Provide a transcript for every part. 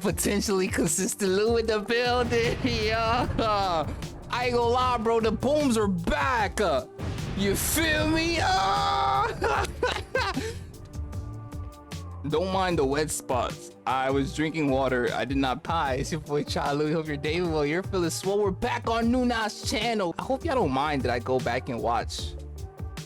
Potentially consistent Lou in the building. Yeah. I ain't gonna lie, bro. The booms are back. You feel me? Don't mind the wet spots. I was drinking water. I did not pie. It's your boy Chalu. Hope you're day well. You're feeling swole. We're back on Noona's channel. I hope y'all don't mind that I go back and watch.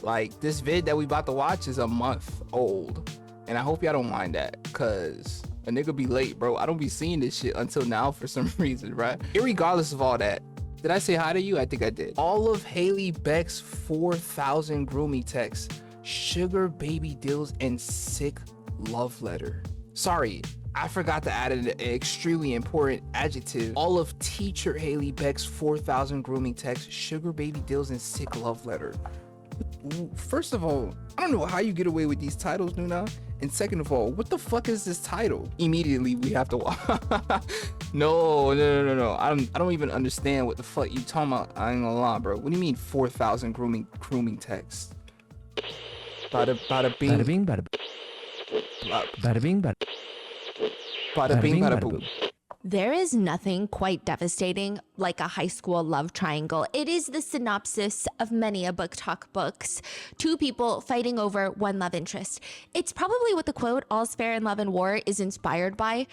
Like, this vid that we about to watch is a month old. And I hope y'all don't mind that, cause a nigga be late, bro. I don't be seeing this shit until now for some reason, right? Irregardless of all that, did I say hi to you? I think I did. All of Haley Beck's 4,000 grooming texts, sugar baby deals, and sick love letter. Sorry, I forgot to add an extremely important adjective. All of teacher Haley Beck's 4,000 grooming texts, sugar baby deals, and sick love letter. First of all, I don't know how you get away with these titles, Noona. And second of all, what the fuck is this title? Immediately we have to watch. No. I don't even understand what the fuck you talking about. I ain't gonna lie, bro. What do you mean 4,000 grooming texts? Bada bing. Bada bing, bada boom. Bada bing, bada bing, bada boom. There is nothing quite devastating like a high school love triangle. It is the synopsis of many a book talk books. Two people fighting over one love interest. It's probably what the quote, "All's fair in love and war," is inspired by.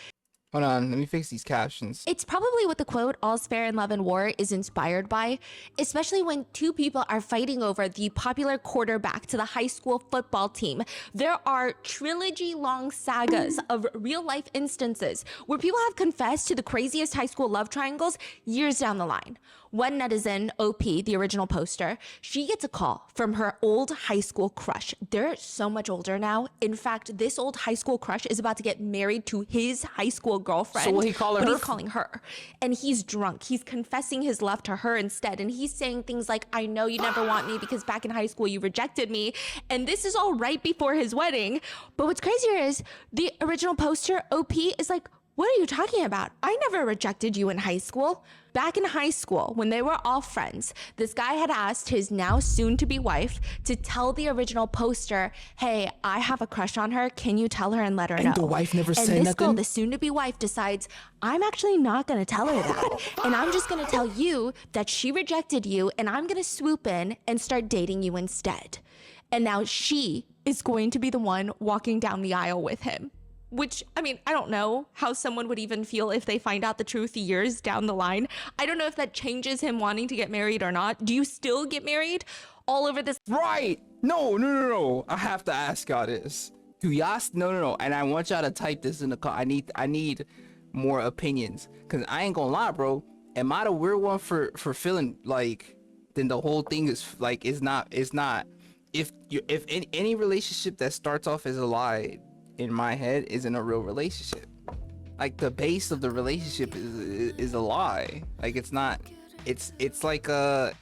Hold on, let me fix these captions. It's probably what the quote, "All's fair in love and war," is inspired by, especially when two people are fighting over the popular quarterback to the high school football team. There are trilogy-long sagas of real-life instances where people have confessed to the craziest high school love triangles years down the line. One netizen, OP, the original poster, she gets a call from her old high school crush. They're so much older now. In fact, this old high school crush is about to get married to his high school girlfriend. So will he call her? But he's calling her. And he's drunk. He's confessing his love to her instead. And he's saying things like, "I know you never want me because back in high school you rejected me." And this is all right before his wedding. But what's crazier is the original poster, OP, is like, "What are you talking about? I never rejected you in high school." Back in high school, when they were all friends, this guy had asked his now soon-to-be wife to tell the original poster, "Hey, I have a crush on her. Can you tell her and let her know?" And the wife never said nothing? And this girl, the soon-to-be wife, decides, "I'm actually not gonna tell her that. And I'm just gonna tell you that she rejected you, and I'm gonna swoop in and start dating you instead." And now she is going to be the one walking down the aisle with him. Which, I mean, I don't know how someone would even feel if they find out the truth years down the line. I don't know if that changes him wanting to get married or not. Do you still get married all over this? Right. No. I have to ask y'all this. Do y'all, no. And I want y'all to type this in the car. I need more opinions. Cause I ain't gonna lie, bro. Am I the weird one for feeling like, then the whole thing is like, it's not. If any relationship that starts off as a lie, in my head, isn't a real relationship. Like, the base of the relationship is a lie. Like, it's not. It's like a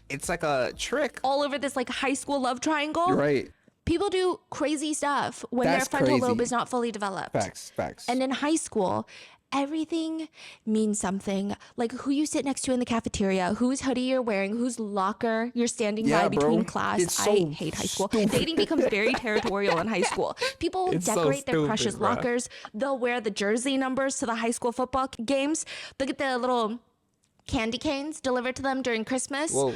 trick. All over this like high school love triangle. You're right. People do crazy stuff when That's their frontal crazy. lobe is not fully developed. Facts. And in high school, everything means something. Like who you sit next to in the cafeteria, whose hoodie you're wearing, whose locker you're standing by between class. It's so I hate high school. stupid. Dating becomes very territorial in high school. People It's so decorate their stupid, crushes' bro. lockers. They'll wear the jersey numbers to the high school football games. They'll get the little candy canes delivered to them during Christmas. Whoa.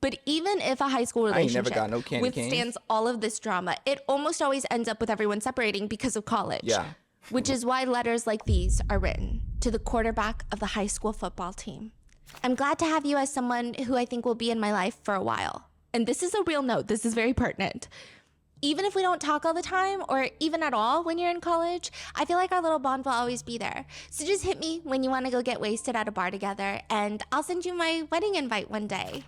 But even if a high school relationship never got no candy canes. withstands all of this drama, it almost always ends up with everyone separating because of college. Yeah. Which is why letters like these are written to the quarterback of the high school football team. "I'm glad to have you as someone who I think will be in my life for a while." And this is a real note. This is very pertinent. "Even if we don't talk all the time or even at all when you're in college, I feel like our little bond will always be there. So just hit me when you want to go get wasted at a bar together and I'll send you my wedding invite one day.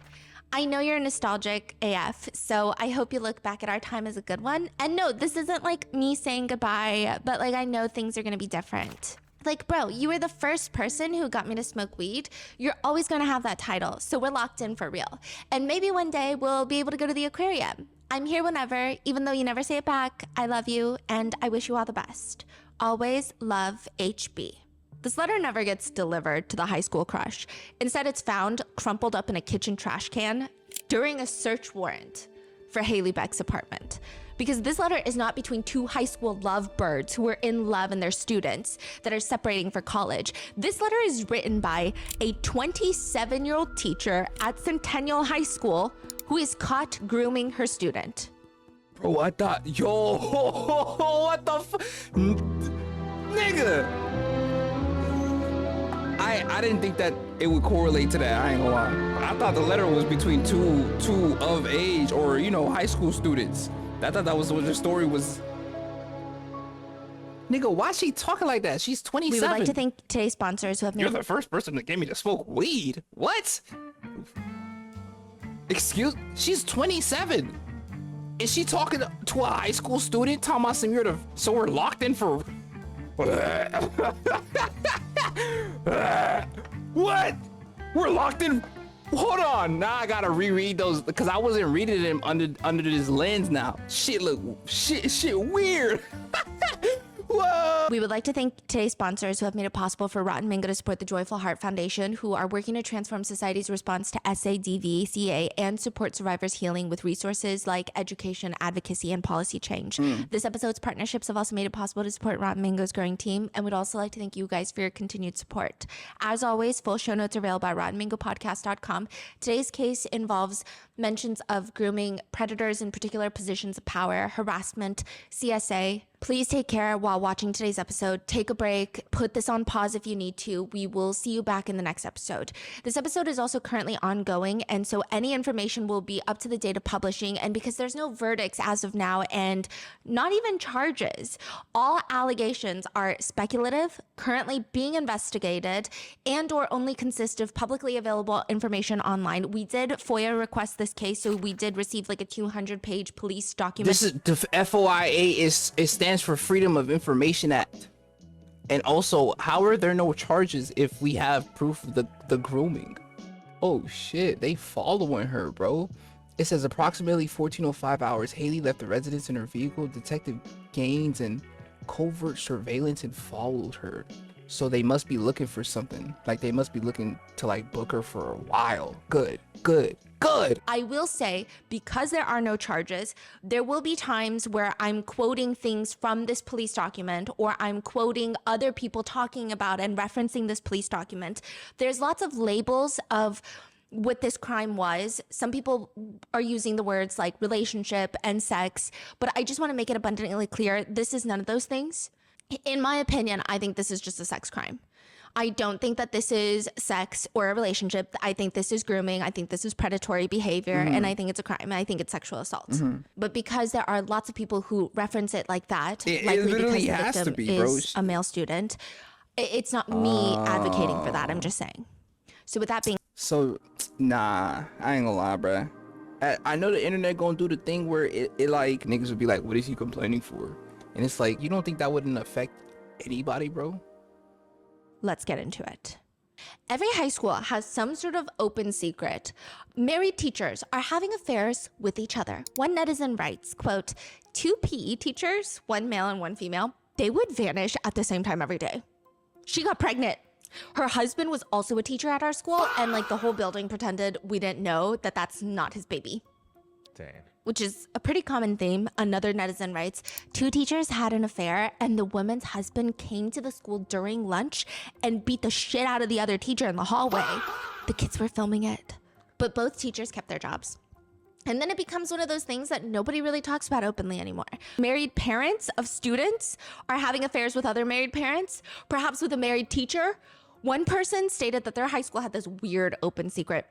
I know you're nostalgic AF, so I hope you look back at our time as a good one. And no, this isn't like me saying goodbye, but like I know things are gonna be different. Like, bro, you were the first person who got me to smoke weed. You're always gonna have that title, so we're locked in for real. And maybe one day we'll be able to go to the aquarium. I'm here whenever, even though you never say it back. I love you, and I wish you all the best. Always love, HB." This letter never gets delivered to the high school crush. Instead, it's found crumpled up in a kitchen trash can during a search warrant for Haley Beck's apartment. because this letter is not between two high school lovebirds who are in love and their students that are separating for college. This letter is written by a 27-year-old teacher at Centennial High School who is caught grooming her student. Bro, I thought, yo, what the nigga. I didn't think that it would correlate to that, I ain't gonna lie. I thought the letter was between two of age or, you know, high school students. I thought that was what the story was. Nigga, why is she talking like that? She's 27. We would like to thank today's sponsors who have made... You're the first person that gave me to smoke weed. What? Excuse? She's 27. Is she talking to a high school student? Talking about some so we're locked in for... What? We're locked in? Hold on. Now I gotta reread those because I wasn't reading them under this lens now. Shit weird. Whoa. We would like to thank today's sponsors who have made it possible for Rotten Mango to support the Joyful Heart Foundation, who are working to transform society's response to SADVCA and support survivors' healing with resources like education, advocacy, and policy change. This episode's partnerships have also made it possible to support Rotten Mango's growing team, and we'd also like to thank you guys for your continued support. As always, full show notes are available at RottenMangoPodcast.com. Today's case involves mentions of grooming, predators in particular positions of power, harassment, CSA. Please take care while watching today's episode. Take a break, put this on pause if you need to. We will see you back in the next episode. This episode is also currently ongoing, and so any information will be up to the date of publishing. And because there's no verdicts as of now and not even charges, all allegations are speculative, currently being investigated, and or only consist of publicly available information online. We did FOIA request this case, so we did receive like a 200-page police document. This is the FOIA stands for Freedom of Information Act. And also, how are there no charges if we have proof of the grooming? Oh shit, they following her, bro. It says approximately 14:05 hours, Haley left the residence in her vehicle. Detective Gaines and covert surveillance and followed her. So they must be looking for something. Like they must be looking to like book her for a while. Good. I will say, because there are no charges, there will be times where I'm quoting things from this police document, or I'm quoting other people talking about and referencing this police document. There's lots of labels of what this crime was. Some people are using the words like relationship and sex, but I just want to make it abundantly clear, this is none of those things. In my opinion, I think this is just a sex crime. I don't think that this is sex or a relationship. I think this is grooming. I think this is predatory behavior, and I think it's a crime. I think it's sexual assault. But because there are lots of people who reference it like that, likely because the victim is a male student, it's not me advocating for that. I'm just saying. So with that being... So, nah, I ain't gonna lie, bruh. I know the internet gonna do the thing where it like, niggas would be like, what is he complaining for? And it's like, you don't think that wouldn't affect anybody, bro? Let's get into it. Every high school has some sort of open secret. Married teachers are having affairs with each other. One netizen writes, quote, 2 PE teachers, one male and one female, they would vanish at the same time every day. She got pregnant. Her husband was also a teacher at our school, and like the whole building pretended we didn't know that that's not his baby. Dang. Which is a pretty common theme. Another netizen writes, 2 teachers had an affair and the woman's husband came to the school during lunch and beat the shit out of the other teacher in the hallway. The kids were filming it, but both teachers kept their jobs. And then it becomes one of those things that nobody really talks about openly anymore. Married parents of students are having affairs with other married parents, perhaps with a married teacher. One person stated that their high school had this weird open secret.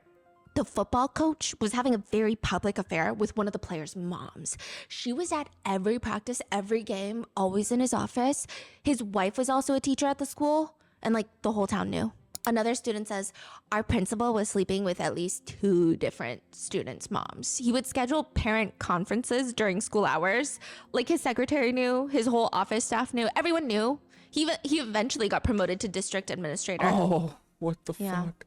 The football coach was having a very public affair with one of the players' moms. She was at every practice, every game, always in his office. His wife was also a teacher at the school, and like the whole town knew. Another student says, our principal was sleeping with at least 2 different students' moms. He would schedule parent conferences during school hours. Like his secretary knew, his whole office staff knew, everyone knew. He eventually got promoted to district administrator. Oh, what the fuck?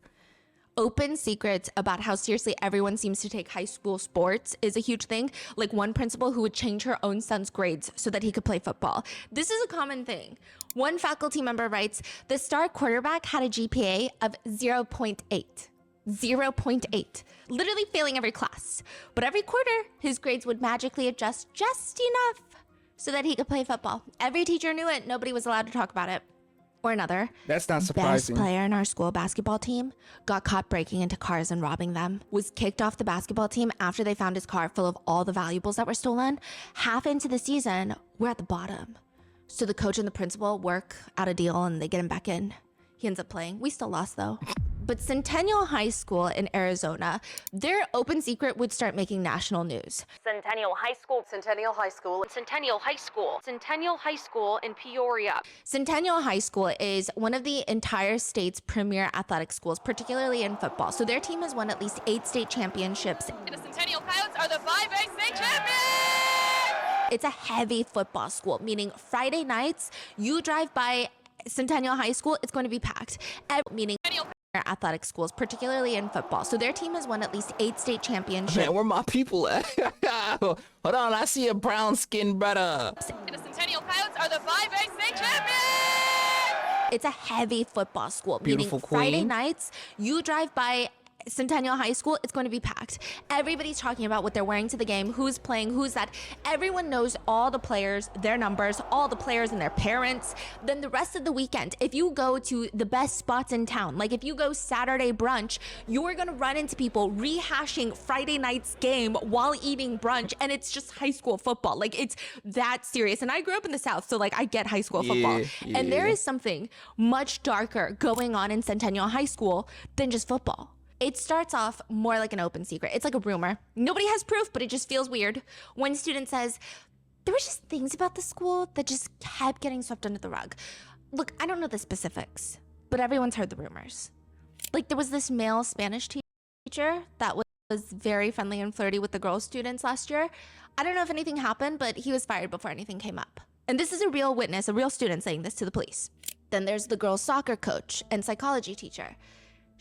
Open secrets about how seriously everyone seems to take high school sports is a huge thing. Like one principal who would change her own son's grades so that he could play football. This is a common thing. One faculty member writes, the star quarterback had a GPA of 0.8. 0.8, literally failing every class. But every quarter, his grades would magically adjust just enough so that he could play football. Every teacher knew it. Nobody was allowed to talk about it. Or another. That's not surprising. Best player in our school basketball team got caught breaking into cars and robbing them. Was kicked off the basketball team after they found his car full of all the valuables that were stolen. Half into the season, we're at the bottom. So the coach and the principal work out a deal and they get him back in. He ends up playing. We still lost though. But Centennial High School in Arizona, their open secret would start making national news. Centennial High School. Centennial High School. Centennial High School. Centennial High School in Peoria. Centennial High School is one of the entire state's premier athletic schools, particularly in football. So their team has won at least 8 state championships. The Centennial Coyotes are the 5A state champions! It's a heavy football school, meaning Friday nights, you drive by Centennial High School, it's going to be packed. Meaning athletic schools, particularly in football. So their team has won at least 8 state championships. Man, where my people at? Hold on, I see a brown-skinned brother. The Centennial Coyotes are the 5A state champions! It's a heavy football school, Beautiful meaning Friday queen. nights, you drive by Centennial High School, it's going to be packed. Everybody's talking about what they're wearing to the game, who's playing, who's that. Everyone knows all the players, their numbers, all the players and their parents. Then the rest of the weekend, if you go to the best spots in town, like if you go Saturday brunch, you're gonna run into people rehashing Friday night's game while eating brunch, and it's just high school football. Like it's that serious. And I grew up in the South, so like I get high school football. And there is something much darker going on in Centennial High School than just football. It starts off more like an open secret. It's like a rumor. Nobody has proof, but it just feels weird. One student says, there were just things about the school that just kept getting swept under the rug. Look, I don't know the specifics, but everyone's heard the rumors. Like there was this male Spanish teacher that was very friendly and flirty with the girl students last year. I don't know if anything happened, but he was fired before anything came up. And this is a real witness, a real student saying this to the police. Then there's the girls' soccer coach and psychology teacher.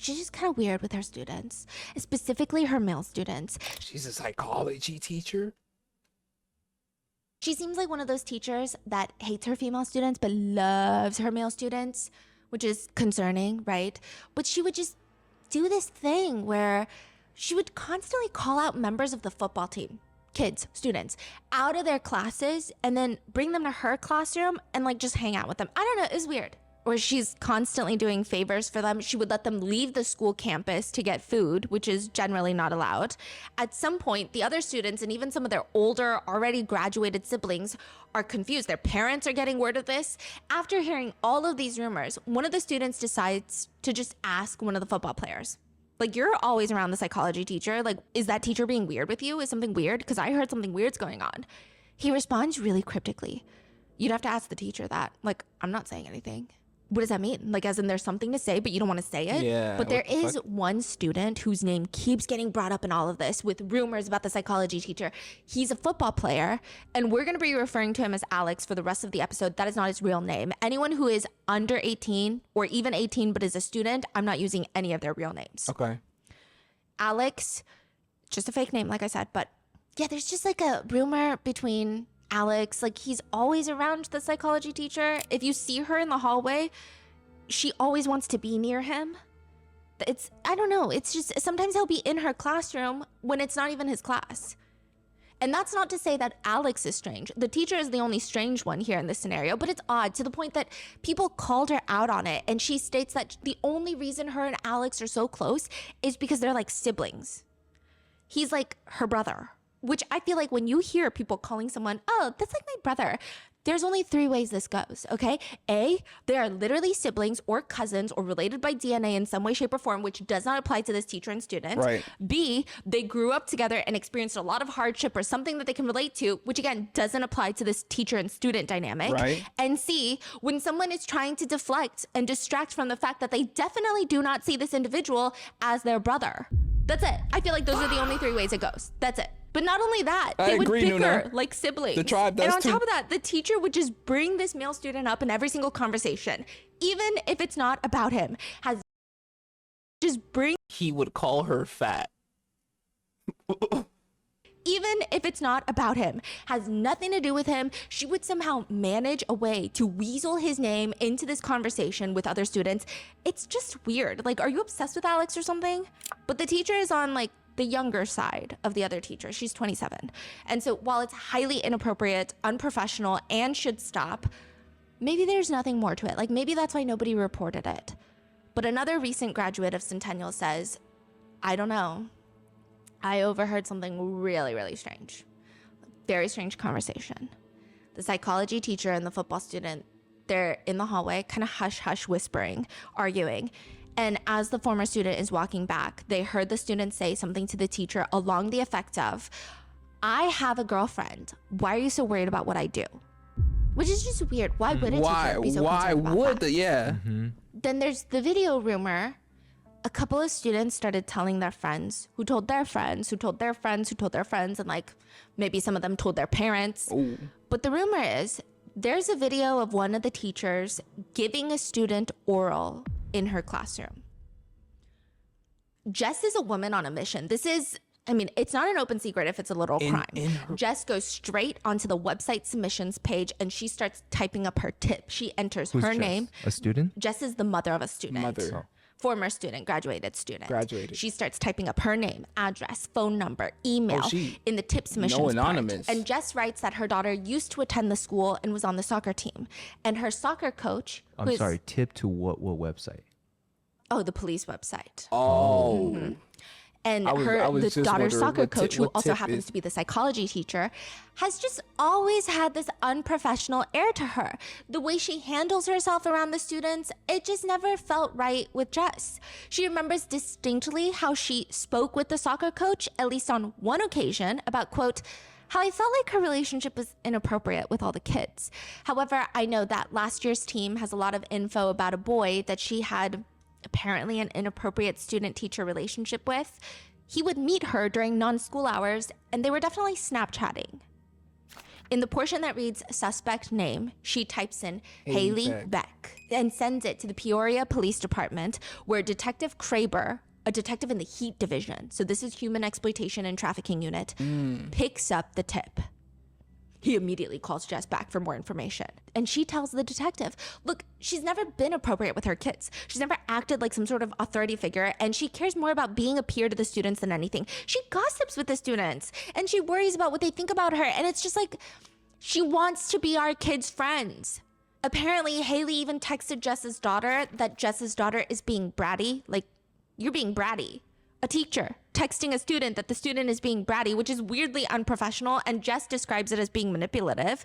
She's just kind of weird with her students, specifically her male students. She's a psychology teacher. She seems like one of those teachers that hates her female students but loves her male students, which is concerning, right? But she would just do this thing where she would constantly call out members of the football team, kids, students, out of their classes and then bring them to her classroom and like just hang out with them. I don't know, it was weird. Or she's constantly doing favors for them. She would let them leave the school campus to get food, which is generally not allowed. At some point, the other students and even some of their older, already graduated siblings are confused. Their parents are getting word of this. After hearing all of these rumors, one of the students decides to just ask one of the football players. Like, you're always around the psychology teacher. Like, is that teacher being weird with you? Is something weird? Because I heard something weird's going on. He responds really cryptically. You'd have to ask the teacher that. Like, I'm not saying anything. What does that mean? Like, as in there's something to say, but you don't want to say it? Yeah. But there is one student whose name keeps getting brought up in all of this with rumors about the psychology teacher. He's a football player, and we're going to be referring to him as Alex for the rest of the episode. That is not his real name. Anyone who is under 18 or even 18 but is a student, I'm not using any of their real names. Okay. Alex, just a fake name, like I said. But yeah, there's just like a rumor between Alex, like he's always around the psychology teacher. If you see her in the hallway, she always wants to be near him. I don't know, it's just sometimes he'll be in her classroom when it's not even his class. And that's not to say that Alex is strange. The teacher is the only strange one here in this scenario, but it's odd to the point that people called her out on it. And she states that the only reason her and Alex are so close is because they're like siblings. He's like her brother. Which I feel like when you hear people calling someone, oh, that's like my brother, there's only 3 ways this goes, okay? A, they are literally siblings or cousins or related by DNA in some way, shape, or form, which does not apply to this teacher and student. Right. B, they grew up together and experienced a lot of hardship or something that they can relate to, which again, doesn't apply to this teacher and student dynamic. Right. And C, when someone is trying to deflect and distract from the fact that they definitely do not see this individual as their brother. That's it. I feel like those are the only 3 ways it goes. That's it. But not only that, they would bicker Noona. like siblings. The tribe does and on too. top of that, the teacher would just bring this male student up in every single conversation, even if it's not about him. He would call her fat. even if it's not about him, has nothing to do with him, she would somehow manage a way to weasel his name into this conversation with other students. It's just weird. Like, are you obsessed with Alex or something? But the teacher is on like the younger side of the other teacher. She's 27. And so while it's highly inappropriate, unprofessional, and should stop, maybe there's nothing more to it. Like, maybe that's why nobody reported it. But another recent graduate of Centennial says, I don't know. I overheard something really, really strange. Very strange conversation. The psychology teacher and the football student, they're in the hallway, kind of hush-hush whispering, arguing. And as the former student is walking back, they heard the student say something to the teacher along the effect of, I have a girlfriend. Why are you so worried about what I do? Which is just weird. Why would a teacher be so concerned about that? Yeah. Then there's the video rumor. A couple of students started telling their friends, who told their friends, who told their friends, who told their friends, and like maybe some of them told their parents. Ooh. But the rumor is there's a video of one of the teachers giving a student oral in her classroom. Jess is a woman on a mission. This is, I mean, it's not an open secret if it's a literal crime. Jess goes straight onto the website submissions page and she starts typing up her tip. She enters her name. A student? Jess is the mother of a student. Mother. Former student, graduated student. Graduated. She starts typing up her name, address, phone number, email in the tip submissions no anonymous. part. And Jess writes that her daughter used to attend the school and was on the soccer team. And her soccer coach, I'm sorry, tip to what website? Oh, the police website. Oh. Mm-hmm. And I was the just daughter's wondering soccer coach, who what also tip happens is. to be the psychology teacher, has just always had this unprofessional air to her. The way she handles herself around the students, it just never felt right with Jess. She remembers distinctly how she spoke with the soccer coach, at least on one occasion, about, quote, how I felt like her relationship was inappropriate with all the kids. However, I know that last year's team has a lot of info about a boy that she had apparently an inappropriate student-teacher relationship with. He would meet her during non-school hours, and they were definitely Snapchatting. In the portion that reads suspect name, she types in Haley Beck and sends it to the Peoria Police Department, where Detective Kraber, a detective in the Heat Division, so this is Human Exploitation and Trafficking Unit, picks up the tip. He immediately calls Jess back for more information. And she tells the detective, look, she's never been appropriate with her kids. She's never acted like some sort of authority figure, and she cares more about being a peer to the students than anything. She gossips with the students, and she worries about what they think about her. And it's just like, she wants to be our kids' friends. Apparently, Haley even texted Jess's daughter that Jess's daughter is being bratty. Like, you're being bratty. A teacher texting a student that the student is being bratty, which is weirdly unprofessional, and Jess describes it as being manipulative.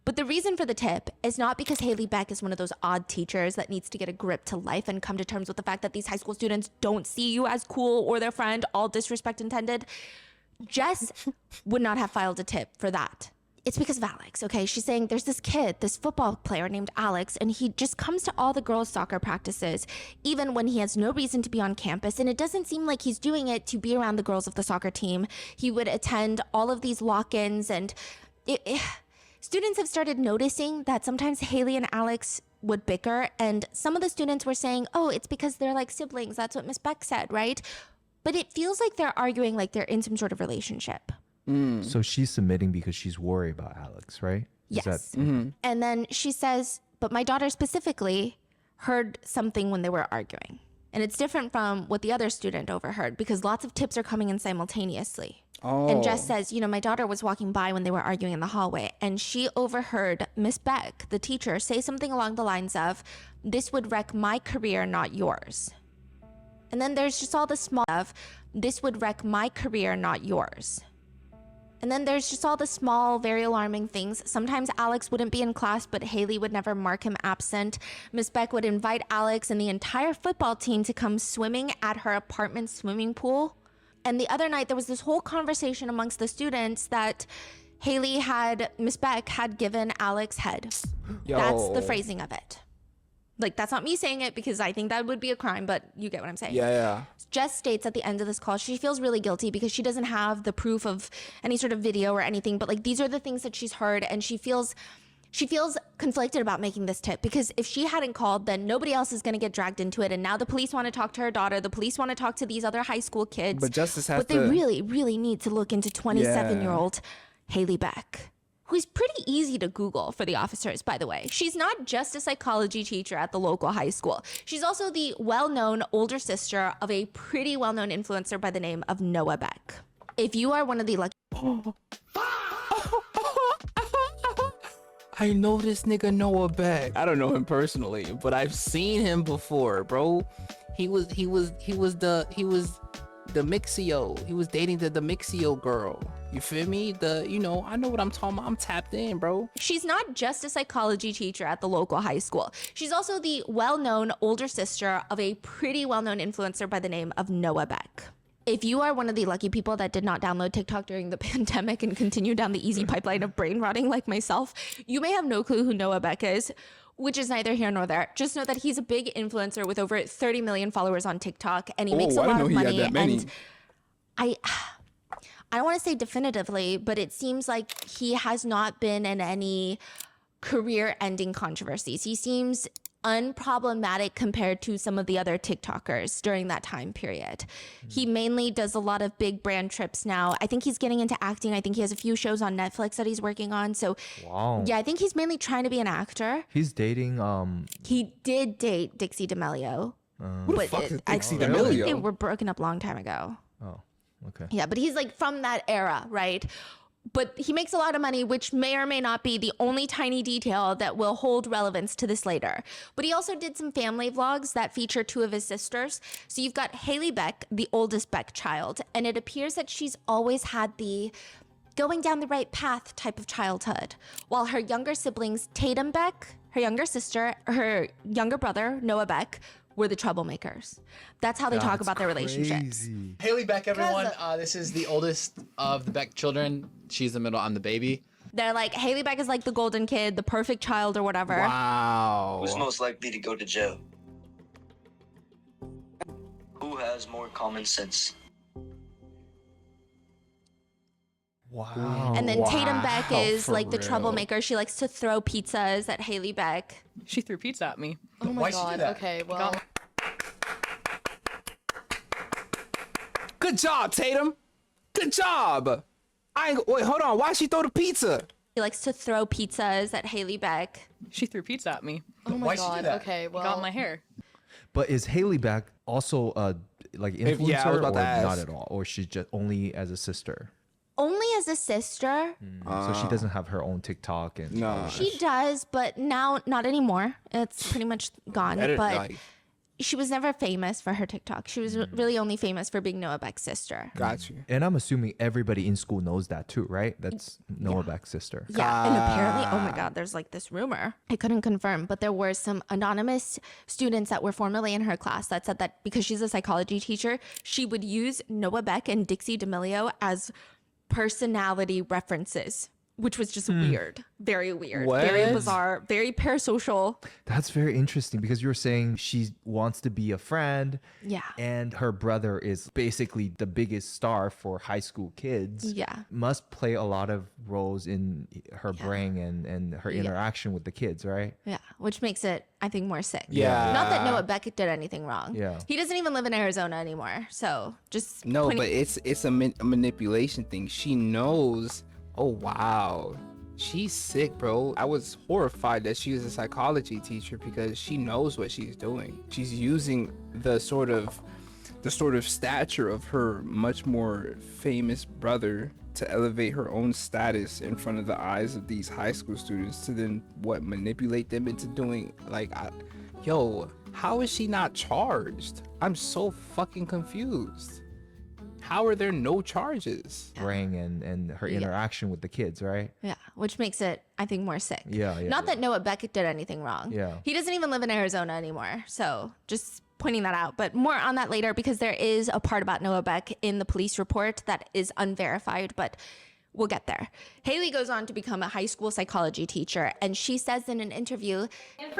But the reason for the tip is not because Haley Beck is one of those odd teachers that needs to get a grip to life and come to terms with the fact that these high school students don't see you as cool or their friend, all disrespect intended. Jess would not have filed a tip for that. It's because of Alex, okay? She's saying there's this kid, this football player named Alex, and he just comes to all the girls' soccer practices, even when he has no reason to be on campus. And it doesn't seem like he's doing it to be around the girls of the soccer team. He would attend all of these lock-ins, and students have started noticing that sometimes Haley and Alex would bicker, and some of the students were saying, oh, it's because they're like siblings. That's what Miss Beck said, right? But it feels like they're arguing like they're in some sort of relationship. So she's submitting because she's worried about Alex, right? Yes. And then she says, but my daughter specifically heard something when they were arguing. And it's different from what the other student overheard because lots of tips are coming in simultaneously. And Jess says, you know, my daughter was walking by when they were arguing in the hallway, and she overheard Miss Beck, the teacher, say something along the lines of, this would wreck my career, not yours. And then there's just all the small of, this would wreck my career, not yours. And then there's just all the small, very alarming things. Sometimes Alex wouldn't be in class, but Haley would never mark him absent. Miss Beck would invite Alex and the entire football team to come swimming at her apartment swimming pool. And the other night, there was this whole conversation amongst the students that Miss Beck had given Alex head. That's the phrasing of it. Like, that's not me saying it because I think that would be a crime, but you get what I'm saying. Yeah. Jess states at the end of this call, she feels really guilty because she doesn't have the proof of any sort of video or anything, but like these are the things that she's heard, and she feels She feels conflicted about making this tip because if she hadn't called, then nobody else is going to get dragged into it. And now the police want to talk to her daughter. The police want to talk to these other high school kids. But justice has But they really, really need to look into 27-year-old Haley Beck, who's pretty easy to Google for the officers, by the way. She's not just a psychology teacher at the local high school. She's also the well-known older sister of a pretty well-known influencer by the name of Noah Beck. If you are one of the lucky... I know this nigga Noah Beck. I don't know him personally, but I've seen him before, bro. He was the Mixio. He was dating the Mixio girl. You feel me? I know what I'm talking about. I'm tapped in, bro. She's not just a psychology teacher at the local high school. She's also the well-known older sister of a pretty well-known influencer by the name of Noah Beck. If you are one of the lucky people that did not download TikTok during the pandemic and continue down the easy pipeline of brain rotting like myself, you may have no clue who Noah Beck is, which is neither here nor there. Just know that he's a big influencer with over 30 million followers on TikTok, and he makes a lot of money. And I don't want to say definitively, but it seems like he has not been in any career-ending controversies. He seems unproblematic compared to some of the other TikTokers during that time period. He mainly does a lot of big brand trips now. I think he's getting into acting. I think he has a few shows on Netflix that he's working on. So yeah, I think he's mainly trying to be an actor. He's dating He did date Dixie D'Amelio. Who the fuck is Dixie I think D'Amelio? they were broken up a long time ago. Oh, okay. Yeah, but he's like from that era, right? But he makes a lot of money, which may or may not be the only tiny detail that will hold relevance to this later. But he also did some family vlogs that feature two of his sisters. So you've got Haley Beck, the oldest Beck child, and it appears that she's always had the going down the right path type of childhood, while her younger siblings, Tatum Beck, her younger sister, her younger brother, Noah Beck, were the troublemakers. That's how they talk about their relationships. Haley Beck, everyone. This is the oldest of the Beck children. She's the middle. I'm the baby. They're like, Haley Beck is like the golden kid, the perfect child or whatever. Wow. Who's most likely to go to jail? Who has more common sense? Wow. And then Tatum Beck is for like the real. troublemaker. She likes to throw pizzas at Haley Beck. She threw pizza at me. Oh my Why'd she do god. that? Okay, well. Good job, Tatum. Good job. Wait, hold on. Why'd she throw the pizza? She likes to throw pizzas at Haley Beck. She threw pizza at me. Oh my Why'd she do god. that? Okay, well. Got in my hair. But is Haley Beck also like influencer yeah, I was or about to ask. not at all? Or she's just only as a sister? Only as a sister. So she doesn't have her own TikTok and all No. that. She does, but now not anymore. It's pretty much gone. But she was never famous for her TikTok. She was really only famous for being Noah Beck's sister. Got you. And I'm assuming everybody in school knows that too, right? That's Noah Beck's sister. Yeah, and apparently, oh my God, there's like this rumor. I couldn't confirm, but there were some anonymous students that were formerly in her class that said that because she's a psychology teacher, she would use Noah Beck and Dixie D'Amelio as personality references, which was just weird. Very weird. Very What? bizarre. Very parasocial. That's very interesting because you were saying she wants to be a friend. Yeah. And her brother is basically the biggest star for high school kids. Yeah. Must play a lot of roles in her brain and her interaction with the kids, right? Yeah, which makes it, I think, more sick. Yeah. Not that Noah Beck did anything wrong. Yeah. He doesn't even live in Arizona anymore. So just No, pointing- but it's a manipulation thing. She knows. Oh wow, she's sick, bro. I was horrified that she was a psychology teacher because she knows what she's doing. She's using the sort of stature of her much more famous brother to elevate her own status in front of the eyes of these high school students to then manipulate them into doing yo, how is she not charged? I'm so fucking confused. How are there no charges? Brain and her interaction with the kids, right? Yeah, which makes it, I think, more sick. Yeah. Not that Noah Beck did anything wrong. Yeah. He doesn't even live in Arizona anymore. So just pointing that out. But more on that later because there is a part about Noah Beck in the police report that is unverified, but we'll get there. Haley goes on to become a high school psychology teacher, and she says in an interview,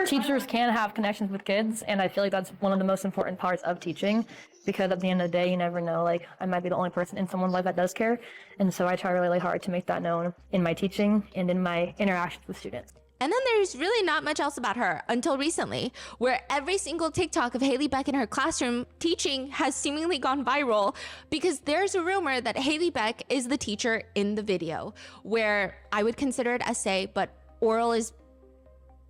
Teachers can have connections with kids, and I feel like that's one of the most important parts of teaching, because at the end of the day, you never know, like, I might be the only person in someone's life that does care, and so I try really hard to make that known in my teaching and in my interactions with students. And then there's really not much else about her until recently, where every single TikTok of Haley Beck in her classroom teaching has seemingly gone viral because there's a rumor that Haley Beck is the teacher in the video, where I would consider it essay, but oral is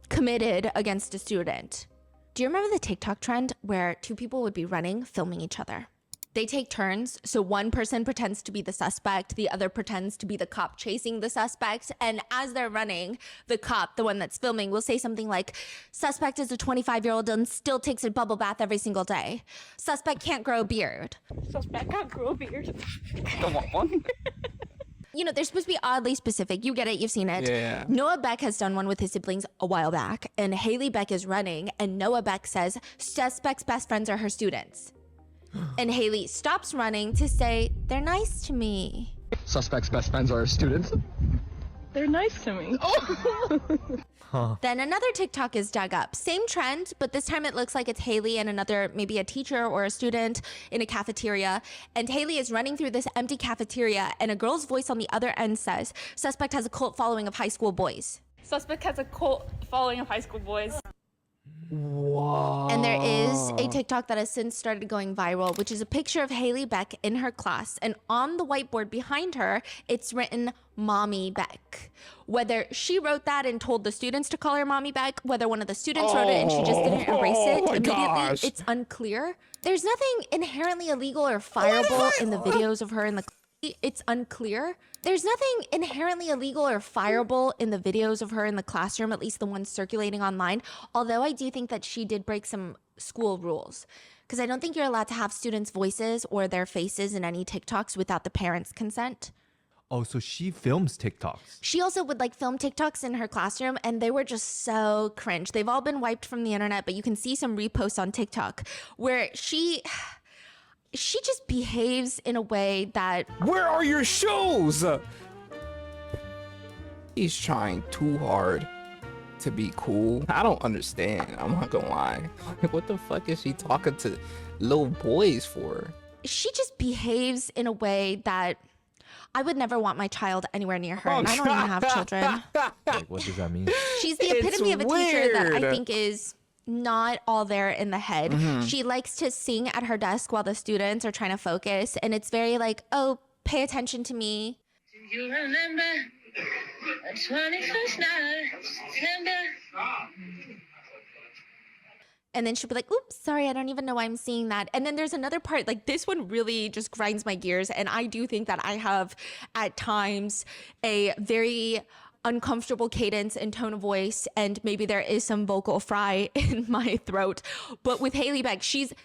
committed against a student. Do you remember the TikTok trend where two people would be running, filming each other? They take turns, so one person pretends to be the suspect, the other pretends to be the cop chasing the suspect, and as they're running, the cop, the one that's filming, will say something like, suspect is a 25-year-old and still takes a bubble bath every single day. Suspect can't grow a beard. Suspect can't grow a beard. Don't want one. You know, they're supposed to be oddly specific. You get it, you've seen it. Yeah. Noah Beck has done one with his siblings a while back, and Haley Beck is running, and Noah Beck says, suspect's best friends are her students. And Haley stops running to say, they're nice to me. Suspect's best friends are students. They're nice to me. Then another TikTok is dug up. Same trend, but this time it looks like it's Haley and another, maybe a teacher or a student in a cafeteria. And Haley is running through this empty cafeteria, and a girl's voice on the other end says, suspect has a cult following of high school boys. Suspect has a cult following of high school boys. Whoa. And there is a TikTok that has since started going viral, which is a picture of Haley Beck in her class. And on the whiteboard behind her, it's written Mommy Beck. Whether she wrote that and told the students to call her Mommy Beck, whether one of the students wrote it and she just didn't erase it immediately, gosh. it's unclear. There's nothing inherently illegal or fireable in the videos of her in the it's unclear. There's nothing inherently illegal or fireable in the videos of her in the classroom, at least the ones circulating online. Although I do think that she did break some school rules, because I don't think you're allowed to have students' voices or their faces in any TikToks without the parents' consent. Oh, so she films TikToks. She also would like film TikToks in her classroom, and they were just so cringe. They've all been wiped from the internet, but you can see some reposts on TikTok where she just behaves in a way that... Where are your shoes? He's trying too hard to be cool. I don't understand. I'm not gonna lie. What the fuck is she talking to little boys for? She just behaves in a way that I would never want my child anywhere near her, and I don't even have children. Like, what does that mean? She's the epitome of a teacher that I think is not all there in the head. She likes to sing at her desk while the students are trying to focus, and it's very like, oh, pay attention to me. Do you remember the 21st night of September? And then she'll be like, oops, sorry, I don't even know why I'm seeing that. And then there's another part, like this one really just grinds my gears. And I do think that I have at times a very uncomfortable cadence and tone of voice, and maybe there is some vocal fry in my throat. But with Haley Beck,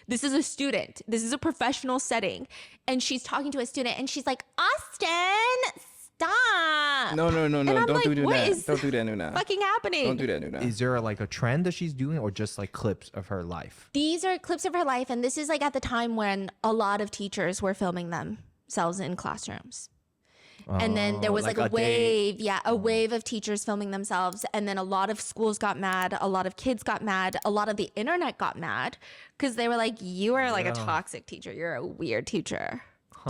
this is a student. This is a professional setting. And she's talking to a student and she's like, Austin, stop. No. And I'm Don't like, do what that. is Don't do that, Noona. fucking happening? Don't do that, Noona. Is there like a trend that she's doing, or just like clips of her life? These are clips of her life, and this is like at the time when a lot of teachers were filming themselves in classrooms. And then there was like a wave, a wave of teachers filming themselves. And then a lot of schools got mad. A lot of kids got mad. A lot of the internet got mad because they were like, you are like a toxic teacher. You're a weird teacher.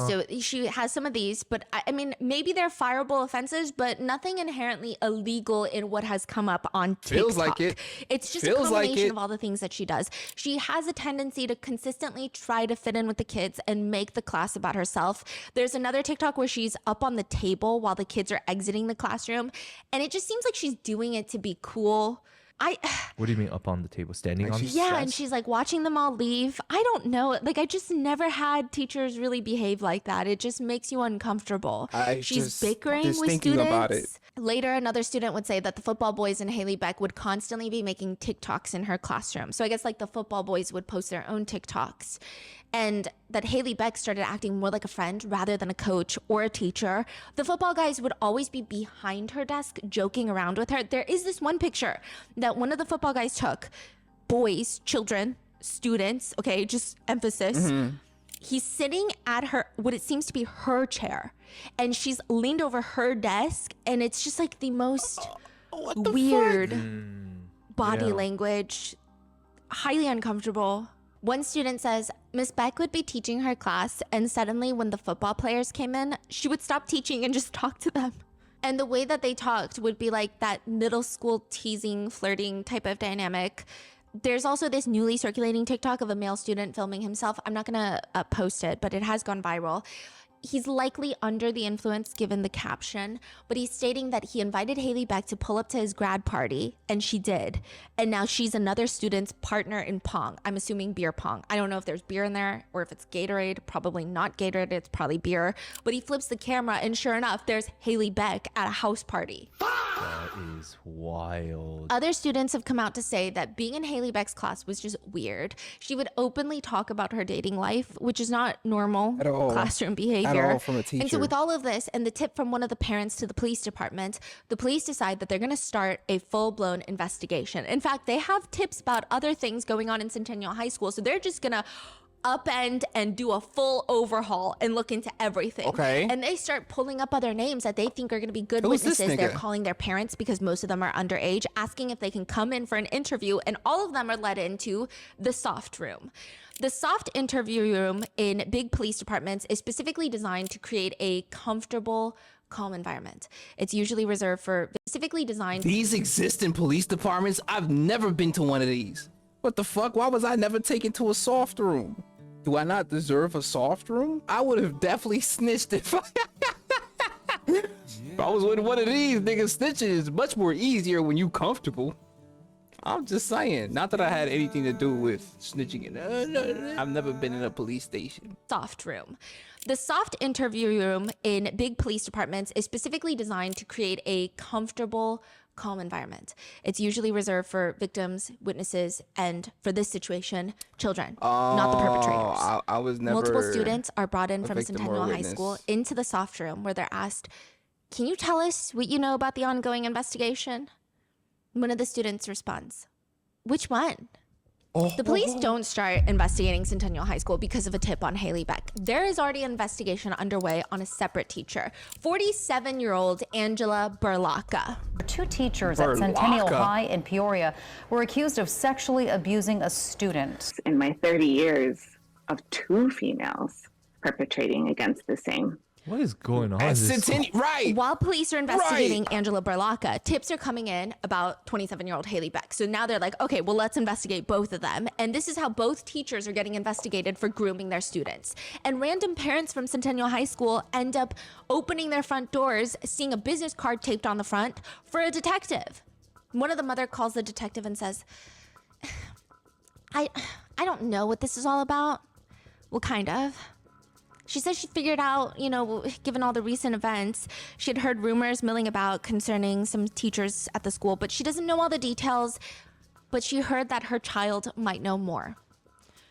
So she has some of these, but I mean, maybe they're fireable offenses, but nothing inherently illegal in what has come up on TikTok. Feels like it. It's just Feels a like combination it. of all the things that she does. She has a tendency to consistently try to fit in with the kids and make the class about herself. There's another TikTok where she's up on the table while the kids are exiting the classroom, and it just seems like she's doing it to be cool. What do you mean up on the table? Standing Like on? she's- Yeah, and she's like watching them all leave. I don't know. Like, I just never had teachers really behave like that. It just makes you uncomfortable. She's bickering with thinking students. about it. Later, another student would say that the football boys and Haley Beck would constantly be making TikToks in her classroom. So I guess like the football boys would post their own TikToks. And that Haley Beck started acting more like a friend rather than a coach or a teacher. The football guys would always be behind her desk joking around with her. There is this one picture that one of the football guys took. Boys, children, students, okay, just emphasis. He's sitting at her, what it seems to be her chair. And she's leaned over her desk. And it's just like the most weird body language, highly uncomfortable. One student says, Miss Beck would be teaching her class, and suddenly when the football players came in, she would stop teaching and just talk to them. And the way that they talked would be like that middle school teasing, flirting type of dynamic. There's also this newly circulating TikTok of a male student filming himself. I'm not gonna post it, but it has gone viral. He's likely under the influence given the caption, but he's stating that he invited Haley Beck to pull up to his grad party, and she did. And now she's another student's partner in pong. I'm assuming beer pong. I don't know if there's beer in there or if it's Gatorade. Probably not Gatorade, it's probably beer. But he flips the camera, and sure enough, there's Haley Beck at a house party. That is wild. Other students have come out to say that being in Haley Beck's class was just weird. She would openly talk about her dating life, which is not normal At all. classroom behavior. At all from a teacher. And so with all of this and the tip from one of the parents to the police department, the police decide that they're going to start a full-blown investigation. In fact, they have tips about other things going on in Centennial High School, so they're just going to upend and do a full overhaul and look into everything. Okay. And they start pulling up other names that they think are going to be good Who's this witnesses. They're nigga? calling their parents because most of them are underage, asking if they can come in for an interview, and all of them are led into the soft room. The soft interview room in big police departments is specifically designed to create a comfortable, calm environment. It's usually reserved for specifically designed. These exist in police departments? I've never been to one of these. What the fuck? Why was I never taken to a soft room? Do I not deserve a soft room? I would have definitely snitched if if I was with one of these niggas. Snitching is much more easier when you comfortable. I'm just saying. Not that I had anything to do with snitching. I've never been in a police station. Soft room. The soft interview room in big police departments is specifically designed to create a comfortable, calm environment. It's usually reserved for victims, witnesses, and for this situation, children, not the perpetrators. I was never. Multiple students are brought in a from victim or Centennial High witness. School into the soft room where they're asked, "Can you tell us what you know about the ongoing investigation?" One of the students responds, "Which one?" The police don't start investigating Centennial High School because of a tip on Haley Beck. There is already an investigation underway on a separate teacher, 47-year-old Angela Berlacca. Two teachers at Centennial High in Peoria were accused of sexually abusing a student. In my 30 years of two females perpetrating against the same. What is going on? Right. While police are investigating Angela Berlacca, tips are coming in about 27-year-old Haley Beck. So now they're like, okay, well, let's investigate both of them. And this is how both teachers are getting investigated for grooming their students. And random parents from Centennial High School end up opening their front doors, seeing a business card taped on the front for a detective. One of the mother calls the detective and says, I don't know what this is all about. Well, kind of. She says she figured out, you know, given all the recent events, she had heard rumors milling about concerning some teachers at the school, but she doesn't know all the details, but she heard that her child might know more.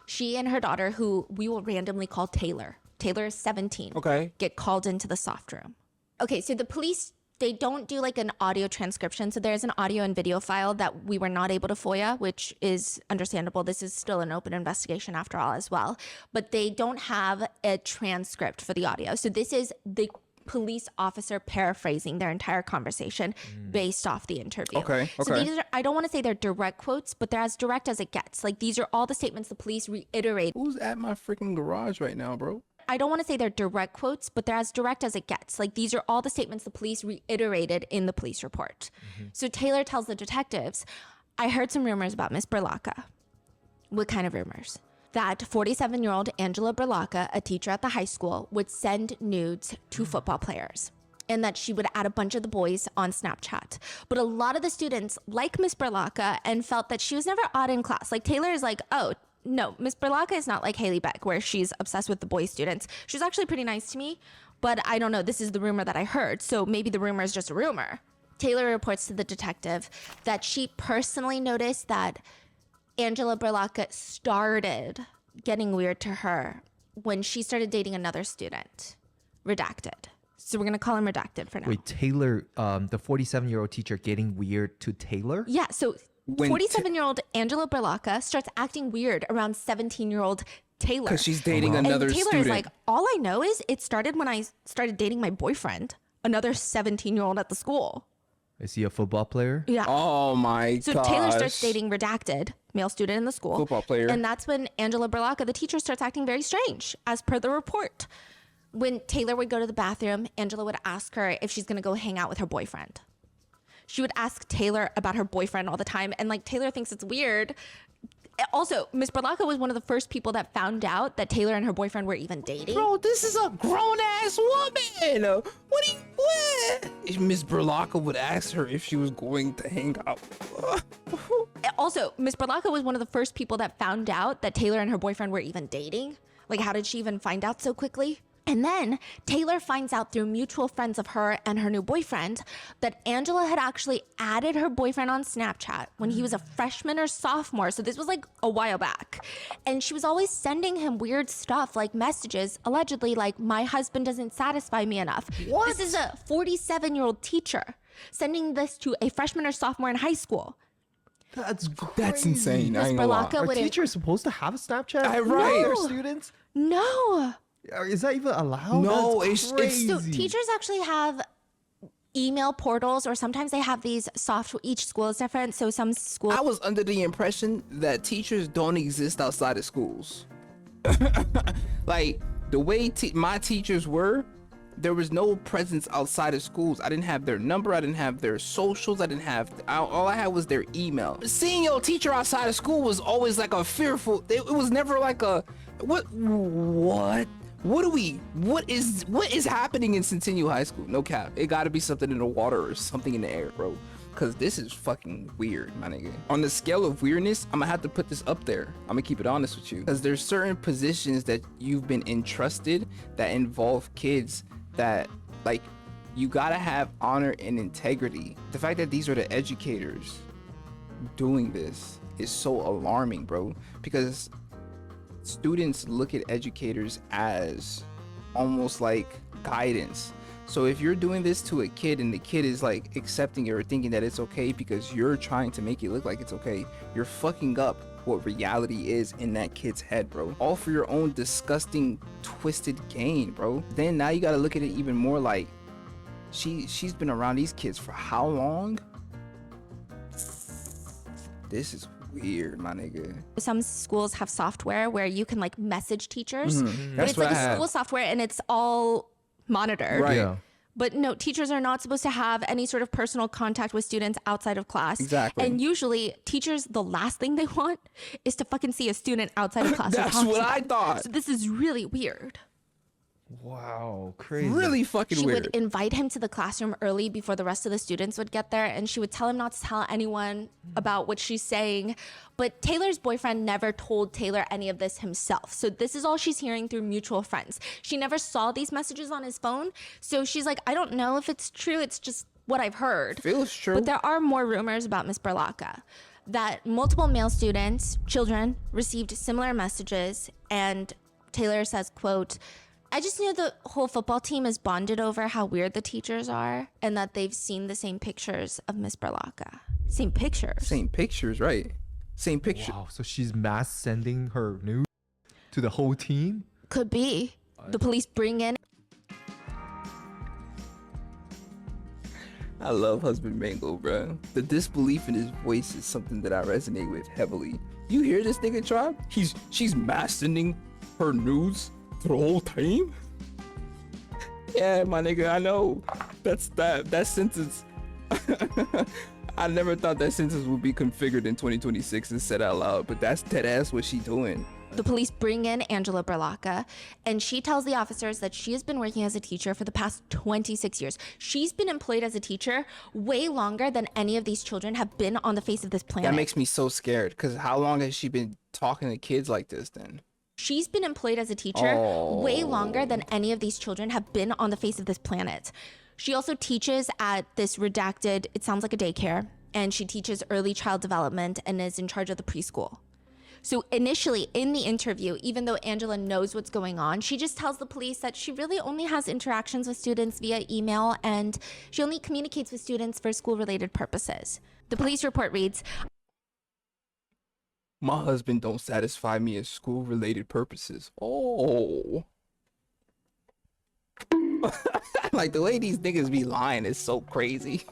She and her daughter, who we will randomly call Taylor is 17, get called into the soft room. Okay, so the police, they don't do like an audio transcription. So there's an audio and video file that we were not able to FOIA, which is understandable. This is still an open investigation after all as well. But they don't have a transcript for the audio. So this is the police officer paraphrasing their entire conversation based off the interview. So these are, I don't want to say they're direct quotes, but they're as direct as it gets. Like these are all the statements the police reiterate. Who's at my freaking garage right now, bro? I don't want to say they're direct quotes, but they're as direct as it gets. Like these are all the statements the police reiterated in the police report. So Taylor tells the detectives, I heard some rumors about Miss Berlacca. What kind of rumors? That 47-year-old Angela Berlacca, a teacher at the high school, would send nudes to football players, and that she would add a bunch of the boys on Snapchat. But a lot of the students like Miss Berlacca and felt that she was never odd in class. Like Taylor is like, oh, no, Miss Berlacca is not like Haley Beck, where she's obsessed with the boy students. She's actually pretty nice to me, but I don't know. This is the rumor that I heard, so maybe the rumor is just a rumor. Taylor reports to the detective that she personally noticed that Angela Berlacca started getting weird to her when she started dating another student. Redacted. So we're going to call him redacted for now. Wait, Taylor, the 47-year-old teacher getting weird to Taylor? Yeah, so 47-year-old Angela Berlacca starts acting weird around 17-year-old Taylor. Because she's dating another and Taylor student. is like, all I know is it started when I started dating my boyfriend, another 17-year-old at the school. Is he a football player? Yeah. Oh my god. So Taylor starts dating redacted, male student in the school. Football player. And that's when Angela Berlacca, the teacher, starts acting very strange, as per the report. When Taylor would go to the bathroom, Angela would ask her if she's gonna go hang out with her boyfriend. She would ask Taylor about her boyfriend all the time, and like Taylor thinks it's weird. Also, Miss Berlocka was one of the first people that found out that Taylor and her boyfriend were even dating. Bro, this is a grown-ass woman. If Miss Berlocka would ask her if she was going to hang out. Also, Miss Berlocka was one of the first people that found out that Taylor and her boyfriend were even dating. Like, how did she even find out so quickly? And then Taylor finds out through mutual friends of her and her new boyfriend that Angela had actually added her boyfriend on Snapchat when he was a freshman or sophomore. So this was like a while back. And she was always sending him weird stuff, like messages, allegedly like, my husband doesn't satisfy me enough. What? This is a 47-year-old teacher sending this to a freshman or sophomore in high school. That's insane. I ain't gonna lie. Are teachers supposed to have a Snapchat? Right. Their students? No. Is that even allowed? No, That's it's crazy. So teachers actually have email portals, or sometimes they have these each school is different. So some schools. I was under the impression that teachers don't exist outside of schools. Like the way my teachers were, there was no presence outside of schools. I didn't have their number. I didn't have their socials. I didn't have, all I had was their email. Seeing your teacher outside of school was always like a fearful, it was never like a, what is happening in Centennial High School? No cap. It gotta be something in the water or something in the air, bro. Cause this is fucking weird, my nigga. On the scale of weirdness, I'm gonna have to put this up there. I'm gonna keep it honest with you. Cause there's certain positions that you've been entrusted that involve kids that, like, you gotta have honor and integrity. The fact that these are the educators doing this is so alarming, bro. Because students look at educators as almost like guidance. So if you're doing this to a kid and the kid is like accepting it or thinking that it's okay because you're trying to make it look like it's okay, you're fucking up what reality is in that kid's head, bro. All for your own disgusting, twisted gain, bro. Then now you gotta look at it even more like she's been around these kids for how long? This is weird, my nigga. Some schools have software where you can like message teachers, but That's it's what like I a had. school software and it's all monitored. Right. Yeah. But no, teachers are not supposed to have any sort of personal contact with students outside of class. Exactly. And usually teachers, the last thing they want is to fucking see a student outside of class. That's what I thought. So this is really weird. Wow, crazy. Really fucking She weird. would invite him to the classroom early before the rest of the students would get there, and she would tell him not to tell anyone about what she's saying. But Taylor's boyfriend never told Taylor any of this himself. So this is all she's hearing through mutual friends. She never saw these messages on his phone. So she's like, I don't know if it's true. It's just what I've heard. Feels true. But there are more rumors about Miss Berlocka, that multiple male students, children, received similar messages. And Taylor says, quote, I just knew the whole football team is bonded over how weird the teachers are and that they've seen the same pictures of Miss Berlocka. Same pictures. Same pictures, right? Same picture. Wow, so she's mass sending her news to the whole team? Could be. The police bring in. I love Husband Mango, bro. The disbelief in his voice is something that I resonate with heavily. You hear this nigga, Tribe? She's mass sending her news to the whole team? Yeah, my nigga, I know. That sentence. I never thought that sentence would be configured in 2026 and said out loud, but that's dead ass what she doing. The police bring in Angela Berlocka, and she tells the officers that she has been working as a teacher for the past 26 years. She's been employed as a teacher way longer than any of these children have been on the face of this planet. That makes me so scared, because how long has she been talking to kids like this then? She's been employed as a teacher way longer than any of these children have been on the face of this planet. She also teaches at this redacted, it sounds like a daycare, and she teaches early child development and is in charge of the preschool. So initially in the interview, even though Angela knows what's going on, she just tells the police that she really only has interactions with students via email and she only communicates with students for school-related purposes. The police report reads, My husband don't satisfy me as school-related purposes. Oh. Like the way these niggas be lying is so crazy.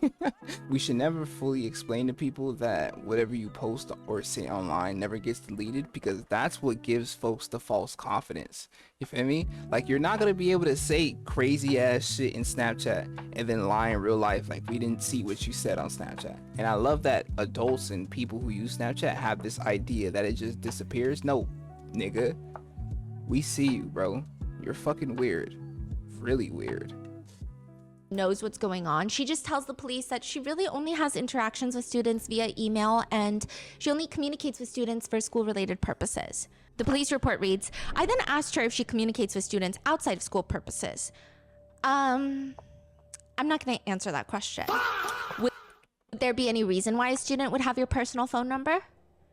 We should never fully explain to people that whatever you post or say online never gets deleted, because that's what gives folks the false confidence. You feel me? Like you're not gonna be able to say crazy ass shit in Snapchat and then lie in real life like we didn't see what you said on Snapchat. And I love that adults and people who use Snapchat have this idea that it just disappears. No, nigga, we see you, bro. You're fucking weird. Really weird. Knows what's going on. She just tells the police that she really only has interactions with students via email and she only communicates with students for school-related purposes. The police report reads, I then asked her if she communicates with students outside of school purposes. I'm not going to answer that question. Would there be any reason why a student would have your personal phone number?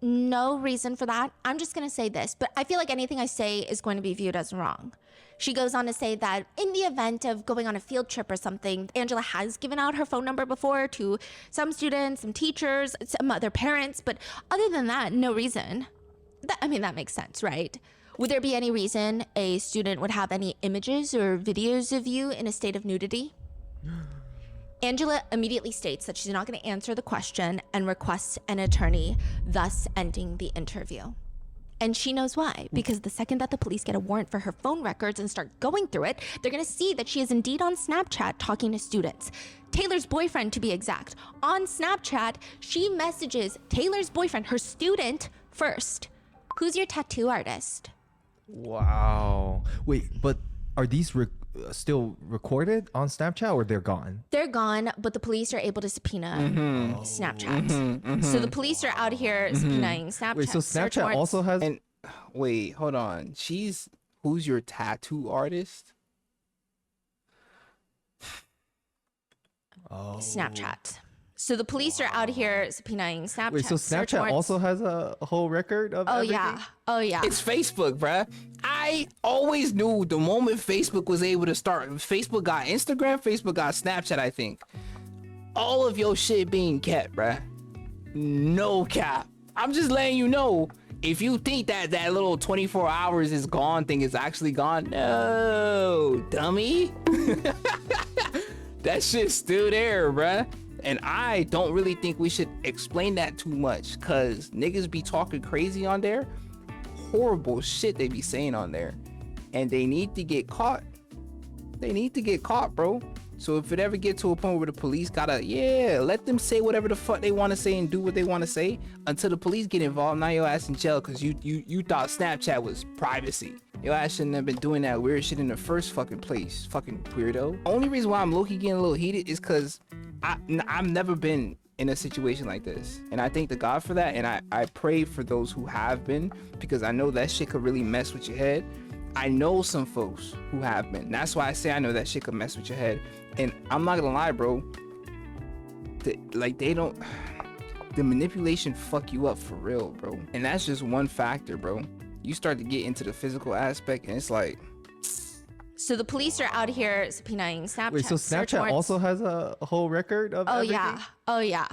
No reason for that. I'm just going to say this, but I feel like anything I say is going to be viewed as wrong. She goes on to say that in the event of going on a field trip or something, Angela has given out her phone number before to some students, some teachers, some other parents, but other than that, no reason. That makes sense, right? Would there be any reason a student would have any images or videos of you in a state of nudity? Angela immediately states that she's not going to answer the question and requests an attorney, thus ending the interview. And she knows why, because the second that the police get a warrant for her phone records and start going through it, they're gonna see that she is indeed on Snapchat talking to students. Taylor's boyfriend, to be exact. On Snapchat, she messages Taylor's boyfriend, her student, first. Who's your tattoo artist? Wow. Wait, but are these still recorded on Snapchat or they're gone? They're gone, but the police are able to subpoena Snapchat. So the police are out here subpoenaing Snapchat. Wait, so Snapchat also has... And wait, hold on. Who's your tattoo artist? Snapchat. So the police are out here subpoenaing Snapchat. Wait, so Snapchat also has a whole record of everything? Oh yeah. It's Facebook, bruh. I always knew the moment Facebook was able to start, Facebook got Instagram, Facebook got Snapchat, I think. All of your shit being kept, bruh. No cap. I'm just letting you know, if you think that that little 24 hours is gone thing is actually gone, no, dummy. That shit's still there, bruh. And I don't really think we should explain that too much, cause niggas be talking crazy on there. Horrible shit they be saying on there. And they need to get caught. They need to get caught, bro. So if it ever get to a point where the police gotta, let them say whatever the fuck they want to say and do what they want to say until the police get involved. Now your ass in jail cause you thought Snapchat was privacy. Your ass shouldn't have been doing that weird shit in the first fucking place. Fucking weirdo. Only reason why I'm low-key getting a little heated is cause I've never been in a situation like this, and I thank the God for that, and I pray for those who have been, because I know that shit could really mess with your head. I know some folks who have been. That's why I say I know that shit could mess with your head. And I'm not gonna lie, bro, the manipulation fuck you up for real, bro. And that's just one factor, bro. You start to get into the physical aspect and it's like, so the police are out here subpoenaing Snapchat. Wait, so Snapchat also has a whole record of everything? Oh yeah.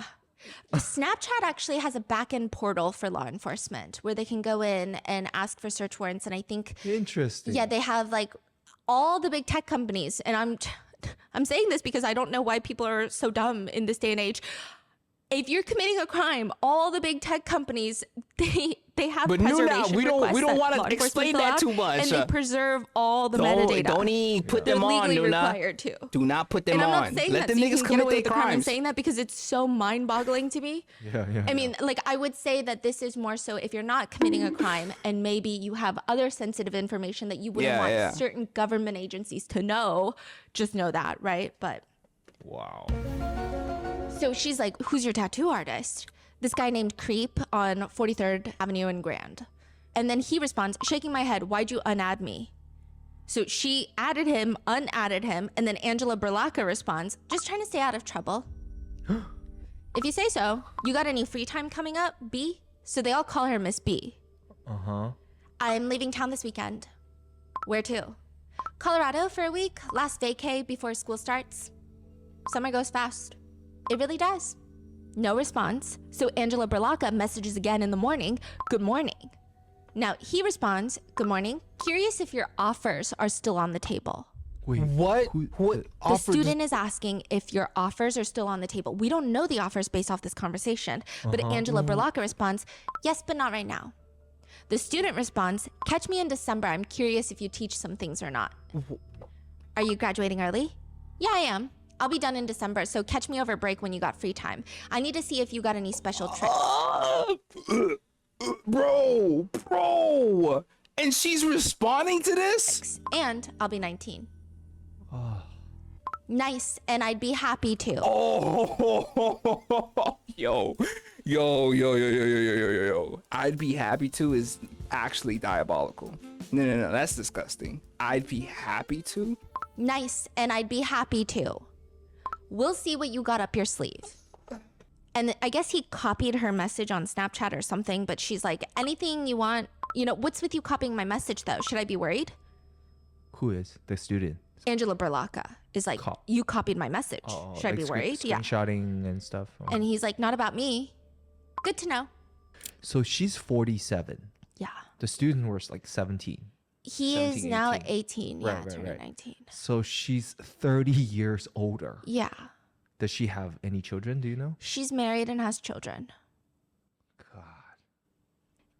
Snapchat actually has a back-end portal for law enforcement where they can go in and ask for search warrants. And I think... Interesting. Yeah, they have like all the big tech companies. And I'm saying this because I don't know why people are so dumb in this day and age. If you're committing a crime, all the big tech companies, they have preservation we don't want to explain that too much. And they preserve all the metadata. Don't even put them on, legally Noona. Required to. Do not put them and on. I'm not saying Let that the so you niggas can commit get away their with the crime. I'm crimes. saying that because it's so mind-boggling to me. Yeah. I mean, like, I would say that this is more so if you're not committing a crime and maybe you have other sensitive information that you wouldn't want certain government agencies to know, just know that, right? But wow. So she's like, who's your tattoo artist? This guy named Creep on 43rd Avenue in Grand. And then he responds, shaking my head, why'd you unadd me? So she added him, unadded him, and then Angela Berlacca responds, just trying to stay out of trouble. If you say so. You got any free time coming up, B? So they all call her Miss B. I'm leaving town this weekend. Where to? Colorado for a week, last vacay before school starts. Summer goes fast. It really does. No response. So Angela Berlacca messages again in the morning, good morning. Now he responds, good morning. Curious if your offers are still on the table. Wait, What? What The offer? student is asking if your offers are still on the table. We don't know the offers based off this conversation. But Angela Berlocka responds, yes, but not right now. The student responds, catch me in December. I'm curious if you teach some things or not. Are you graduating early? Yeah, I am. I'll be done in December, so catch me over break when you got free time. I need to see if you got any special trips. Bro. And she's responding to this? And I'll be 19. Nice, and I'd be happy to. Oh, yo. I'd be happy to is actually diabolical. No, that's disgusting. I'd be happy to? Nice, and I'd be happy to. We'll see what you got up your sleeve. And I guess he copied her message on Snapchat or something, but she's like, anything you want. You know, what's with you copying my message though? Should I be worried? Who is the student? Angela Berlocka is like, you copied my message. Should I be worried? Yeah. Screenshotting and stuff. And he's like, not about me. Good to know. So she's 47. Yeah. The student was like 17. He 17, is now 18. 18. Yeah, Right, turning right. 19. So she's 30 years older. Yeah. Does she have any children? Do you know? She's married and has children. God.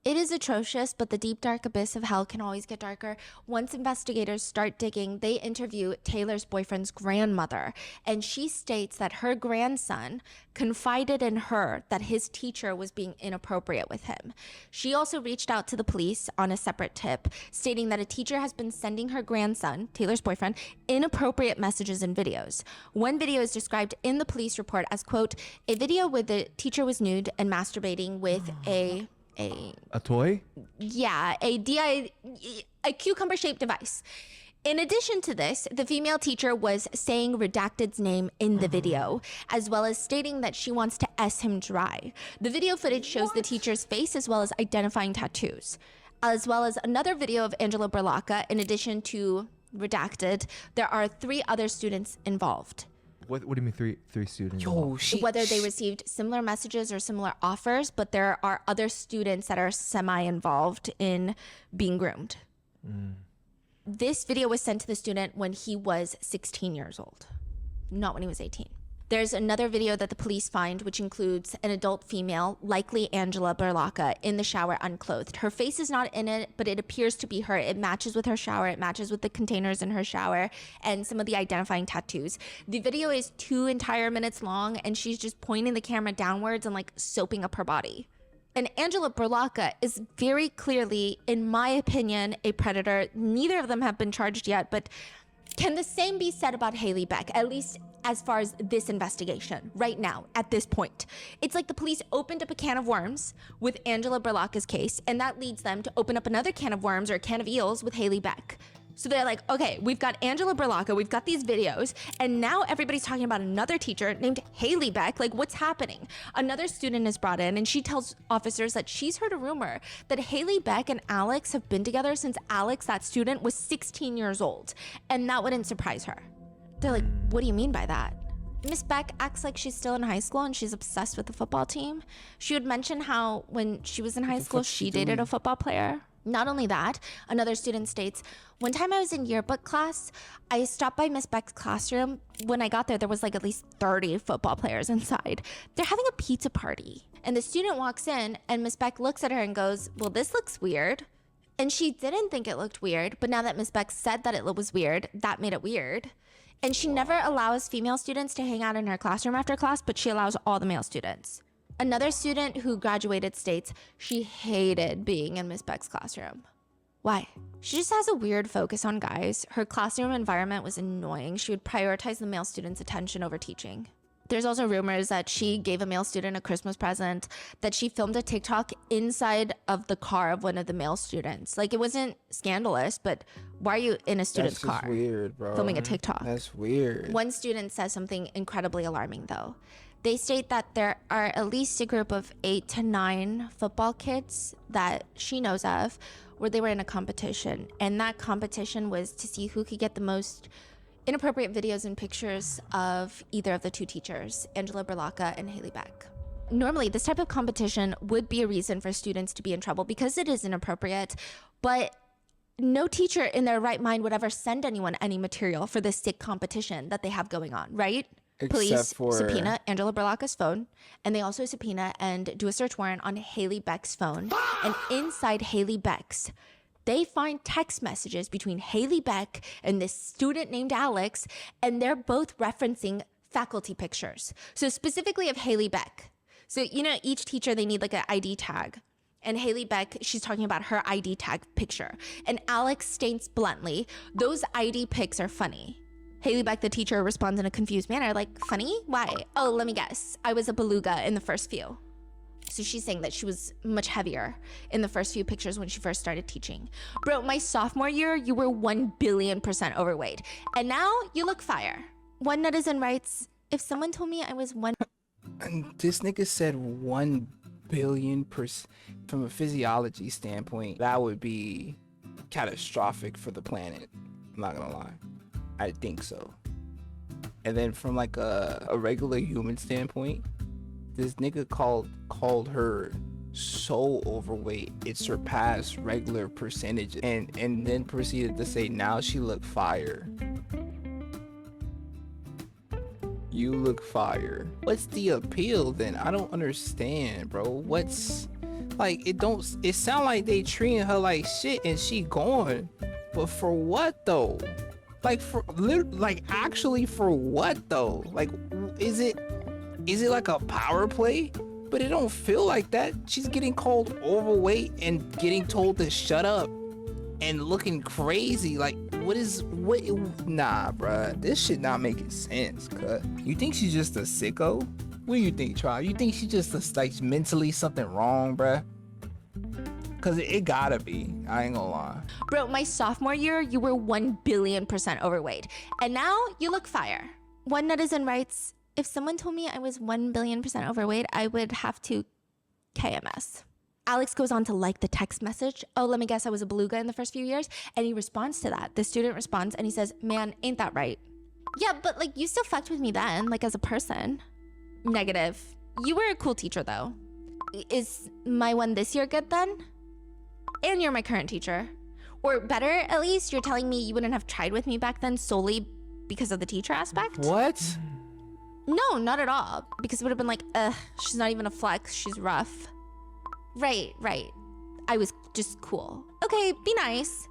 It is atrocious, but the deep, dark abyss of hell can always get darker. Once investigators start digging, they interview Taylor's boyfriend's grandmother, and she states that her grandson confided in her that his teacher was being inappropriate with him. She also reached out to the police on a separate tip, stating that a teacher has been sending her grandson, Taylor's boyfriend, inappropriate messages and videos. One video is described in the police report as, quote, a video where the teacher was nude and masturbating with a toy? Yeah, a cucumber-shaped device. In addition to this, the female teacher was saying Redacted's name in the video, as well as stating that she wants to S him dry. The video footage shows the teacher's face as well as identifying tattoos, as well as another video of Angela Berlocka. In addition to Redacted, there are 3 other students involved. What do you mean three students? Whether they received similar messages or similar offers, but there are other students that are semi-involved in being groomed. This video was sent to the student when he was 16 years old, not when he was 18. There's another video that the police find, which includes an adult female, likely Angela Berlocka, in the shower unclothed. Her face is not in it, but it appears to be her. It matches with her shower. It matches with the containers in her shower and some of the identifying tattoos. The video is 2 entire minutes long, and she's just pointing the camera downwards and like soaping up her body. And Angela Berlocka is very clearly, in my opinion, a predator. Neither of them have been charged yet, but can the same be said about Haley Beck, at least as far as this investigation right now, at this point? It's like the police opened up a can of worms with Angela Berlocka's case, and that leads them to open up another can of worms or a can of eels with Haley Beck. So they're like, okay, we've got Angela Berlocka, we've got these videos, and now everybody's talking about another teacher named Haley Beck. Like, what's happening? Another student is brought in, and she tells officers that she's heard a rumor that Haley Beck and Alex have been together since Alex, that student, was 16 years old, and that wouldn't surprise her. They're like, what do you mean by that? Miss Beck acts like she's still in high school and she's obsessed with the football team. She would mention how when she was in high school, she dated a football player. Not only that, another student states, one time I was in yearbook class, I stopped by Miss Beck's classroom. When I got there was like at least 30 football players inside. They're having a pizza party. And the student walks in and Miss Beck looks at her and goes, well, this looks weird. And she didn't think it looked weird, but now that Miss Beck said that it was weird, that made it weird. And she never allows female students to hang out in her classroom after class, but she allows all the male students. Another student who graduated states she hated being in Miss Beck's classroom. Why? She just has a weird focus on guys. Her classroom environment was annoying. She would prioritize the male students' attention over teaching. There's also rumors that she gave a male student a Christmas present, that she filmed a TikTok inside of the car of one of the male students. Like, it wasn't scandalous, but why are you in a student's car? That's weird, bro. Filming a TikTok. That's weird. One student says something incredibly alarming, though. They state that there are at least a group of 8 to 9 football kids that she knows of where they were in a competition. And that competition was to see who could get the most inappropriate videos and pictures of either of the 2 teachers, Angela Berlocka and Haley Beck. Normally, this type of competition would be a reason for students to be in trouble because it is inappropriate, but no teacher in their right mind would ever send anyone any material for this sick competition that they have going on, right? Police subpoena Angela Berlacca's phone, and they also subpoena and do a search warrant on Haley Beck's phone. And inside Haley Beck's, they find text messages between Haley Beck and this student named Alex, and they're both referencing faculty pictures. So specifically of Haley Beck. So, you know, each teacher, they need like an ID tag. And Haley Beck, she's talking about her ID tag picture. And Alex states bluntly, those ID pics are funny. Haley Beck, the teacher, responds in a confused manner, like, funny? Why? Oh, let me guess. I was a beluga in the first few. So she's saying that she was much heavier in the first few pictures when she first started teaching. Bro, my sophomore year, you were 1 billion% overweight. And now you look fire. One netizen writes, if someone told me I was one... And this nigga said 1 billion%. From a physiology standpoint, that would be catastrophic for the planet. I'm not gonna lie. I think so. And then from like a regular human standpoint, this nigga called her so overweight it surpassed regular percentages, and then proceeded to say now she look fire. You look fire. What's the appeal then? I don't understand, bro. What's like, it sound like they treating her like shit and she gone, but for what though? Like actually for what though? Like, is it like a power play? But it don't feel like that. She's getting called overweight and getting told to shut up and looking crazy. Like, what? Nah, bruh. This shit not making sense, cuz. You think she's just a sicko? What do you think, Try? You think she's just like mentally something wrong, bruh? Cause it gotta be. I ain't gonna lie. Bro, my sophomore year, you were 1 billion% overweight. And now you look fire. One netizen writes, if someone told me I was 1 billion% overweight, I would have to KMS. Alex goes on to like the text message. Oh, let me guess, I was a beluga in the first few years. And he responds to that. The student responds and he says, man, ain't that right? Yeah, but like you still fucked with me then, like as a person. Negative. You were a cool teacher though. Is my one this year good then? And you're my current teacher. Or better, at least, you're telling me you wouldn't have tried with me back then solely because of the teacher aspect? What? No, not at all. Because it would have been like, she's not even a flex, she's rough. Right. I was just cool. Okay, be nice.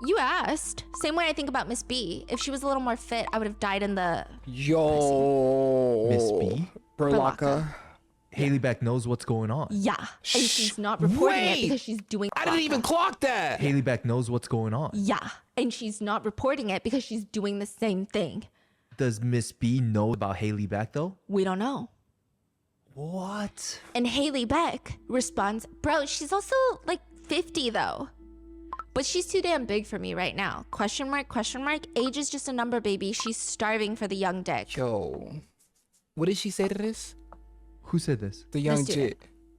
You asked. Same way I think about Miss B. If she was a little more fit, I would have died in the... Yo. Miss B? Berlacca. Haley Beck knows what's going on. Yeah, and she's not reporting it because she's doing... I didn't even clock that. Haley Beck knows what's going on. Yeah, and she's not reporting it because she's doing the same thing. Does Miss B know about Haley Beck though? We don't know. What? And Haley Beck responds, bro, she's also like 50 though. But she's too damn big for me right now. Question mark, question mark. Age is just a number, baby. She's starving for the young dick. Yo, what did she say to this? Who said this? The young jit.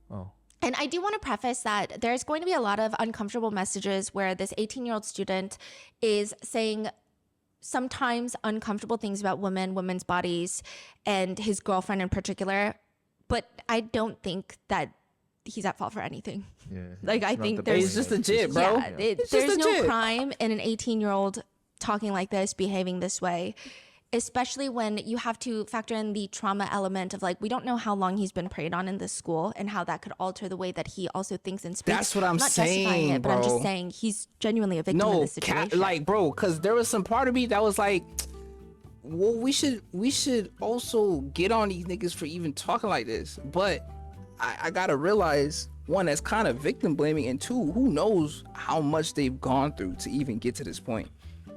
Oh. And I do want to preface that there's going to be a lot of uncomfortable messages where this 18-year-old student is saying sometimes uncomfortable things about women's bodies, and his girlfriend in particular. But I don't think that he's at fault for anything. Yeah. Like, I think there's just a jit, bro. Yeah, there's no crime in an 18-year-old talking like this, behaving this way. Especially when you have to factor in the trauma element of like, we don't know how long he's been preyed on in this school and how that could alter the way that he also thinks and speaks. That's what I'm not saying, justifying it, bro. but I'm just saying he's genuinely a victim of this situation. Like, bro, because there was some part of me that was like, well, we should also get on these niggas for even talking like this. But I gotta realize, one, that's kind of victim blaming, and two, who knows how much they've gone through to even get to this point.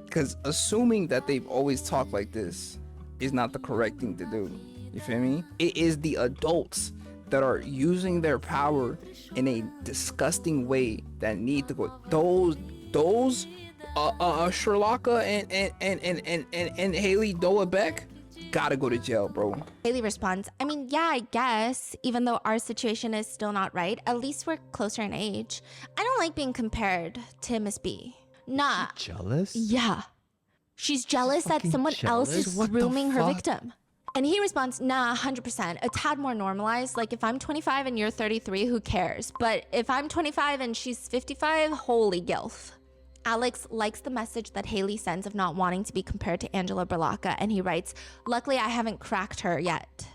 Because assuming that they've always talked like this is not the correct thing to do. You feel me? It is the adults that are using their power in a disgusting way that need to go. Those Sherlocka and Haley Doa Beck gotta go to jail, bro. Haley responds, I mean, yeah, I guess, even though our situation is still not right, at least we're closer in age. I don't like being compared to Miss B. Nah. Jealous? Yeah. She's jealous that someone else is grooming her victim. And he responds, nah, 100%. A tad more normalized. Like, if I'm 25 and you're 33, who cares? But if I'm 25 and she's 55, holy gilf. Alex likes the message that Haley sends of not wanting to be compared to Angela Berlocca, and he writes, "Luckily, I haven't cracked her yet."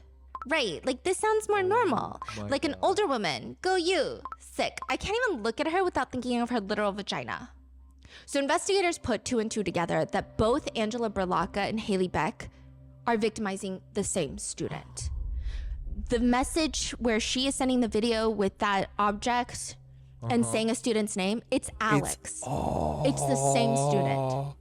Right, like this sounds more normal. Like an older woman, go you. Sick. I can't even look at her without thinking of her literal vagina. So investigators put 2 and 2 together that both Angela Berlocca and Haley Beck are victimizing the same student. The message where she is sending the video with that object and saying a student's name, it's Alex. It's the same student.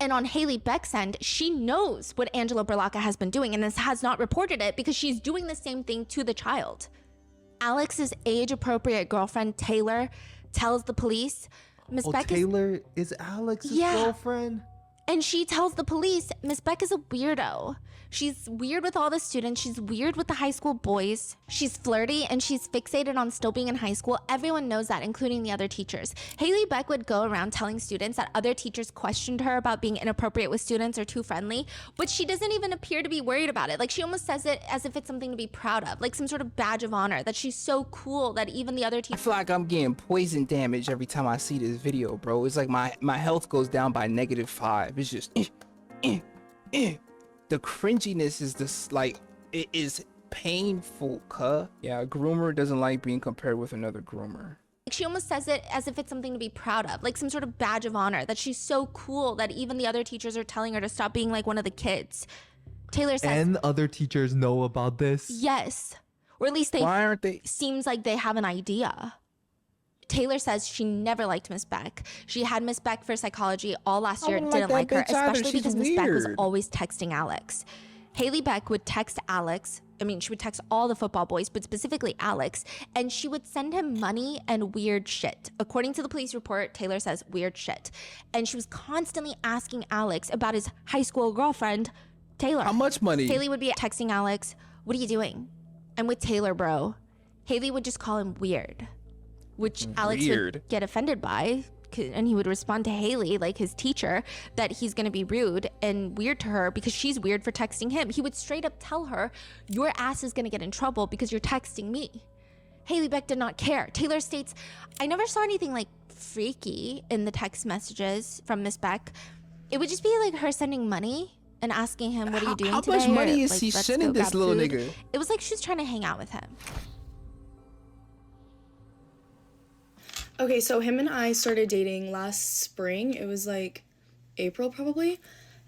And on Haley Beck's end, she knows what Angela Berlocca has been doing and has not reported it because she's doing the same thing to the child. Alex's age-appropriate girlfriend, Taylor, tells the police, Miss Beck Taylor is Alex's girlfriend? And she tells the police, Miss Beck is a weirdo. She's weird with all the students. She's weird with the high school boys. She's flirty and she's fixated on still being in high school. Everyone knows that, including the other teachers. Haley Beck would go around telling students that other teachers questioned her about being inappropriate with students or too friendly, but she doesn't even appear to be worried about it. Like she almost says it as if it's something to be proud of, like some sort of badge of honor, that she's so cool that even the other teachers— I feel like I'm getting poison damage every time I see this video, bro. It's like my health goes down by -5. It's just the cringiness is this, like, it is painful, cuh. Yeah, a groomer doesn't like being compared with another groomer. She almost says it as if it's something to be proud of, like some sort of badge of honor, that she's so cool that even the other teachers are telling her to stop being like one of the kids. Taylor says— And other teachers know about this? Yes. Or at least Why aren't they? Seems like they have an idea. Taylor says she never liked Miss Beck. She had Miss Beck for psychology all last year, didn't like her, especially because Miss Beck was always texting Alex. Haley Beck would text Alex. I mean, she would text all the football boys, but specifically Alex, and she would send him money and weird shit. According to the police report, Taylor says weird shit. And she was constantly asking Alex about his high school girlfriend, Taylor. How much money? Haley would be texting Alex, "What are you doing?" I'm with Taylor, bro. Haley would just call him weird, which Alex would get offended by, and he would respond to Haley, like his teacher, that he's gonna be rude and weird to her because she's weird for texting him. He would straight up tell her, "Your ass is gonna get in trouble because you're texting me." Haley Beck did not care. Taylor states, "I never saw anything like freaky in the text messages from Miss Beck. It would just be like her sending money and asking him, 'What are you doing today?' How much money or, is like, she "Let's sending go this grab little food." nigga? It was like she was trying to hang out with him. Okay, so him and I started dating last spring. It was like April probably.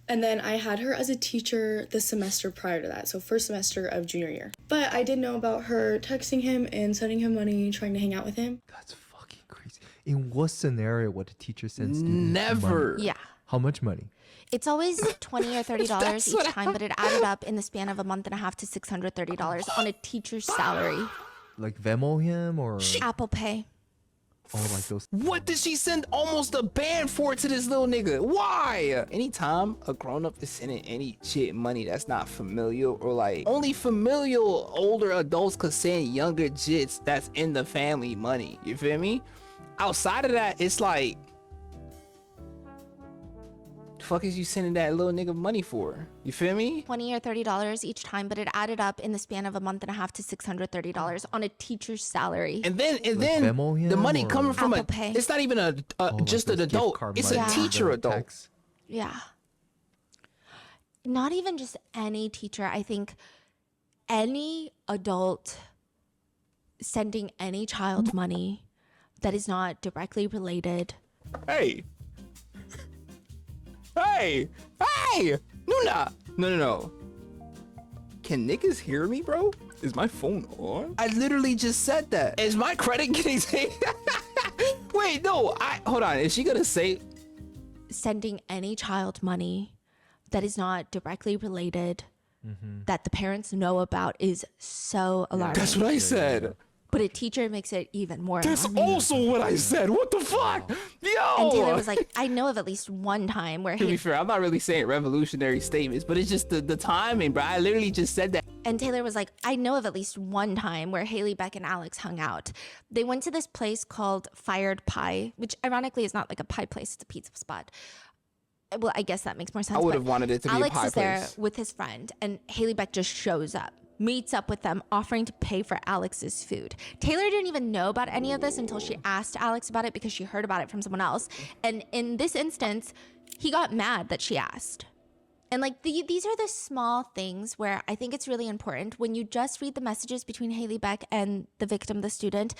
And then I had her as a teacher the semester prior to that, so first semester of junior year. But I did know about her texting him and sending him money, trying to hang out with him. That's fucking crazy. In what scenario would a teacher send students Never. money? Yeah. How much money? It's always $20 or $30 each time, but it added up in the span of a month and a half to $630 on a teacher's salary. Like Venmo him or Apple Pay. oh, like those. What did she send almost a band for to this little nigga? Why? Anytime a grown-up is sending any shit money that's not familial, or like only familial older adults could send younger jits that's in the family money. You feel me? Outside of that, it's like, the fuck is you sending that little nigga money for? You feel me? $20 or $30 each time, but it added up in the span of a month and a half to $630 on a teacher's salary. And then Venmo him the money or- coming from Apple Pay. it's not even just like an those gift adult. card It's a money teacher that adult. text. Yeah. Not even just any teacher. I think any adult sending any child money that is not directly related. Hey. Hey! Hey! Noona! No. Can niggas hear me, bro? Is my phone on? I literally just said that. Is my credit getting taken? Wait, no. Hold on. Is she gonna say? Sending any child money that is not directly related, that the parents know about, is so alarming. That's what I said. But a teacher makes it even more That's alarming. also what I said. What the fuck? Yo! And Taylor was like, I know of at least one time where To be fair, I'm not really saying revolutionary statements, but it's just the timing, bro. I literally just said that. And Taylor was like, I know of at least one time where Haley, Beck, and Alex hung out. They went to this place called Fired Pie, which ironically is not like a pie place, it's a pizza spot. Well, I guess that makes more sense. I would but have wanted it to be Alex a pie is there place. with his friend, and Haley Beck just shows up. meets up with them, offering to pay for Alex's food. Taylor didn't even know about any of this until she asked Alex about it because she heard about it from someone else. And in this instance, he got mad that she asked. And like these are the small things where I think it's really important when you just read the messages between Haley Beck and the victim, the student.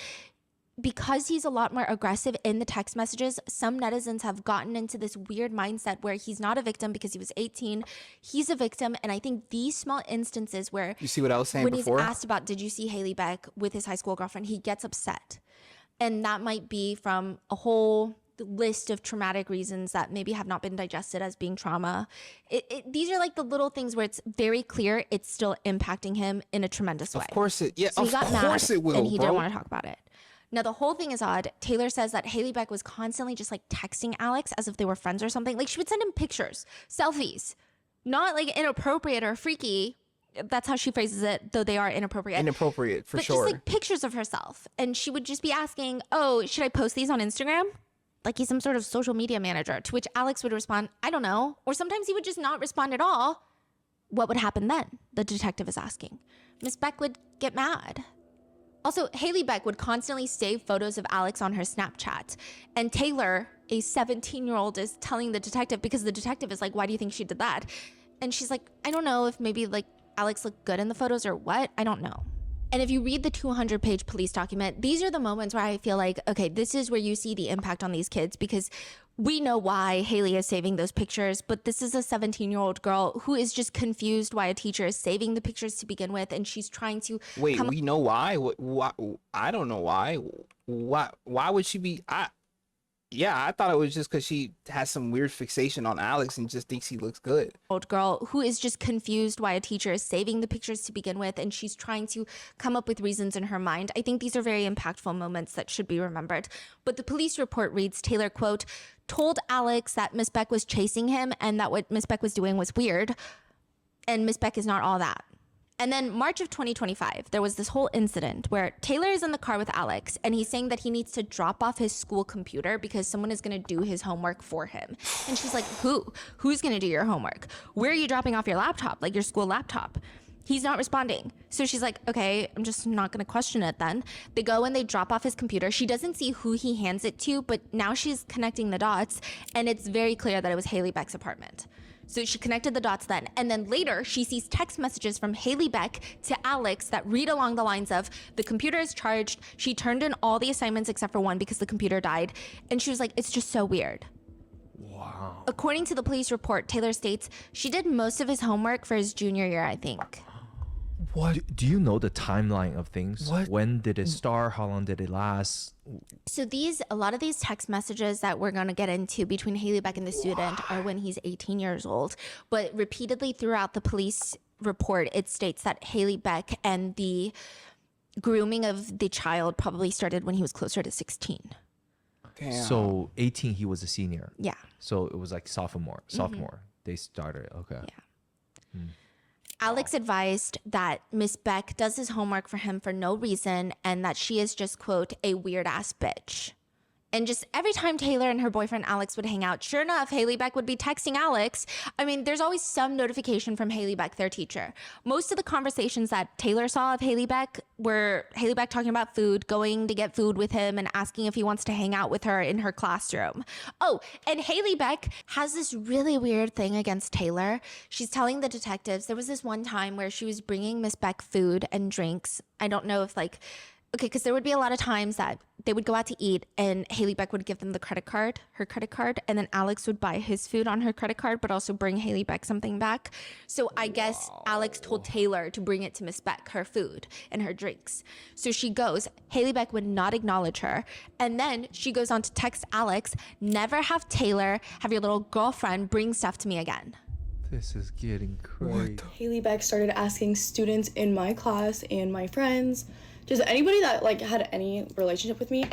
Because he's a lot more aggressive in the text messages, some netizens have gotten into this weird mindset where he's not a victim because he was 18. He's a victim. And I think these small instances where You see what I was saying when before? he's asked about, did you see Haley Beck with his high school girlfriend, he gets upset. And that might be from a whole list of traumatic reasons that maybe have not been digested as being trauma. These are like the little things where it's very clear it's still impacting him in a tremendous way. Of course it, yeah, So he of got course mad it will, and he bro. didn't want to talk about it. Now, the whole thing is odd. Taylor says that Haley Beck was constantly just like texting Alex as if they were friends or something. Like she would send him pictures, selfies, not like inappropriate or freaky. That's how she phrases it, though they are inappropriate. Inappropriate, for sure. But just like pictures of herself. And she would just be asking, oh, should I post these on Instagram? Like he's some sort of social media manager, to which Alex would respond, I don't know. Or sometimes he would just not respond at all. What would happen then? The detective is asking. Miss Beck would get mad. Also, Haley Beck would constantly save photos of Alex on her Snapchat. And Taylor, a 17-year-old, is telling the detective, because the detective is like, why do you think she did that? And she's like, I don't know if maybe like Alex looked good in the photos or what. I don't know. And if you read the 200-page police document, these are the moments where I feel like, okay, this is where you see the impact on these kids, because we know why Haley is saving those pictures, but this is a 17-year-old girl who is just confused why a teacher is saving the pictures to begin with, and she's trying to Wait, we know why? Why? I don't know why. Why would she be? I thought it was just because she has some weird fixation on Alex and just thinks he looks good. Old girl who is just confused why a teacher is saving the pictures to begin with, and she's trying to come up with reasons in her mind. I think these are very impactful moments that should be remembered. But the police report reads, Taylor, quote, told Alex that Miss Beck was chasing him and that what Miss Beck was doing was weird. And Miss Beck is not all that. And then March of 2025, there was this whole incident where Taylor is in the car with Alex and he's saying that he needs to drop off his school computer because someone is going to do his homework for him. And she's like, who? Who's going to do your homework? Where are you dropping off your laptop? Like your school laptop? He's not responding. So she's like, okay, I'm just not going to question it then. They go and they drop off his computer. She doesn't see who he hands it to, but now she's connecting the dots and it's very clear that it was Haley Beck's apartment. So she connected the dots then. And then later she sees text messages from Haley Beck to Alex that read along the lines of, the computer is charged. She turned in all the assignments except for one because the computer died. And she was like, it's just so weird. Wow. According to the police report, Taylor states she did most of his homework for his junior year, I think. What? Do you know the timeline of things? What? When did it start? How long did it last? So a lot of these text messages that we're going to get into between Haley Beck and the student are when he's 18 years old. But repeatedly throughout the police report, it states that Haley Beck and the grooming of the child probably started when he was closer to 16. Damn. So 18, he was a senior. Yeah. So it was like sophomore. They started. Okay. Yeah. Alex advised that Miss Beck does his homework for him for no reason and that she is just, quote, a weird ass bitch. And just every time Taylor and her boyfriend Alex would hang out, sure enough, Haley Beck would be texting Alex. I mean, there's always some notification from Haley Beck, their teacher. Most of the conversations that Taylor saw of Haley Beck were Haley Beck talking about food, going to get food with him, and asking if he wants to hang out with her in her classroom. Oh, and Haley Beck has this really weird thing against Taylor. She's telling the detectives, there was this one time where she was bringing Miss Beck food and drinks. I don't know if like... Okay, because there would be a lot of times that they would go out to eat and Haley Beck would give them her credit card, and then Alex would buy his food on her credit card, but also bring Haley Beck something back. So I guess Alex told Taylor to bring it to Miss Beck, her food and her drinks. So she goes, Haley Beck would not acknowledge her. And then she goes on to text Alex, never have Taylor have your little girlfriend bring stuff to me again. This is getting crazy. Haley Beck started asking students in my class and my friends, just anybody that like had any relationship with me,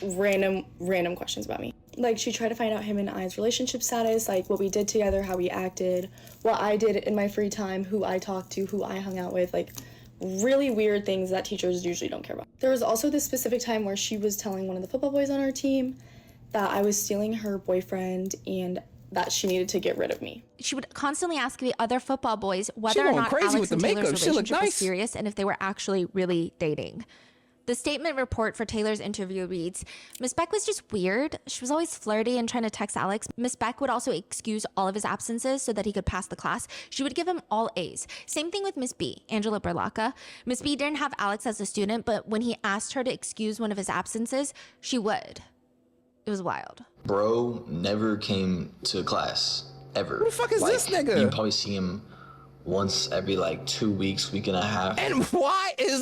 random questions about me. Like she tried to find out him and I's relationship status, like what we did together, how we acted, what I did in my free time, who I talked to, who I hung out with, like really weird things that teachers usually don't care about. There was also this specific time where she was telling one of the football boys on our team that I was stealing her boyfriend and that she needed to get rid of me. She would constantly ask the other football boys whether or going not crazy Alex with the and Taylor's makeup. She look relationship was nice. serious and if they were actually really dating. The statement report for Taylor's interview reads, Miss Beck was just weird. She was always flirty and trying to text Alex. Miss Beck would also excuse all of his absences so that he could pass the class. She would give him all A's. Same thing with Miss B, Angela Berlacca. Miss B didn't have Alex as a student, but when he asked her to excuse one of his absences, she would. It was wild. Bro never came to class, ever. Who the fuck is this nigga? You'd probably see him once every like 2 weeks, week and a half. And why is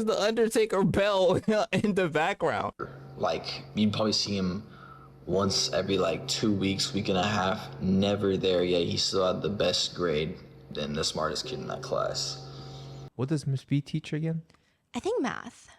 the Undertaker bell in the background? Like, you'd probably see him once every like 2 weeks, week and a half. Never there yet. He still had the best grade than the smartest kid in that class. What does Miss B teach again? I think math.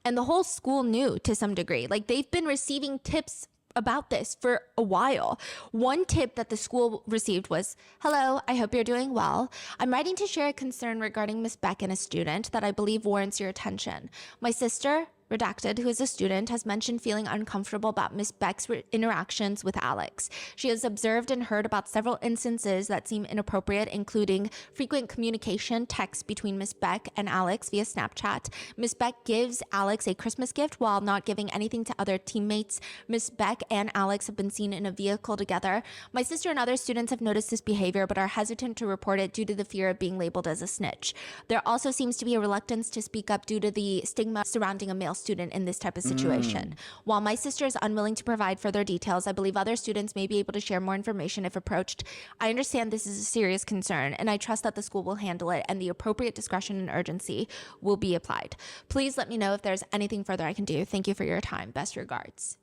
And the whole school knew to some degree. Like, they've been receiving tips about this for a while. One tip that the school received was, hello, I hope you're doing well. I'm writing to share a concern regarding Miss Beck and a student that I believe warrants your attention. My sister, redacted, who is a student, has mentioned feeling uncomfortable about Miss Beck's interactions with Alex. She has observed and heard about several instances that seem inappropriate, including frequent communication, text between Miss Beck and Alex via Snapchat. Miss Beck gives Alex a Christmas gift while not giving anything to other teammates. Miss Beck and Alex have been seen in a vehicle together. My sister and other students have noticed this behavior but are hesitant to report it due to the fear of being labeled as a snitch. There also seems to be a reluctance to speak up due to the stigma surrounding a male student in this type of situation. While my sister is unwilling to provide further details, I believe other students may be able to share more information if approached. I understand this is a serious concern, and I trust that the school will handle it and the appropriate discretion and urgency will be applied. Please let me know if there's anything further I can do. Thank you for your time. Best regards.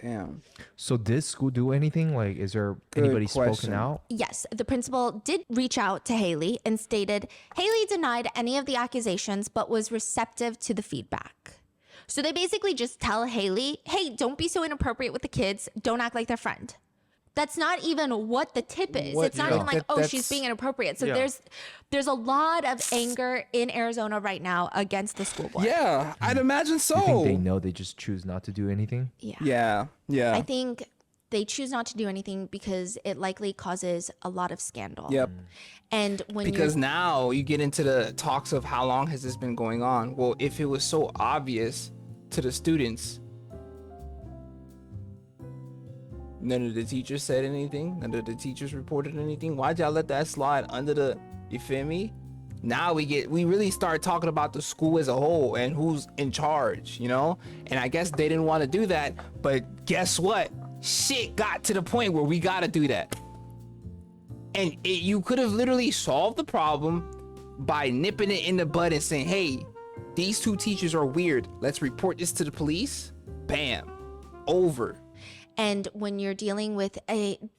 Damn. So did school do anything? Like, is there anybody spoken out? Yes, the principal did reach out to Haley and stated Haley denied any of the accusations but was receptive to the feedback. So they basically just tell Haley, hey, don't be so inappropriate with the kids. Don't act like their friend. That's not even what the tip is. It's not even like, oh, she's being inappropriate. So there's a lot of anger in Arizona right now against the school board. Yeah, I'd imagine so. You think they know, they just choose not to do anything? Yeah. Yeah. I think they choose not to do anything because it likely causes a lot of scandal. Yep. And because now you get into the talks of how long has this been going on? Well, if it was so obvious to the students, none of the teachers said anything, none of the teachers reported anything. Why'd y'all let that slide under the, you feel me? Now we really start talking about the school as a whole and who's in charge, you know? And I guess they didn't want to do that, but guess what? Shit got to the point where we gotta do that. And you could have literally solved the problem by nipping it in the bud and saying, hey, these two teachers are weird. Let's report this to the police. Bam. Over. And when you're dealing with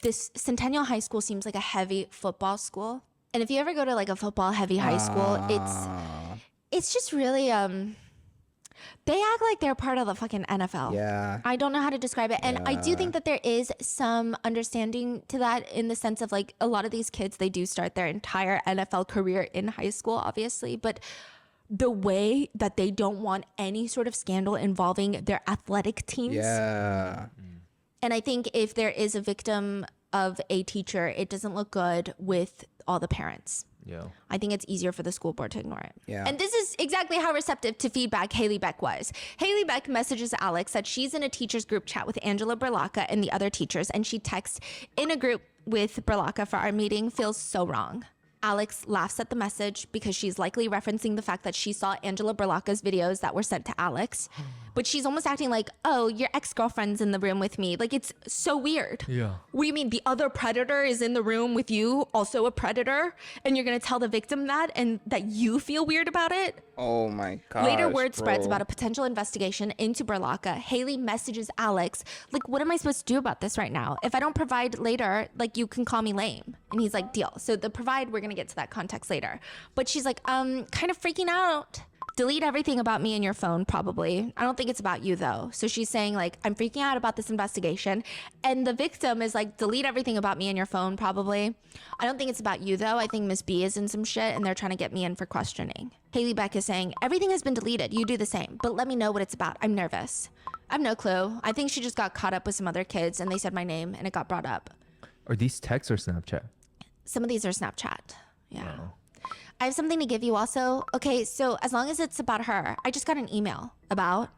this Centennial High School seems like a heavy football school. And if you ever go to like a football heavy high school, it's just really, they act like they're part of the fucking NFL. Yeah. I don't know how to describe it. And I do think that there is some understanding to that in the sense of like a lot of these kids, they do start their entire NFL career in high school, obviously. But the way that they don't want any sort of scandal involving their athletic teams. Yeah. And I think if there is a victim of a teacher, it doesn't look good with all the parents. Yeah. I think it's easier for the school board to ignore it. Yeah. And this is exactly how receptive to feedback Haley Beck was. Haley Beck messages Alex that she's in a teacher's group chat with Angela Berlacca and the other teachers, and she texts, in a group with Berlacca for our meeting feels so wrong. Alex laughs at the message because she's likely referencing the fact that she saw Angela Berlacca's videos that were sent to Alex. But she's almost acting like, oh, your ex-girlfriend's in the room with me. Like, it's so weird. Yeah. What do you mean? The other predator is in the room with you, also a predator? And you're going to tell the victim that and that you feel weird about it? Oh my God. Later word spreads about a potential investigation into Berlacca. Haley messages Alex, like, what am I supposed to do about this right now? If I don't provide later, like, you can call me lame. And he's like, deal. So the provide, we're going to get to that context later. But she's like, kind of freaking out delete everything about me in your phone, probably. I don't think it's about you though. So she's saying like, I'm freaking out about this investigation. And the victim is like, delete everything about me in your phone, probably. I don't think it's about you though. I think Miss B is in some shit and they're trying to get me in for questioning. Haley Beck is saying, everything has been deleted. You do the same, but let me know what it's about. I'm nervous. I have no clue. I think she just got caught up with some other kids and they said my name and it got brought up. Are these texts or Snapchat? Some of these are Snapchat. Yeah. I have something to give you also. Okay, so as long as it's about her, I just got an email about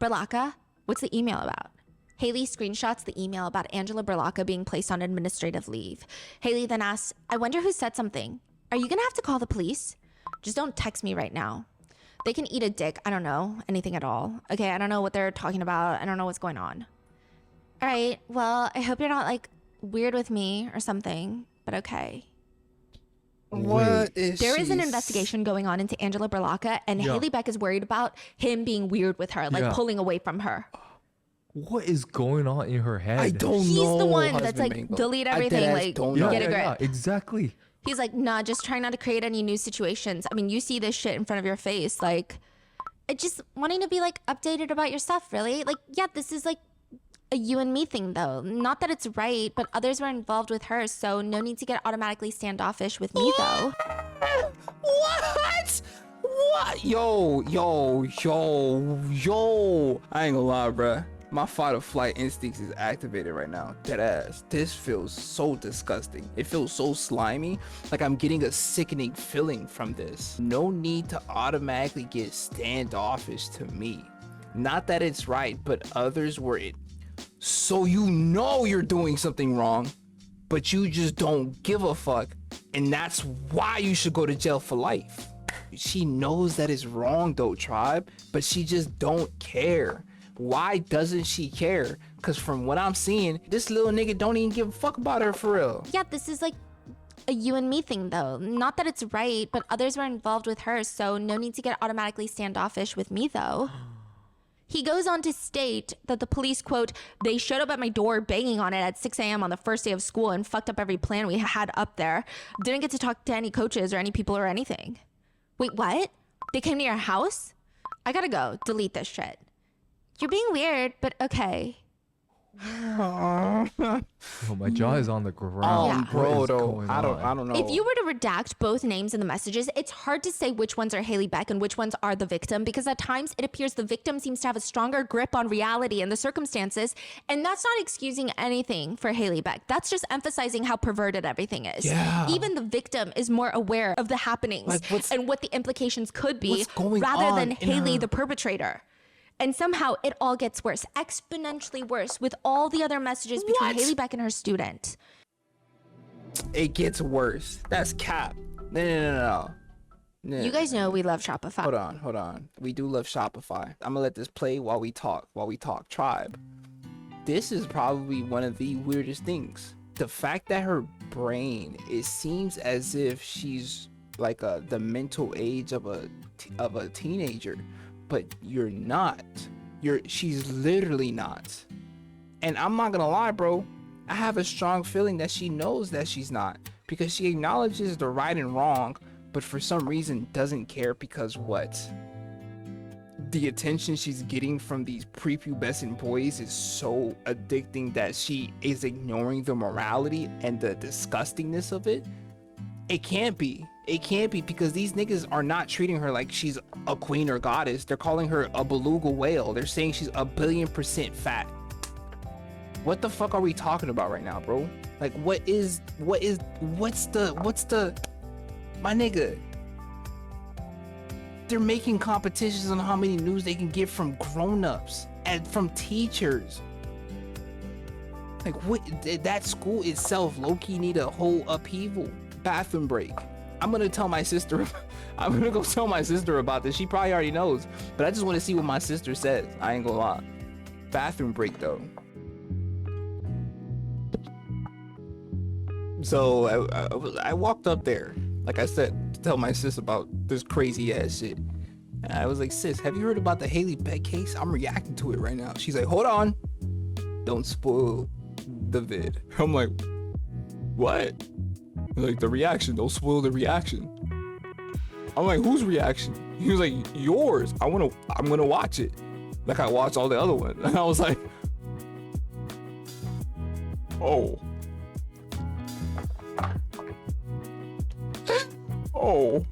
Berlacca. What's the email about? Haley screenshots the email about Angela Berlacca being placed on administrative leave. Haley then asks, I wonder who said something. Are you gonna have to call the police? Just don't text me right now. They can eat a dick. I don't know anything at all. Okay, I don't know what they're talking about. I don't know what's going on. All right, well, I hope you're not like weird with me or something, but okay. What is There is an investigation going on into Angela Berlacca, and Haley Beck is worried about him being weird with her, like pulling away from her. What is going on in her head? I don't know. He's the one that's like, delete everything, like, get a grip. Yeah, exactly. He's like, nah, just trying not to create any new situations. I mean, you see this shit in front of your face. Like, just wanting to be like updated about your stuff, really. Like, yeah, this is like a you and me thing though. Not that it's right, but others were involved with her, so no need to get automatically standoffish with me though. What? What? Yo. I ain't gonna lie, bruh. My fight or flight instincts is activated right now. Dead ass. This feels so disgusting. It feels so slimy. Like I'm getting a sickening feeling from this. No need to automatically get standoffish to me. Not that it's right, but others were it. So you know you're doing something wrong, but you just don't give a fuck. And that's why you should go to jail for life. She knows that it's wrong though, tribe, but she just don't care. Why doesn't she care? Because from what I'm seeing, this little nigga don't even give a fuck about her for real. Yeah, this is like a you and me thing though. Not that it's right, but others were involved with her, so no need to get automatically standoffish with me though. He goes on to state that the police, quote, they showed up at my door banging on it at 6 a.m. on the first day of school and fucked up every plan we had up there. Didn't get to talk to any coaches or any people or anything. Wait, what? They came to your house? I gotta go. Delete this shit. You're being weird, but okay. Oh, my jaw is on the ground. Bro, though, I don't know. If you were to redact both names in the messages, it's hard to say which ones are Haley Beck and which ones are the victim, because at times it appears the victim seems to have a stronger grip on reality and the circumstances, and that's not excusing anything for Haley Beck. That's just emphasizing how perverted everything is. Yeah. Even the victim is more aware of the happenings and what the implications could be, rather than Haley, the perpetrator. And somehow it all gets worse, exponentially worse, with all the other messages between Haley Beck and her student. It gets worse. That's cap. No. You guys know we love Shopify. Hold on. We do love Shopify. I'm gonna let this play while we talk tribe. This is probably one of the weirdest things. The fact that her brain, it seems as if she's like the mental age of a teenager. But you're not. She's literally not. And I'm not gonna lie, bro. I have a strong feeling that she knows that she's not, because she acknowledges the right and wrong, but for some reason doesn't care, because what? The attention she's getting from these prepubescent boys is so addicting that she is ignoring the morality and the disgustingness of it. It can't be, because these niggas are not treating her like she's a queen or goddess. They're calling her a beluga whale. They're saying she's 1,000,000,000% fat. What the fuck are we talking about right now, bro? Like, what's the, my nigga? They're making competitions on how many news they can get from grown-ups and from teachers. Like, what, that school itself low-key need a whole upheaval. Bathroom break. I'm gonna tell my sister. I'm gonna go tell my sister about this. She probably already knows, but I just want to see what my sister says. I ain't gonna lie. Bathroom break though. So I walked up there, like I said, to tell my sis about this crazy ass shit. And I was like, sis, have you heard about the Haley Beck case? I'm reacting to it right now. She's like, hold on, don't spoil the vid. I'm like, what? Like, the reaction, don't spoil the reaction. I'm like, whose reaction? He was like, yours. I'm gonna watch it. Like I watched all the other ones. And I was like, oh. Oh.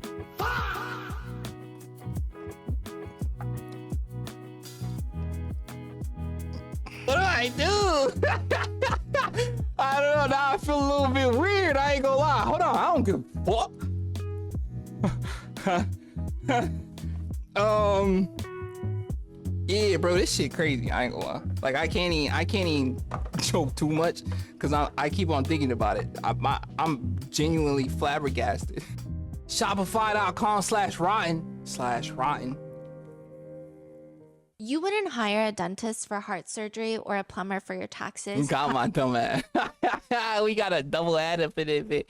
What do I do? I don't know. Now I feel a little bit weird. I ain't gonna lie. Hold on. I don't give a fuck. Yeah, bro, this shit crazy. I ain't gonna lie. Like I can't even joke too much because I keep on thinking about it. I'm genuinely flabbergasted. Shopify.com/rotten. You wouldn't hire a dentist for heart surgery or a plumber for your taxes. You got my dumb ass. We got a double ad up in it.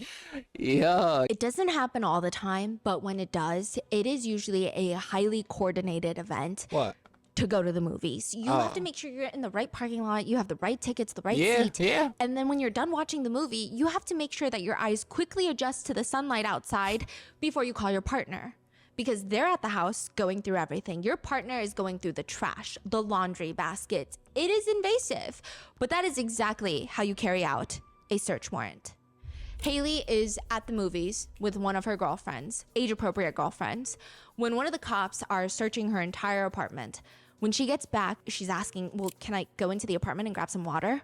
Yeah. It doesn't happen all the time, but when it does, it is usually a highly coordinated event. What? To go to the movies. You have to make sure you're in the right parking lot, you have the right tickets, the right seat. Yeah. And then when you're done watching the movie, you have to make sure that your eyes quickly adjust to the sunlight outside before you call your partner. Because they're at the house going through everything. Your partner is going through the trash, the laundry baskets. It is invasive, but that is exactly how you carry out a search warrant. Haley is at the movies with one of her girlfriends, age-appropriate girlfriends, when one of the cops are searching her entire apartment. When she gets back, she's asking, well, can I go into the apartment and grab some water?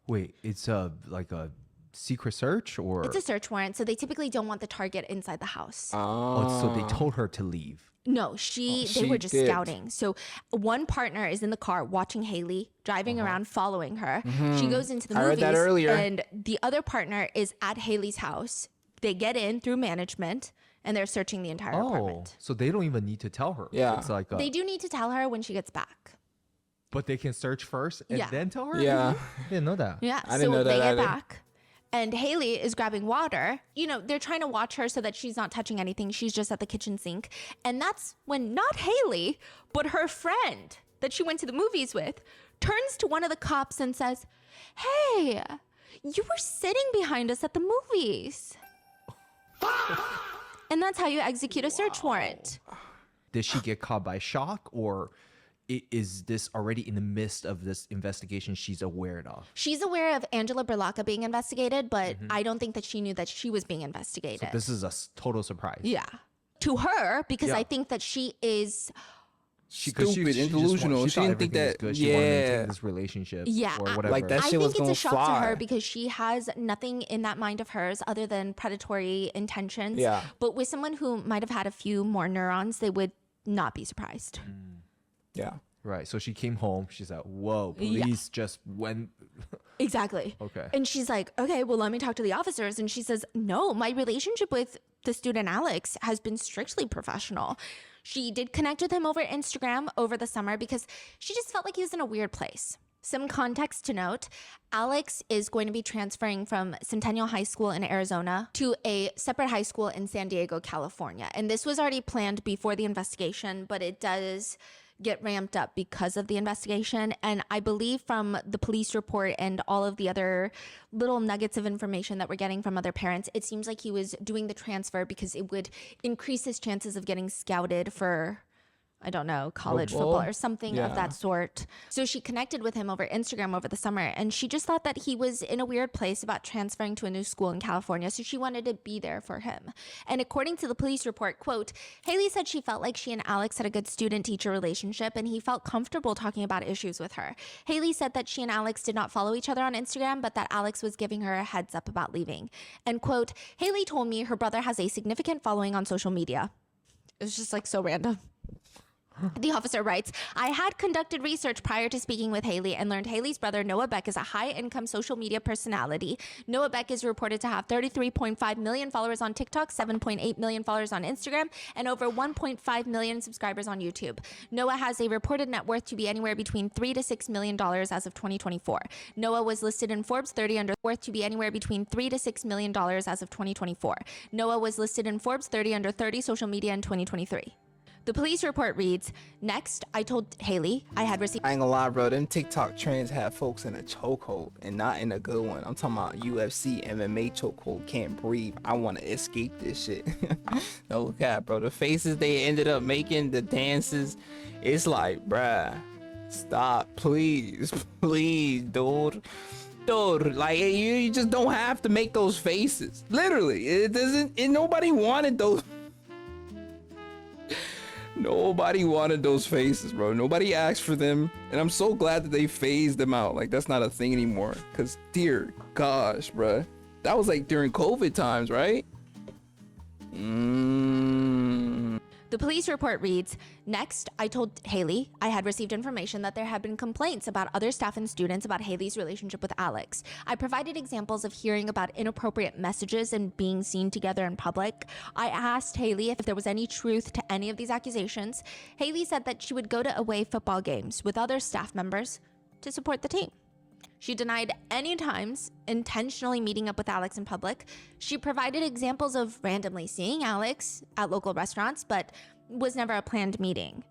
Wait, it's like a secret search or? It's a search warrant, so they typically don't want the target inside the house. Oh, so they told her to leave. No, they were just did. scouting. So one partner is in the car watching Haley, driving around, following her. She goes into the movies. I read that earlier. And the other partner is at Haley's house. They get in through management, and they're searching the entire apartment. So they don't even need to tell her. Yeah. It's like They do need to tell her when she gets back. But they can search first and Yeah. then tell her? Yeah. I didn't know that. Yeah, I didn't know that they get either. back. And Haley is grabbing water. You know, they're trying to watch her so that she's not touching anything. She's just at the kitchen sink. And that's when not Haley, but her friend that she went to the movies with, turns to one of the cops and says, hey, you were sitting behind us at the movies. And that's how you execute a search warrant. Did she get caught by shock, or is this already in the midst of this investigation she's aware of? She's aware of Angela Berlocca being investigated, but I don't think that she knew that she was being investigated. So this is a total surprise. Yeah. To her, because Yeah. I think that she is Stupid and delusional. She didn't think that. Good. She wanted to maintain this relationship. Yeah, or whatever. Like that I shit was think gonna it's a shock fly. to her because she has nothing in that mind of hers other than predatory intentions. Yeah. But with someone who might have had a few more neurons, they would not be surprised. Yeah. Right. So she came home. She's like, whoa, Yeah. police just went. Exactly. Okay. And she's like, okay, well, let me talk to the officers. And she says, no, my relationship with the student Alex has been strictly professional. She did connect with him over Instagram over the summer because she just felt like he was in a weird place. Some context to note, Alex is going to be transferring from Centennial High School in Arizona to a separate high school in San Diego, California. And this was already planned before the investigation, but it does get ramped up because of the investigation. And I believe from the police report and all of the other little nuggets of information that we're getting from other parents, it seems like he was doing the transfer because it would increase his chances of getting scouted for, I don't know, college football or something of that sort. So she connected with him over Instagram over the summer, and she just thought that he was in a weird place about transferring to a new school in California, so she wanted to be there for him. And according to the police report, quote, Haley said she felt like she and Alex had a good student-teacher relationship, and he felt comfortable talking about issues with her. Haley said that she and Alex did not follow each other on Instagram, but that Alex was giving her a heads up about leaving. And quote, Haley told me her brother has a significant following on social media. It's just like so random. The officer writes, I had conducted research prior to speaking with Haley and learned Haley's brother, Noah Beck, is a high-income social media personality. Noah Beck is reported to have 33.5 million followers on TikTok, 7.8 million followers on Instagram, and over 1.5 million subscribers on YouTube. Noah has a reported net worth to be anywhere between $3 to $6 million as of 2024. Noah was listed in Forbes 30 under worth to be anywhere between $3 to $6 million as of 2024. Noah was listed in Forbes 30 under 30 social media in 2023. The police report reads, next, I told Haley I had received... I ain't gonna lie, bro. Them TikTok trends have folks in a chokehold, and not in a good one. I'm talking about UFC, MMA chokehold, can't breathe. I want to escape this shit. No cap, bro. The faces they ended up making, the dances, it's like, bruh, stop, please, please, dude. Dude, like, you just don't have to make those faces. Literally, it doesn't, nobody wanted those. Nobody wanted those faces, bro. Nobody asked for them, and I'm so glad that they phased them out. Like, that's not a thing anymore. Cause dear gosh, bro, that was like during COVID times, right? The police report reads, next, I told Haley I had received information that there had been complaints about other staff and students about Haley's relationship with Alex. I provided examples of hearing about inappropriate messages and being seen together in public. I asked Haley if there was any truth to any of these accusations. Haley said that she would go to away football games with other staff members to support the team. She denied any times intentionally meeting up with Alex in public. She provided examples of randomly seeing Alex at local restaurants, but was never a planned meeting.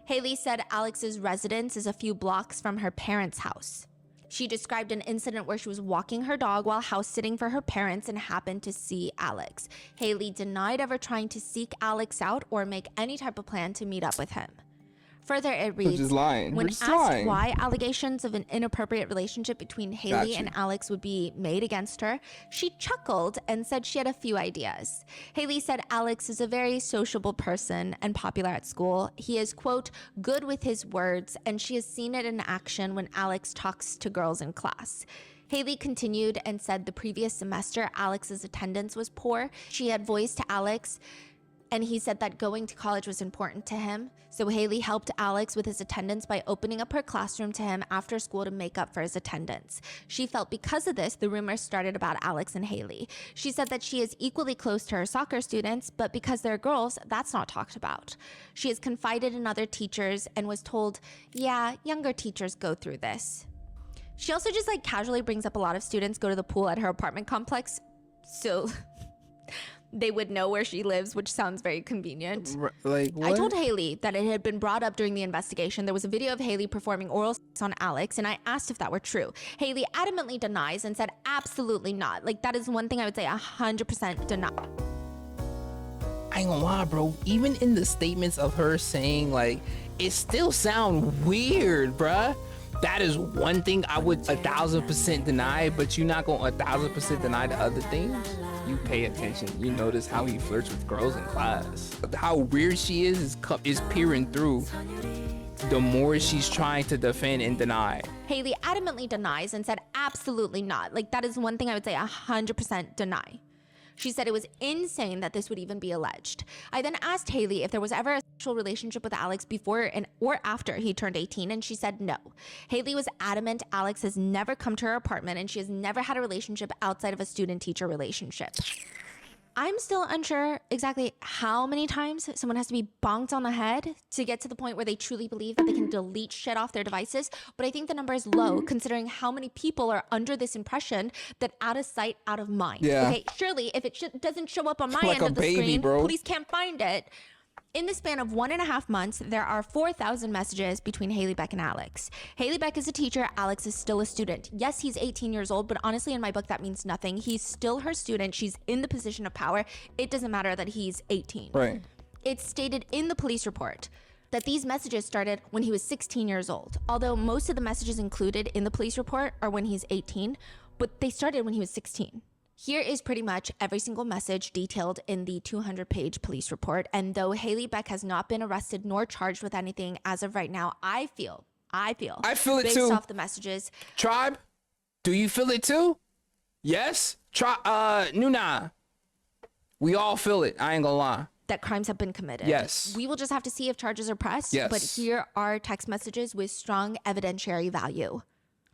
Haley said Alex's residence is a few blocks from her parents' house. She described an incident where she was walking her dog while house sitting for her parents and happened to see Alex. Haley denied ever trying to seek Alex out or make any type of plan to meet up with him. Further, it reads, when asked why allegations of an inappropriate relationship between Haley and Alex would be made against her, she chuckled and said she had a few ideas. Haley said Alex is a very sociable person and popular at school. He is, quote, good with his words, and she has seen it in action when Alex talks to girls in class. Haley continued and said the previous semester, Alex's attendance was poor. She had voiced to Alex, and he said that going to college was important to him. So Haley helped Alex with his attendance by opening up her classroom to him after school to make up for his attendance. She felt because of this, the rumors started about Alex and Haley. She said that she is equally close to her soccer students, but because they're girls, that's not talked about. She has confided in other teachers and was told, yeah, younger teachers go through this. She also just like casually brings up a lot of students go to the pool at her apartment complex. So they would know where she lives, which sounds very convenient. Like, what? I told Haley that it had been brought up during the investigation. There was a video of Haley performing oral sex on Alex, and I asked if that were true. Haley adamantly denies and said absolutely not. Like, that is one thing I would say 100% deny. I ain't gonna lie, bro. Even in the statements of her saying, like, it still sound weird, bruh. That is one thing I would 1000% deny, but you're not gonna 1000% deny the other things. You pay attention. You notice how he flirts with girls in class. How weird she is peering through the more she's trying to defend and deny. Haley adamantly denies and said absolutely not. Like, that is one thing I would say 100% deny. She said it was insane that this would even be alleged. I then asked Haley if there was ever a sexual relationship with Alex before or after he turned 18, and she said no. Haley was adamant Alex has never come to her apartment and she has never had a relationship outside of a student-teacher relationship. I'm still unsure exactly how many times someone has to be bonked on the head to get to the point where they truly believe that they can delete shit off their devices, but I think the number is low considering how many people are under this impression that out of sight, out of mind. Yeah. Okay, surely if it doesn't show up on my Like end a of the baby, screen, bro. police can't find it. In the span of 1.5 months, there are 4,000 messages between Haley, Beck, and Alex. Haley Beck is a teacher, Alex is still a student. Yes, he's 18 years old, but honestly, in my book, that means nothing. He's still her student. She's in the position of power. It doesn't matter that he's 18. Right. It's stated in the police report that these messages started when he was 16 years old. Although most of the messages included in the police report are when he's 18, but they started when he was 16. Here is pretty much every single message detailed in the 200-page police report. And though Haley Beck has not been arrested nor charged with anything as of right now, I feel it based too. off the messages. Tribe, do you feel it too? Yes? Noona. We all feel it. I ain't gonna lie. That crimes have been committed. Yes. We will just have to see if charges are pressed. Yes. But here are text messages with strong evidentiary value.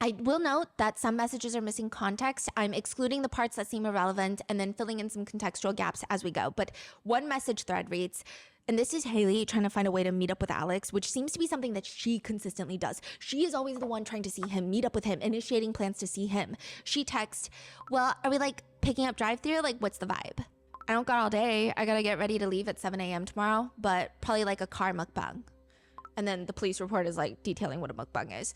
I will note that some messages are missing context. I'm excluding the parts that seem irrelevant and then filling in some contextual gaps as we go. But one message thread reads, and this is Haley trying to find a way to meet up with Alex, which seems to be something that she consistently does. She is always the one trying to see him, meet up with him, initiating plans to see him. She texts, well, are we like picking up drive-thru? Like, what's the vibe? I don't got all day. I gotta get ready to leave at 7 a.m. tomorrow, but probably like a car mukbang. And then the police report is like detailing what a mukbang is.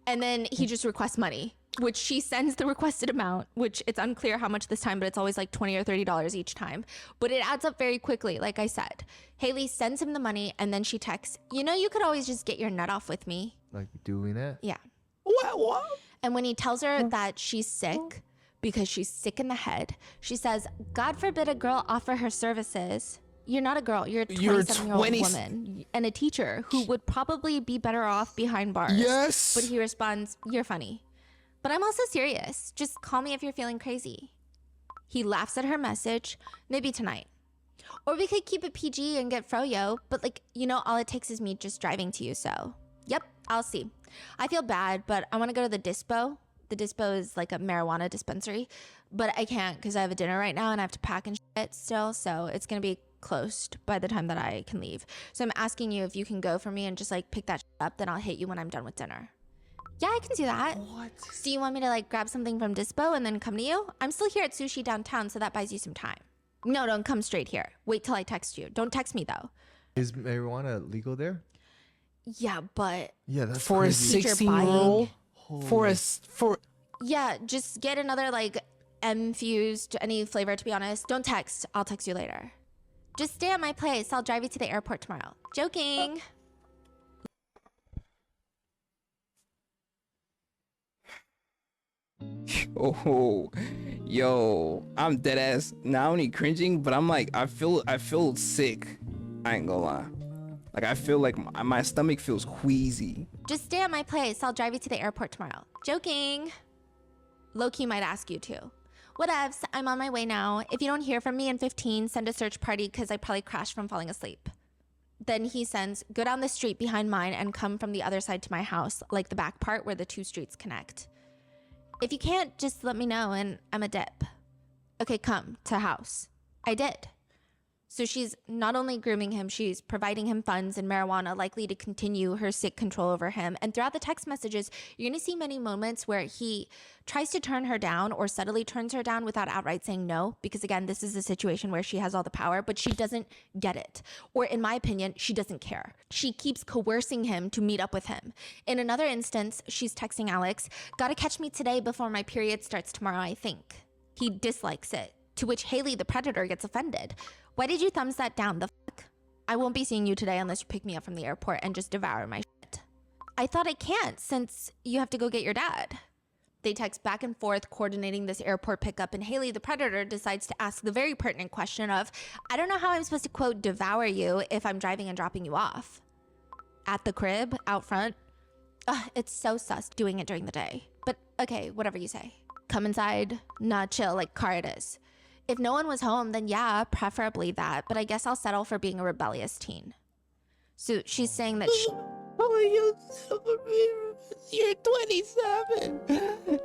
And then he just requests money, which she sends the requested amount, which it's unclear how much this time, but it's always like $20 or $30 each time. But it adds up very quickly, like I said. Haley sends him the money and then she texts, you know, you could always just get your nut off with me. Like doing it? Yeah. What? And when he tells her that she's sick, because she's sick in the head, she says, God forbid a girl offer her services. You're not a girl, you're a 27-year-old woman and a teacher who would probably be better off behind bars. Yes. But he responds, you're funny. But I'm also serious. Just call me if you're feeling crazy. He laughs at her message, maybe tonight. Or we could keep it PG and get froyo, but like, you know, all it takes is me just driving to you, so. Yep, I'll see. I feel bad, but I want to go to the dispo. The dispo is like a marijuana dispensary, but I can't because I have a dinner right now and I have to pack and shit still, so it's going to be closed by the time that I can leave. So I'm asking you if you can go for me and just like pick that shit up, then I'll hit you when I'm done with dinner. Yeah, I can do that. What? So you want me to like grab something from dispo and then come to you? I'm still here at sushi downtown, so that buys you some time. No, don't come straight here. Wait till I text you. Don't text me though. Is marijuana legal there? Yeah, but Yeah, that's For a crazy. 16-year-old? Yeah, just get another like infused, any flavor to be honest. Don't text. I'll text you later. Just stay at my place. I'll drive you to the airport tomorrow. Joking. Oh, yo, I'm dead ass not only cringing, but I'm like, I feel sick. I ain't gonna lie. Like, I feel like my stomach feels queasy. Just stay at my place. I'll drive you to the airport tomorrow. Joking. Loki might ask you to. Whatevs, I'm on my way now. If you don't hear from me in 15, send a search party because I probably crashed from falling asleep. Then he sends, go down the street behind mine and come from the other side to my house, like the back part where the two streets connect. If you can't, just let me know and I'm a dip. Okay, come to house. I did. So she's not only grooming him, she's providing him funds and marijuana likely to continue her sick control over him. And throughout the text messages, you're going to see many moments where he tries to turn her down or subtly turns her down without outright saying no. Because again, this is a situation where she has all the power, but she doesn't get it. Or in my opinion, she doesn't care. She keeps coercing him to meet up with him. In another instance, she's texting Alex, gotta catch me today before my period starts tomorrow, I think. He dislikes it. To which Haley, the predator, gets offended. Why did you thumbs that down? The fuck? I won't be seeing you today unless you pick me up from the airport and just devour my shit. I thought I can't since you have to go get your dad. They text back and forth coordinating this airport pickup, and Haley, the predator, decides to ask the very pertinent question of, I don't know how I'm supposed to, quote, devour you if I'm driving and dropping you off. At the crib, out front. It's so sus doing it during the day. But okay, whatever you say. Come inside, nah, chill, like car it is. If no one was home, then yeah, preferably that, but I guess I'll settle for being a rebellious teen. So she's saying that she... You're 27.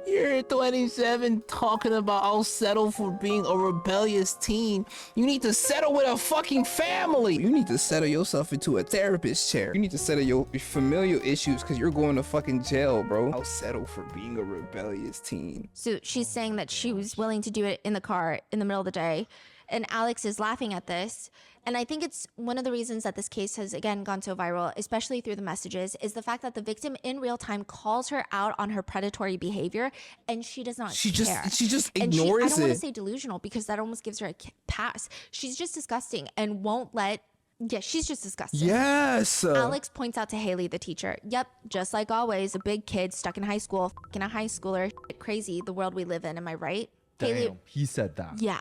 You're 27 talking about I'll settle for being a rebellious teen. You need to settle with a fucking family. You need to settle yourself into a therapist chair. You need to settle your familial issues because you're going to fucking jail, bro. I'll settle for being a rebellious teen. So she's saying that she was willing to do it in the car in the middle of the day. And Alex is laughing at this. And I think it's one of the reasons that this case has, again, gone so viral, especially through the messages, is the fact that the victim in real time calls her out on her predatory behavior and she does not care. She just and ignores I don't want it. to say delusional because that almost gives her a pass. She's just disgusting and won't let... Yeah, she's just disgusting. Yes. Alex points out to Haley, the teacher, yep, just like always, a big kid stuck in high school, f***ing a high schooler, crazy, the world we live in, am I right? Damn, Haley, he said that. yeah.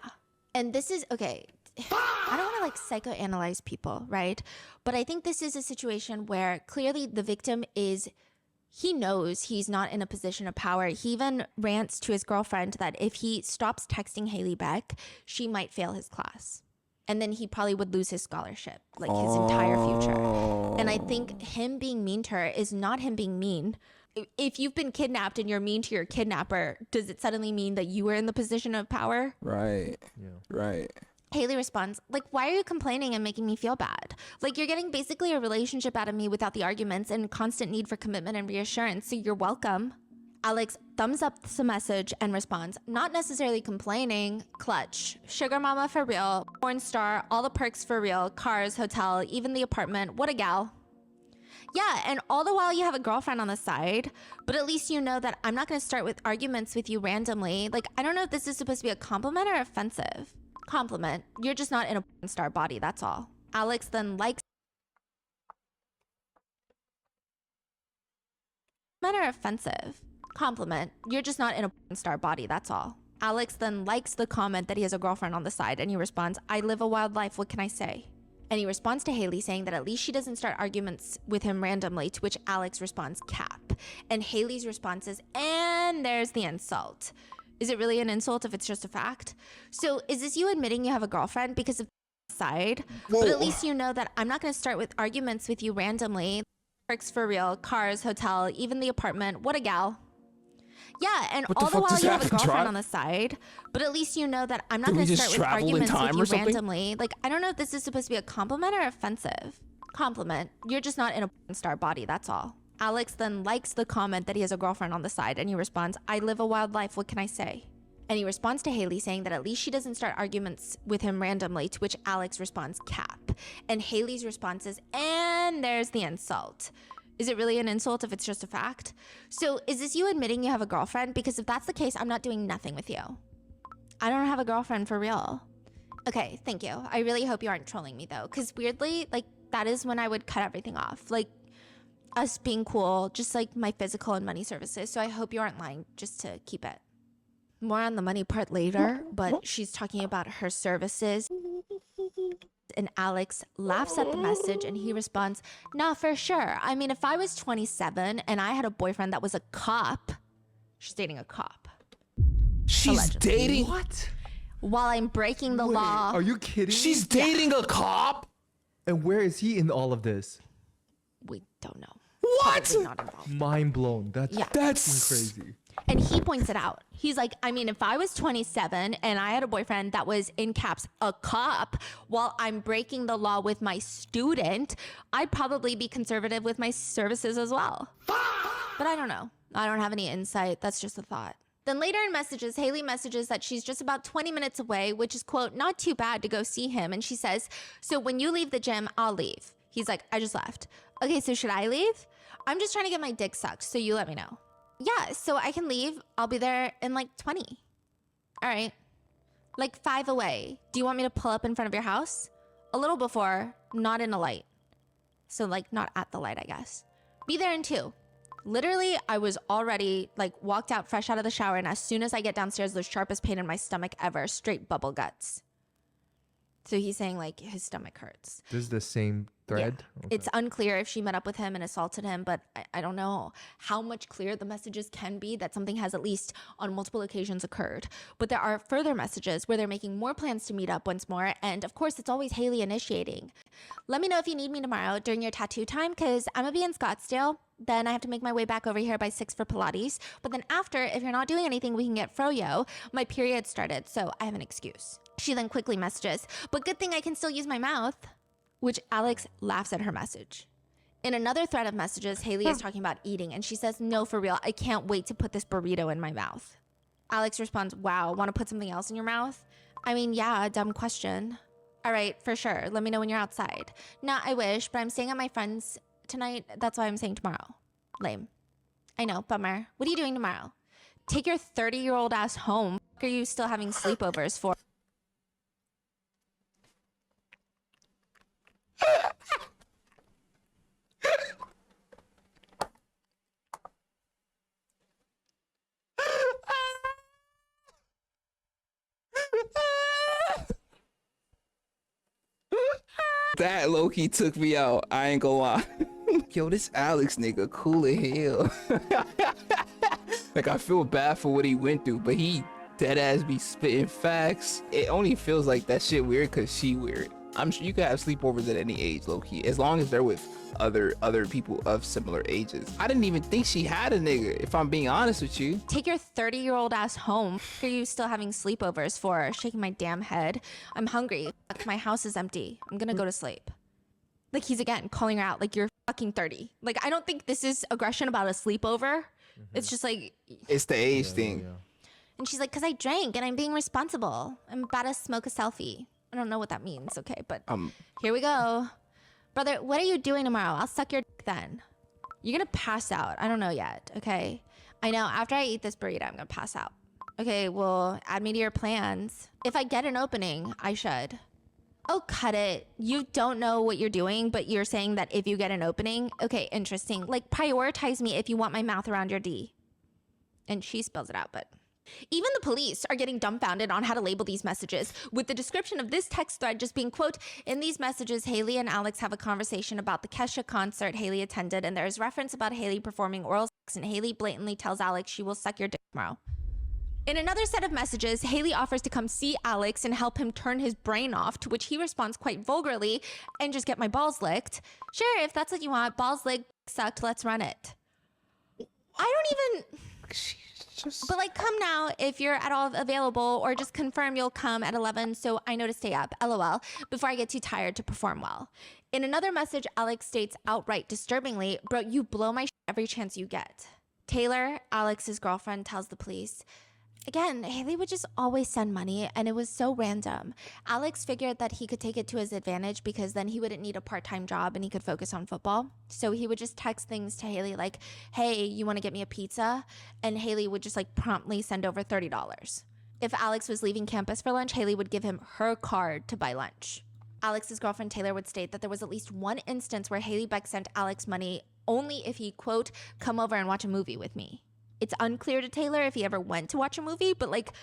And this is, okay, I don't want to like psychoanalyze people, right? But I think this is a situation where clearly the victim is, he knows he's not in a position of power. He even rants to his girlfriend that if he stops texting Haley Beck, she might fail his class. And then he probably would lose his scholarship, like his entire future. And I think him being mean to her is not him being mean. If you've been kidnapped and you're mean to your kidnapper, does it suddenly mean that you were in the position of power? Right. Yeah. Right. Haley responds, like, why are you complaining and making me feel bad? Like, you're getting basically a relationship out of me without the arguments and constant need for commitment and reassurance, so you're welcome. Alex thumbs up the message and responds, not necessarily complaining, clutch, sugar mama for real, porn star, all the perks for real, cars, hotel, even the apartment, what a gal. Yeah, and all the while you have a girlfriend on the side, but at least you know that I'm not gonna start with arguments with you randomly. Like, I don't know if this is supposed to be a compliment or offensive. Compliment, you're just not in a porn star body, that's all. Alex then likes or offensive. Compliment, you're just not in a porn star body, that's all. Alex then likes the comment that he has a girlfriend on the side and he responds, I live a wild life, what can I say? And he responds to Haley saying that at least she doesn't start arguments with him randomly, to which Alex responds, cap. And Haley's response is, and there's the insult. Is it really an insult if it's just a fact? So is this you admitting you have a girlfriend because of the side? Whoa. But at least you know that I'm not gonna start with arguments with you randomly. Perks for real, cars, hotel, even the apartment, what a gal. Yeah, and all the while you have a girlfriend on the side, but at least you know that I'm not going to start with arguments with you randomly. Like, I don't know if this is supposed to be a compliment or offensive. Compliment, you're just not in a porn star body, that's all. Alex then likes the comment that he has a girlfriend on the side and he responds, I live a wild life, what can I say? And he responds to Haley saying that at least she doesn't start arguments with him randomly, to which Alex responds, cap. And Haley's response is, and there's the insult. Is it really an insult if it's just a fact? So is this you admitting you have a girlfriend? Because if that's the case, I'm not doing nothing with you. I don't have a girlfriend for real. Okay, thank you. I really hope you aren't trolling me though. Because weirdly, like, that is when I would cut everything off. Like, us being cool, just like my physical and money services. So I hope you aren't lying just to keep it. More on the money part later, but she's talking about her services. And Alex laughs at the message and he responds, nah, for sure. I mean, if I was 27 and I had a boyfriend that was a cop, she's dating a cop. She's allegedly. dating? What? While I'm breaking the law. Are you kidding? She's dating a cop? And where is he in all of this? We don't know. What? Probably not involved. Mind blown. That's That's crazy. And he points it out. He's like, I mean, if I was 27 and I had a boyfriend that was, in caps, a cop, while I'm breaking the law with my student, I'd probably be conservative with my services as well. But I don't know. I don't have any insight. That's just a thought. Then later in messages, Haley messages that she's just about 20 minutes away, which is, quote, not too bad to go see him. And she says, so when you leave the gym, I'll leave. He's like, I just left. Okay, so should I leave? I'm just trying to get my dick sucked, so you let me know. Yeah, so I can leave. I'll be there in like 20. All right. Like 5 away. Do you want me to pull up in front of your house? A little before, not in a light. So like not at the light, I guess. Be there in 2. Literally, I was already like walked out fresh out of the shower, and as soon as I get downstairs, the sharpest pain in my stomach ever, straight bubble guts. So he's saying like his stomach hurts. This is the same thread? Yeah. Okay. It's unclear if she met up with him and assaulted him, but I don't know how much clearer the messages can be that something has at least on multiple occasions occurred. But there are further messages where they're making more plans to meet up once more. And of course, it's always Haley initiating. Let me know if you need me tomorrow during your tattoo time, because I'm gonna be in Scottsdale. Then I have to make my way back over here by 6 for Pilates. But then after, if you're not doing anything, we can get froyo. My period started, so I have an excuse. She then quickly messages, but good thing I can still use my mouth, which Alex laughs at her message. In another thread of messages, Haley is talking about eating, and she says, no, for real, I can't wait to put this burrito in my mouth. Alex responds, wow, want to put something else in your mouth? I mean, yeah, dumb question. All right, for sure. Let me know when you're outside. Nah, I wish, but I'm staying at my friend's tonight. That's why I'm saying tomorrow. Lame. I know, bummer. What are you doing tomorrow? Take your 30-year-old ass home. Are you still having sleepovers for? That low-key took me out. I ain't gonna lie. Yo, this Alex nigga cool as hell. Like, I feel bad for what he went through, but he dead ass be spitting facts. It only feels like that shit weird because she weird. I'm sure you could have sleepovers at any age, low-key, as long as they're with other people of similar ages. I didn't even think she had a nigga, if I'm being honest with you. Take your 30-year-old ass home. Are you still having sleepovers for? Shaking my damn head. I'm hungry. My house is empty. I'm gonna go to sleep. Like, he's again calling her out like, you're fucking 30. Like, I don't think this is aggression about a sleepover. It's just like, It's the age thing. and she's like, because I drank and I'm being responsible. I'm about to smoke a selfie. I don't know what that means, okay, but here we go. Brother, what are you doing tomorrow? I'll suck your dick then. You're gonna pass out. I don't know yet, okay? I know, after I eat this burrito, I'm gonna pass out. Okay, well, add me to your plans. If I get an opening, I should. Oh, cut it. You don't know what you're doing, but you're saying that if you get an opening, okay, interesting. Like, prioritize me if you want my mouth around your D. And she spells it out, but... Even the police are getting dumbfounded on how to label these messages, with the description of this text thread just being, quote, in these messages, Haley and Alex have a conversation about the Kesha concert Haley attended, and there is reference about Haley performing oral sex, and Haley blatantly tells Alex she will suck your dick tomorrow. In another set of messages, Haley offers to come see Alex and help him turn his brain off, to which he responds quite vulgarly, and just get my balls licked. Sure, if that's what you want, balls licked, sucked, let's run it. I don't even... But like, come now if you're at all available, or just confirm you'll come at 11 so I know to stay up, LOL, before I get too tired to perform well. In another message, Alex states outright disturbingly, bro, you blow my shit every chance you get. Taylor, Alex's girlfriend, tells the police, again, Haley would just always send money, and it was so random. Alex figured that he could take it to his advantage because then he wouldn't need a part-time job and he could focus on football. So he would just text things to Haley like, hey, you want to get me a pizza? And Haley would just like promptly send over $30. If Alex was leaving campus for lunch, Haley would give him her card to buy lunch. Alex's girlfriend Taylor would state that there was at least one instance where Haley Beck sent Alex money only if he, quote, come over and watch a movie with me. It's unclear to Taylor if he ever went to watch a movie, but like,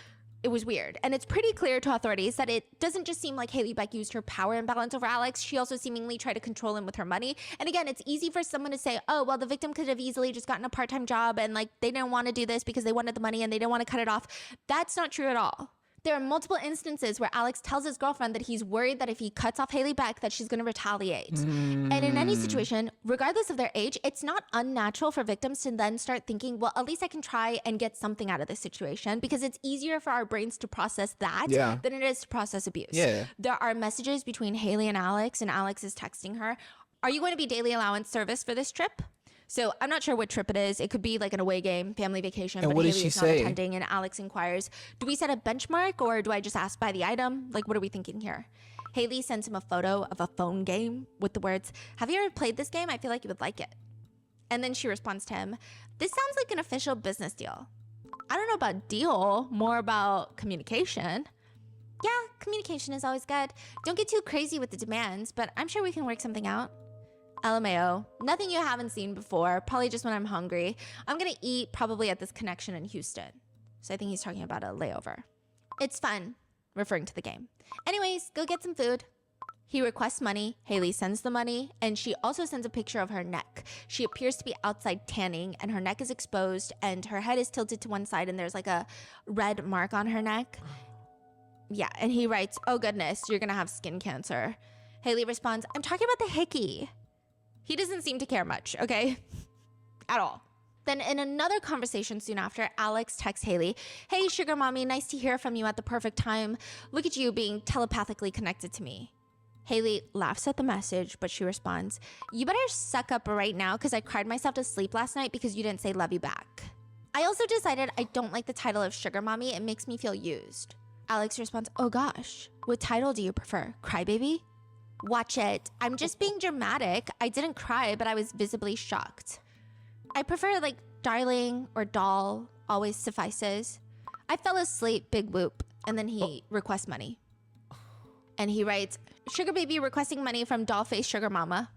it was weird. And it's pretty clear to authorities that it doesn't just seem like Haley Beck used her power imbalance over Alex. She also seemingly tried to control him with her money. And again, it's easy for someone to say, oh, well, the victim could have easily just gotten a part-time job and like they didn't want to do this because they wanted the money and they didn't want to cut it off. That's not true at all. There are multiple instances where Alex tells his girlfriend that he's worried that if he cuts off Haley Beck, that she's going to retaliate. And in any situation, regardless of their age, it's not unnatural for victims to then start thinking, well, at least I can try and get something out of this situation, because it's easier for our brains to process that than it is to process abuse. There are messages between Haley and Alex is texting her, are you going to be daily allowance service for this trip? So I'm not sure what trip it is. It could be like an away game, family vacation, and but what Haley did she is not say? attending, and Alex inquires, do we set a benchmark or do I just ask by the item? Like, what are we thinking here? Haley sends him a photo of a phone game with the words, have you ever played this game? I feel like you would like it. And then she responds to him, this sounds like an official business deal. I don't know about deal, more about communication. Yeah, communication is always good. Don't get too crazy with the demands, but I'm sure we can work something out. LMAO, nothing you haven't seen before, probably just when I'm hungry. I'm gonna eat probably at this connection in Houston. So I think he's talking about a layover. It's fun, referring to the game. Anyways, go get some food. He requests money, Haley sends the money, and she also sends a picture of her neck. She appears to be outside tanning, and her neck is exposed, and her head is tilted to one side, and there's like a red mark on her neck. Yeah, and he writes, oh goodness, you're gonna have skin cancer. Haley responds, I'm talking about the hickey. He doesn't seem to care much, okay? At all. Then in another conversation soon after, Alex texts Haley, hey, sugar mommy, nice to hear from you at the perfect time. Look at you being telepathically connected to me. Haley laughs at the message, but she responds, you better suck up right now because I cried myself to sleep last night because you didn't say love you back. I also decided I don't like the title of sugar mommy. It makes me feel used. Alex responds, oh gosh, what title do you prefer? Crybaby? Watch it. I'm just being dramatic. I didn't cry, but I was visibly shocked. I prefer like darling or doll, always suffices. I fell asleep, big whoop. And then he requests money. And he writes, sugar baby requesting money from dollface sugar mama.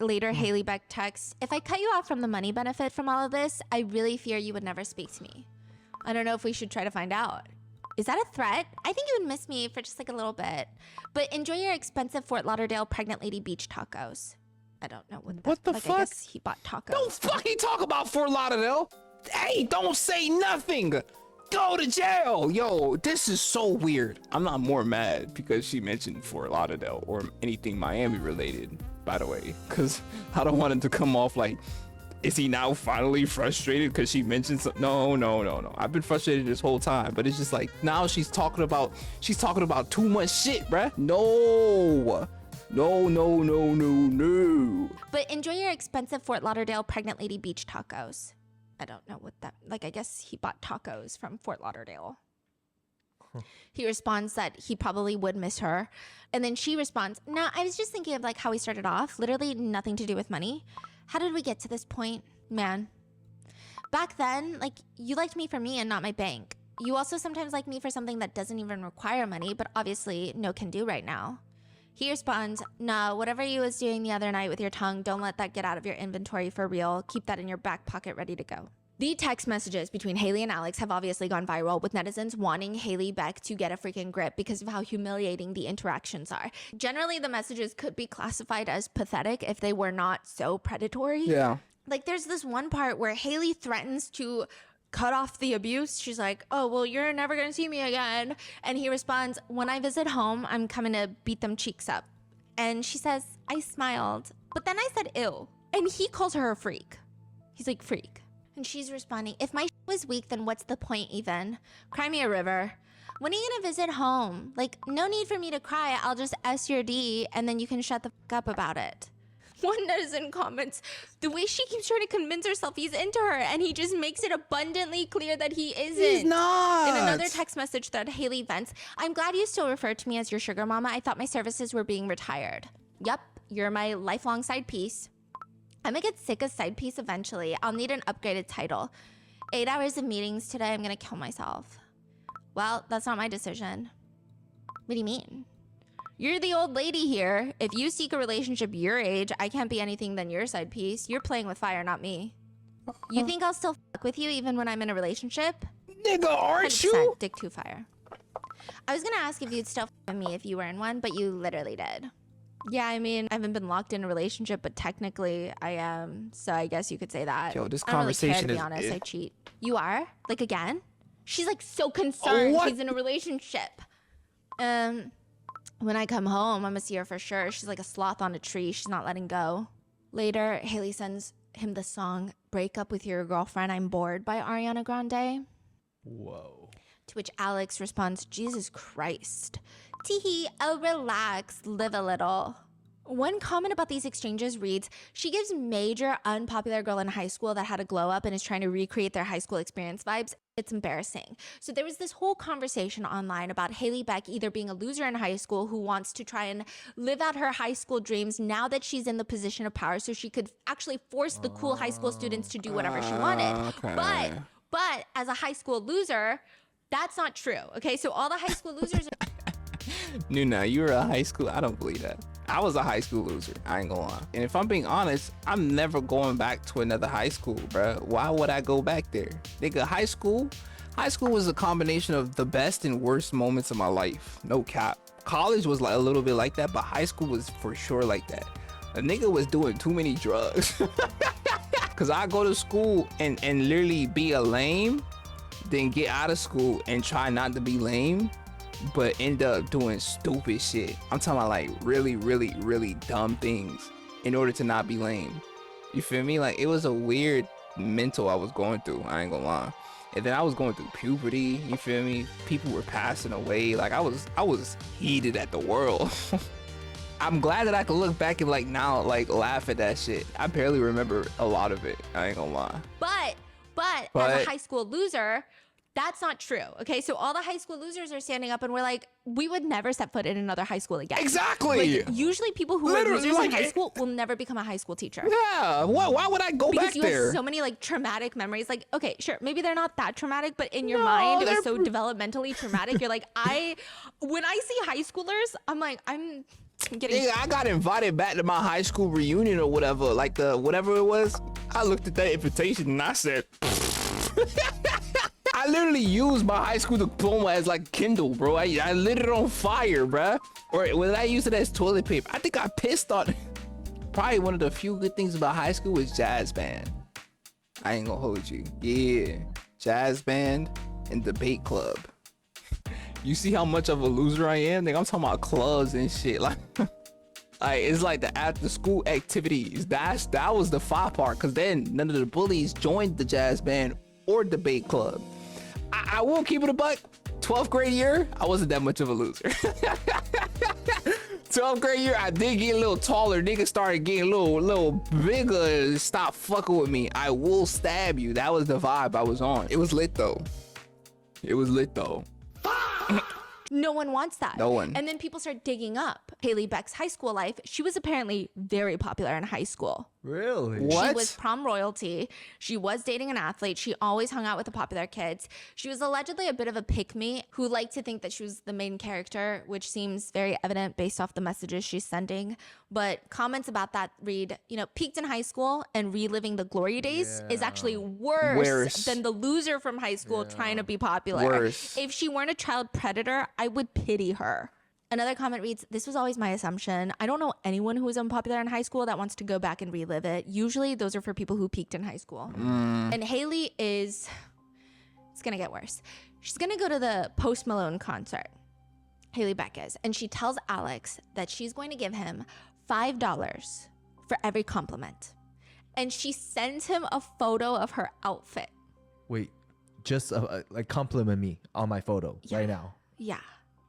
Later, Haley Beck texts, if I cut you off from the money benefit from all of this, I really fear you would never speak to me. I don't know if we should try to find out. Is that a threat? I think you would miss me for just like a little bit. But enjoy your expensive Fort Lauderdale pregnant lady beach tacos. I don't know what the fuck? I guess he bought tacos. Don't fucking talk about Fort Lauderdale. Hey, don't say nothing. Go to jail. Yo, this is so weird. I'm not more mad because she mentioned Fort Lauderdale or anything Miami related, by the way, because I don't want it to come off like, is he now finally frustrated because she mentioned something? No. I've been frustrated this whole time, but it's just like now she's talking about too much shit, bruh. No. But enjoy your expensive Fort Lauderdale pregnant lady beach tacos. I don't know what that, like, I guess he bought tacos from Fort Lauderdale. He responds that he probably would miss her. And then she responds, no, I was just thinking of like how we started off. Literally nothing to do with money. How did we get to this point? Man. Back then, like, you liked me for me and not my bank. You also sometimes like me for something that doesn't even require money, but obviously no can do right now. He responds, no, whatever you was doing the other night with your tongue, don't let that get out of your inventory for real. Keep that in your back pocket ready to go. The text messages between Haley and Alex have obviously gone viral, with netizens wanting Haley Beck to get a freaking grip because of how humiliating the interactions are. Generally, the messages could be classified as pathetic if they were not so predatory. Yeah. Like, there's this one part where Haley threatens to cut off the abuse. She's like, oh, well, you're never gonna see me again. And he responds, when I visit home, I'm coming to beat them cheeks up. And she says, I smiled, but then I said, ew. And he calls her a freak. He's like, freak. And she's responding, if my was weak, then what's the point even? Cry me a river. When are you gonna visit home? Like, no need for me to cry. I'll just S your D and then you can shut the fuck up about it. One netizen comments, the way she keeps trying to convince herself he's into her and he just makes it abundantly clear that he isn't. He's not. In another text message thread, Haley vents, I'm glad you still refer to me as your sugar mama. I thought my services were being retired. Yup, you're my lifelong side piece. I'm gonna get sick of side piece eventually. I'll need an upgraded title. 8 hours of meetings today, I'm gonna kill myself. Well, that's not my decision. What do you mean? You're the old lady here. If you seek a relationship your age, I can't be anything than your side piece. You're playing with fire, not me. You think I'll still fuck with you even when I'm in a relationship? Nigga, aren't 100% you? Dick to fire. I was gonna ask if you'd still fuck with me if you were in one, but you literally did. Yeah, I mean, I haven't been locked in a relationship, but technically I am. So I guess you could say that. Yo, this I don't really care, conversation to be is- honest. I cheat. You are? Like, again? She's like so concerned What? he's in a relationship. When I come home, I'm gonna see her for sure. She's like a sloth on a tree. She's not letting go. Later, Haley sends him the song Break Up With Your Girlfriend, I'm Bored by Ariana Grande. Whoa. To which Alex responds, Jesus Christ. Teehee, oh relax, live a little. One comment about these exchanges reads, she gives major unpopular girl in high school that had a glow up and is trying to recreate their high school experience vibes. It's embarrassing. So there was this whole conversation online about Haley Beck either being a loser in high school who wants to try and live out her high school dreams now that she's in the position of power so she could actually force the cool high school students to do whatever she wanted. Okay. But as a high school loser, that's not true. Okay, so all the high school losers are Noona, you were a high school. I don't believe that. I was a high school loser. I ain't gonna lie. And if I'm being honest, I'm never going back to another high school, bruh. Why would I go back there? Nigga, high school was a combination of the best and worst moments of my life. No cap. College was like a little bit like that, but high school was for sure like that. A nigga was doing too many drugs. Cause I go to school and literally be a lame, then get out of school and try not to be lame, but end up doing stupid shit. I'm talking about like really, really, really dumb things in order to not be lame. You feel me? Like, it was a weird mental I was going through. I ain't gonna lie. And then I was going through puberty. You feel me? People were passing away. Like, I was heated at the world. I'm glad that I can look back and like now like laugh at that shit. I barely remember a lot of it. I ain't gonna lie. But as a high school loser, that's not true. Okay, so all the high school losers are standing up and we're like, we would never set foot in another high school again. Exactly. Like, usually people who are losers in high school will never become a high school teacher. Yeah. Why would I go because back you there? have so many like traumatic memories. Like, okay, sure, maybe they're not that traumatic, but in your mind, it was so developmentally traumatic. You're like, when I see high schoolers, I'm like, I'm getting. Yeah, I got invited back to my high school reunion or whatever, like whatever it was. I looked at that invitation and I said, I literally used my high school diploma as like Kindle, bro. I lit it on fire, bruh. Or when I used it as toilet paper, I think I pissed on it. Probably one of the few good things about high school was jazz band. I ain't gonna hold you. Yeah, jazz band and debate club. You see how much of a loser I am? Like, I'm talking about clubs and shit. Like it's like the after school activities. That was the fun part, cause then none of the bullies joined the jazz band or debate club. I will keep it a buck. 12th grade year, I wasn't that much of a loser. 12th grade year, I did get a little taller. Niggas started getting a little bigger. Stop fucking with me. I will stab you. That was the vibe I was on. It was lit though. It was lit though. No one wants that. No one. And then people start digging up Haley Beck's high school life. She was apparently very popular in high school. Really? What? She was prom royalty. She was dating an athlete. She always hung out with the popular kids. She was allegedly a bit of a pick-me who liked to think that she was the main character, which seems very evident based off the messages she's sending. But comments about that read, you know, peaked in high school and reliving the glory days is actually worse than the loser from high school trying to be popular. Worse. If she weren't a child predator, I would pity her. Another comment reads, this was always my assumption. I don't know anyone who was unpopular in high school that wants to go back and relive it. Usually those are for people who peaked in high school. And Haley is, it's gonna get worse. She's gonna go to the Post Malone concert, Haley Beck is, and she tells Alex that she's going to give him $5 for every compliment. And she sends him a photo of her outfit. Wait, just like compliment me on my photo right now. Yeah.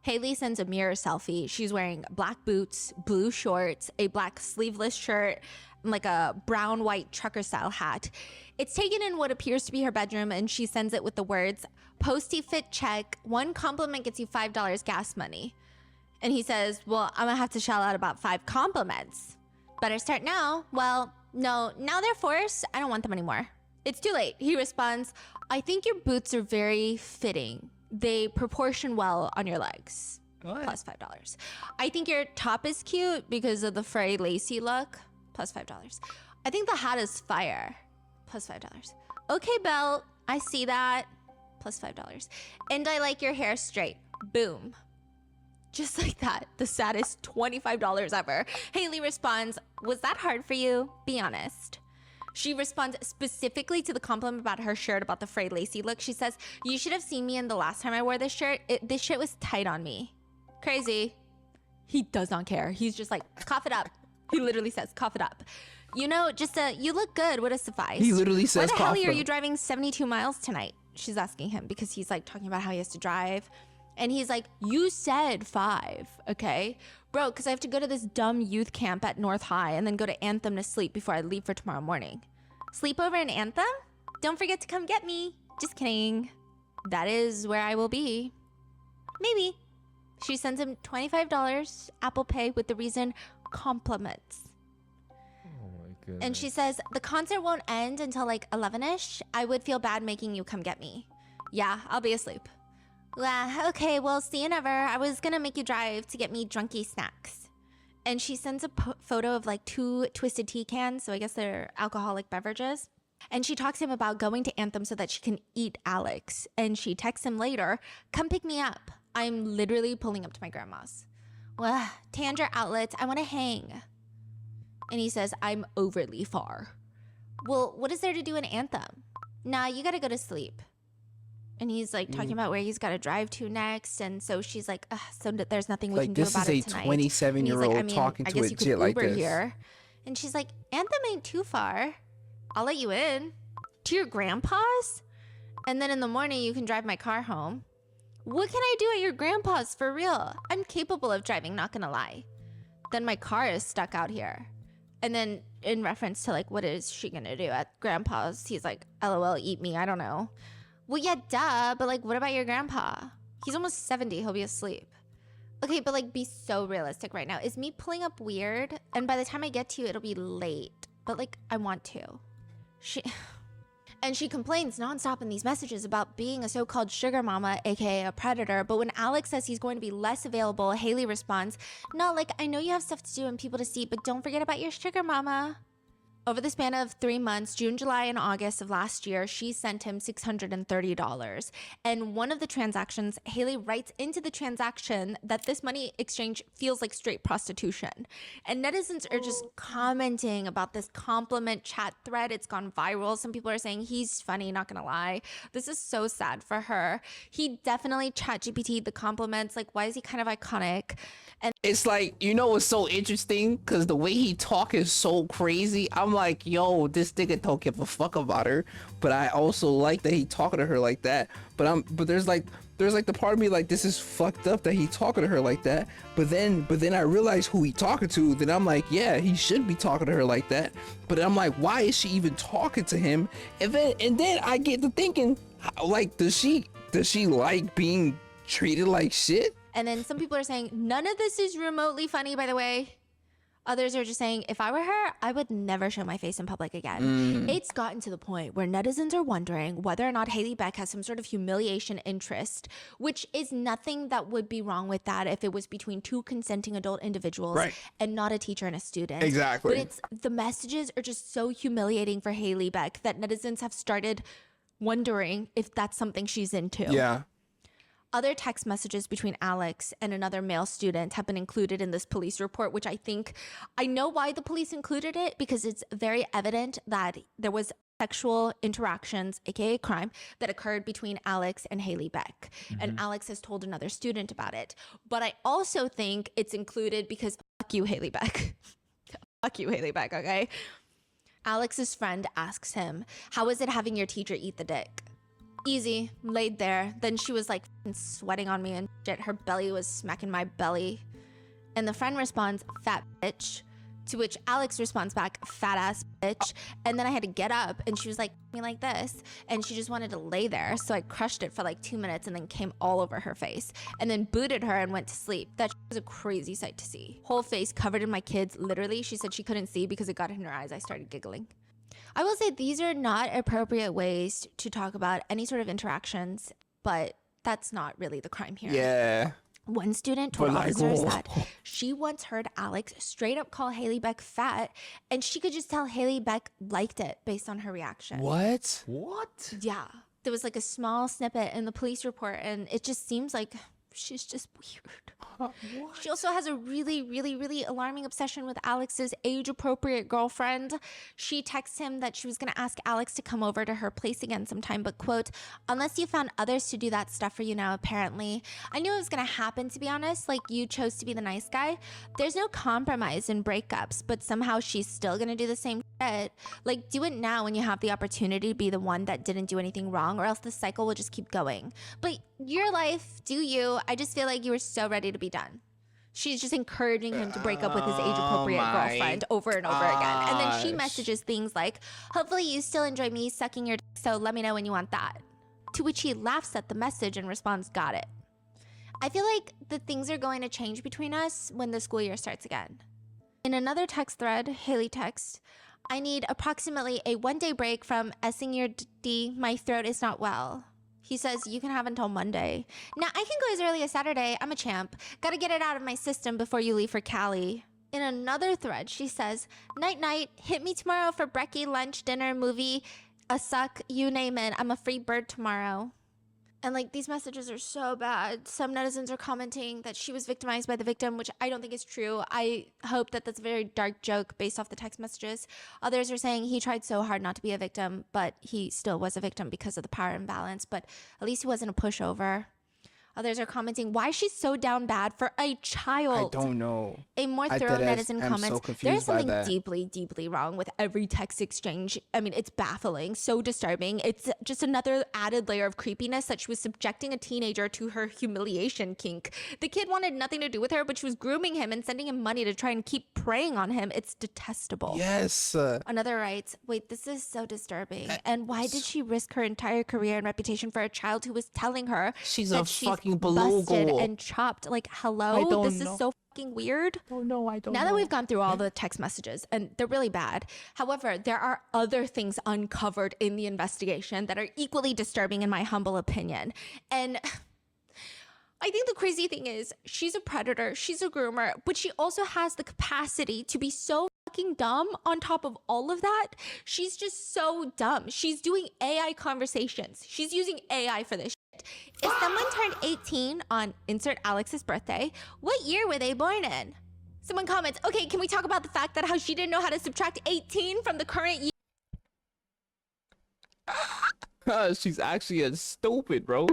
Haley sends a mirror selfie. She's wearing black boots, blue shorts, a black sleeveless shirt, and like a brown white trucker style hat. It's taken in what appears to be her bedroom, and she sends it with the words, "Posty fit check. One compliment gets you $5 gas money." And he says, well, I'm gonna have to shell out about 5 compliments. Better start now. Well, no, now they're forced. I don't want them anymore. It's too late. He responds, I think your boots are very fitting. They proportion well on your legs. Plus $5. I think your top is cute because of the fray lacy look. Plus $5. I think the hat is fire. Plus $5. Okay, belt. I see that. Plus $5. And I like your hair straight. Boom. Just like that. The saddest $25 ever. Haley responds, was that hard for you? Be honest. She responds specifically to the compliment about her shirt, about the frayed lacy look. She says, you should have seen me in the last time I wore this shirt. This shit was tight on me. Crazy. He does not care. He's just like, cough it up. He literally says, cough it up. You know, just you look good would have sufficed. He literally says, why the cough hell are it you up. driving 72 miles tonight? She's asking him because he's like talking about how he has to drive. And he's like, you said 5, okay? Bro, because I have to go to this dumb youth camp at North High and then go to Anthem to sleep before I leave for tomorrow morning. Sleepover in Anthem? Don't forget to come get me. Just kidding. That is where I will be. Maybe. She sends him $25 Apple Pay with the reason compliments. Oh my goodness. And she says, the concert won't end until like 11ish. I would feel bad making you come get me. Yeah, I'll be asleep. Okay, well, see you never. I was gonna make you drive to get me drunky snacks. And she sends a photo of like 2 Twisted Tea cans, so I guess they're alcoholic beverages. And she talks to him about going to Anthem so that she can eat Alex. And she texts him later, come pick me up. I'm literally pulling up to my grandma's. Well, Tanger Outlets, I wanna hang. And he says, I'm overly far. Well, what is there to do in Anthem? Nah, you gotta go to sleep. And he's like talking about where he's got to drive to next. And so she's like, so there's nothing we can do about it tonight. Like, this is a 27-year-old talking to a jit like this. Here. And she's like, Anthem ain't too far. I'll let you in. To your grandpa's? And then in the morning, you can drive my car home. What can I do at your grandpa's for real? I'm capable of driving, not gonna lie. Then my car is stuck out here. And then in reference to like, what is she gonna do at grandpa's? He's like, LOL, eat me, I don't know. Well, yeah, duh, but like, what about your grandpa? He's almost 70, he'll be asleep. Okay, but like, be so realistic right now. Is me pulling up weird? And by the time I get to you, it'll be late. But like, I want to. And she complains nonstop in these messages about being a so-called sugar mama, aka a predator. But when Alex says he's going to be less available, Haley responds, no, like, I know you have stuff to do and people to see, but don't forget about your sugar mama. Over the span of 3 months, June, July, and August of last year, she sent him $630. And one of the transactions, Haley writes into the transaction that this money exchange feels like straight prostitution. And netizens are just commenting about this compliment chat thread. It's gone viral. Some people are saying he's funny, not gonna lie. This is so sad for her. He definitely ChatGPT'd the compliments. Like, why is he kind of iconic? And it's like, you know what's so interesting? Because the way he talk is so crazy. I'm like, yo, this nigga don't give a fuck about her. But I also like that he talking to her like that. But there's like there's like the part of me like, this is fucked up that he talking to her like that. But then I realize who he talking to. Then I'm like, yeah, he should be talking to her like that. But I'm like, why is she even talking to him? And then I get to thinking, like, does she like being treated like shit? And then some people are saying, none of this is remotely funny, by the way. Others are just saying, if I were her, I would never show my face in public again. It's gotten to the point where netizens are wondering whether or not Haley Beck has some sort of humiliation interest, which is nothing that would be wrong with that if it was between two consenting adult individuals and not a teacher and a student. Exactly. But the messages are just so humiliating for Haley Beck that netizens have started wondering if that's something she's into. Yeah. Other text messages between Alex and another male student have been included in this police report, which I know why the police included it, because it's very evident that there was sexual interactions, aka crime, that occurred between Alex and Haley Beck. And Alex has told another student about it. But I also think it's included because fuck you, Haley Beck. Fuck you, Haley Beck, okay? Alex's friend asks him, how is it having your teacher eat the dick? Easy, laid there. Then she was like sweating on me and shit. Her belly was smacking my belly. And the friend responds, fat bitch. To which Alex responds back, fat ass bitch. And then I had to get up and she was like, me like this. And she just wanted to lay there. So I crushed it for like 2 minutes and then came all over her face. And then booted her and went to sleep. That was a crazy sight to see. Whole face covered in my kids. Literally, she said she couldn't see because it got in her eyes. I started giggling. I will say these are not appropriate ways to talk about any sort of interactions, but that's not really the crime here. Yeah. One student told officers that she once heard Alex straight up call Haley Beck fat, and she could just tell Haley Beck liked it based on her reaction. What? Yeah. There was like a small snippet in the police report, and it just seems like she's just weird. She also has a really, really, really alarming obsession with Alex's age-appropriate girlfriend. She texts him that she was going to ask Alex to come over to her place again sometime, but quote, unless you found others to do that stuff for you now, apparently. I knew it was going to happen, to be honest. Like, you chose to be the nice guy. There's no compromise in breakups, but somehow she's still going to do the same shit. Like, do it now when you have the opportunity to be the one that didn't do anything wrong, or else the cycle will just keep going. But your life, do you. I just feel like you were so ready to be done. She's just encouraging him to break up with his age-appropriate girlfriend over and over again. And then she messages things like, hopefully you still enjoy me sucking your dick, so let me know when you want that. To which he laughs at the message and responds, got it. I feel like the things are going to change between us when the school year starts again. In another text thread, Haley texts, I need approximately a 1-day break from S-ing your D. My throat is not well. He says, you can have until Monday. Now, I can go as early as Saturday. I'm a champ. Gotta get it out of my system before you leave for Cali. In another thread, she says, night, night. Hit me tomorrow for brekkie, lunch, dinner, movie, a suck, you name it. I'm a free bird tomorrow. And like, these messages are so bad. Some netizens are commenting that she was victimized by the victim, which I don't think is true. I hope that that's a very dark joke based off the text messages. Others are saying he tried so hard not to be a victim, but he still was a victim because of the power imbalance. But at least he wasn't a pushover. Others are commenting, why is she so down bad for a child? I don't know. A more thorough netizen comments, so there's something deeply, deeply wrong with every text exchange. I mean, it's baffling, so disturbing. It's just another added layer of creepiness that she was subjecting a teenager to her humiliation kink. The kid wanted nothing to do with her, but she was grooming him and sending him money to try and keep preying on him. It's detestable. Yes. Another writes, wait, this is so disturbing. And why did she risk her entire career and reputation for a child who was telling her she's that a she's fucking busted beluga and chopped? Like, hello, this is so fucking weird. Oh no, I don't know. Now that we've gone through all the text messages, and they're really bad, however, there are other things uncovered in the investigation that are equally disturbing in my humble opinion. And I think the crazy thing is, she's a predator, she's a groomer, but she also has the capacity to be so fucking dumb on top of all of that. She's just so dumb. She's doing AI conversations. She's using AI for this shit. If someone turned 18 on insert Alex's birthday, what year were they born in? Someone comments, okay, can we talk about the fact that how she didn't know how to subtract 18 from the current year? She's actually a stupid, bro.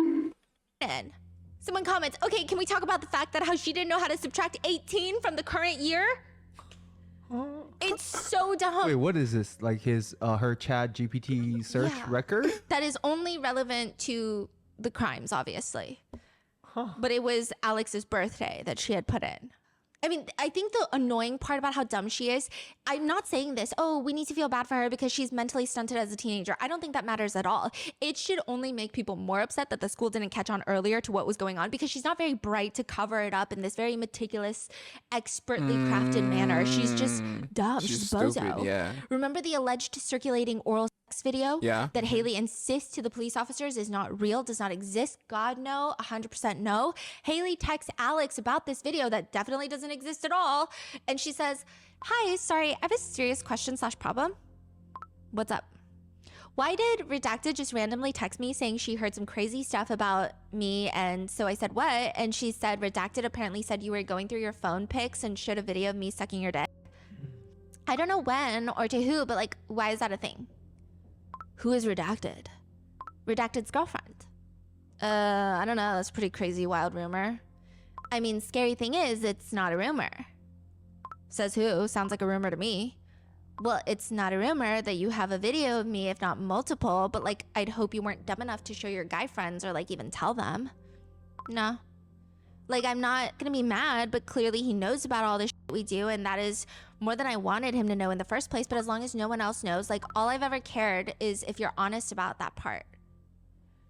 Someone comments, okay, can we talk about the fact that how she didn't know how to subtract 18 from the current year? It's so dumb. Wait, what is this? Like his her Chat GPT search record? That is only relevant to the crimes, obviously. But it was Alex's birthday that she had put in. I mean, I think the annoying part about how dumb she is, I'm not saying this, oh, we need to feel bad for her because she's mentally stunted as a teenager. I don't think that matters at all. It should only make people more upset that the school didn't catch on earlier to what was going on, because she's not very bright to cover it up in this very meticulous, expertly crafted manner. She's just dumb. She's a bozo. Stupid, yeah. Remember the alleged circulating oral sex video that Haley insists to the police officers is not real, does not exist? God, no, 100% no. Haley texts Alex about this video that definitely doesn't exist at all, and she says, hi, sorry, I have a serious question / problem. What's up? Why did Redacted just randomly text me saying she heard some crazy stuff about me? And so I said, what? And she said, Redacted apparently said you were going through your phone pics and showed a video of me sucking your dick. I don't know when or to who, but like, why is that a thing? Who is Redacted? Redacted's girlfriend. I don't know, that's a pretty crazy, wild rumor. I mean, scary thing is, it's not a rumor. Says who? Sounds like a rumor to me. Well, it's not a rumor that you have a video of me, if not multiple, but like, I'd hope you weren't dumb enough to show your guy friends or like even tell them. No. Like, I'm not gonna be mad, but clearly he knows about all this shit we do, and that is more than I wanted him to know in the first place. But as long as no one else knows, like, all I've ever cared is if you're honest about that part.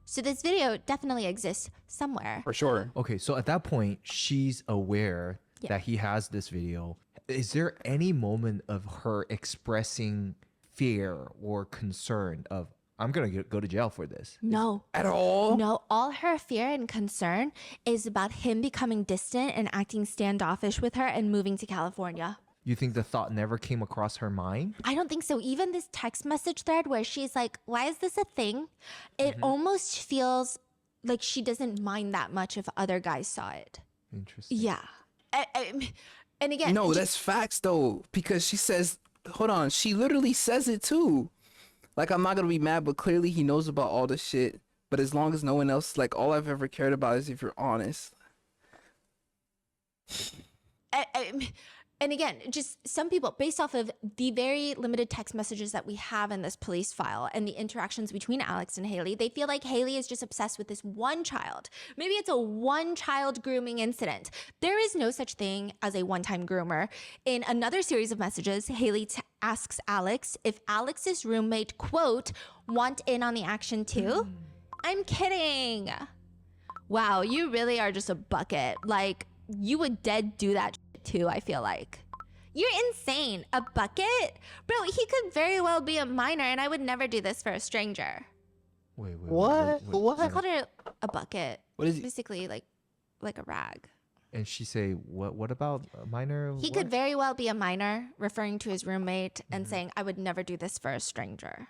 So this video definitely exists somewhere. For sure. Okay, so at that point, she's aware that he has this video. Is there any moment of her expressing fear or concern of, I'm going to go to jail for this? No. At all? No, all her fear and concern is about him becoming distant and acting standoffish with her and moving to California. You think the thought never came across her mind? I don't think so. Even this text message thread where she's like, why is this a thing? It almost feels like she doesn't mind that much if other guys saw it. Interesting. Yeah. And again, no, that's facts though, because she says, hold on, she literally says it too. Like, I'm not gonna be mad, but clearly he knows about all this shit. But as long as no one else, like, all I've ever cared about is if you're honest. And again, just some people, based off of the very limited text messages that we have in this police file and the interactions between Alex and Haley, they feel like Haley is just obsessed with this one child. Maybe it's a one-child grooming incident. There is no such thing as a one-time groomer. In another series of messages, Haley asks Alex if Alex's roommate, quote, want in on the action too? I'm kidding. Wow, you really are just a bucket. Like, you would dead do that too, I feel like. You're insane. A bucket? Bro, he could very well be a minor, and I would never do this for a stranger. Wait. What? I called her a bucket. What is it? Basically, like a rag. And she say, what about a minor? He could very well be a minor, referring to his roommate and saying, I would never do this for a stranger.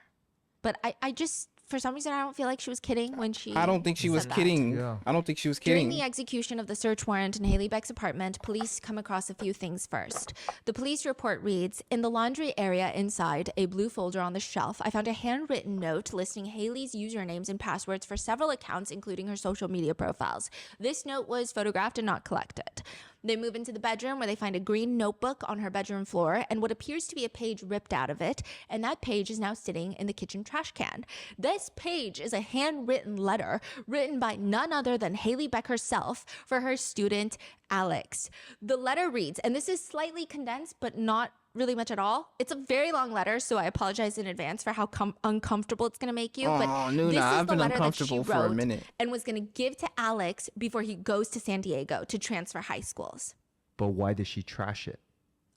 But I just, for some reason, I don't feel like she was kidding when she I don't think she was said that. kidding. I don't think she was kidding. During the execution of the search warrant in Haley Beck's apartment, police come across a few things first. The police report reads, in the laundry area inside a blue folder on the shelf, I found a handwritten note listing Haley's usernames and passwords for several accounts, including her social media profiles. This note was photographed and not collected. They move into the bedroom where they find a green notebook on her bedroom floor and what appears to be a page ripped out of it, and that page is now sitting in the kitchen trash can. This page is a handwritten letter written by none other than Haley Beck herself for her student, Alex. The letter reads, and this is slightly condensed, but not really much at all. It's a very long letter, so I apologize in advance for how uncomfortable it's going to make you. But Noona, this is I've the been letter that uncomfortable she for a wrote minute. and was going to give to Alex before he goes to San Diego to transfer high schools. But why did she trash it?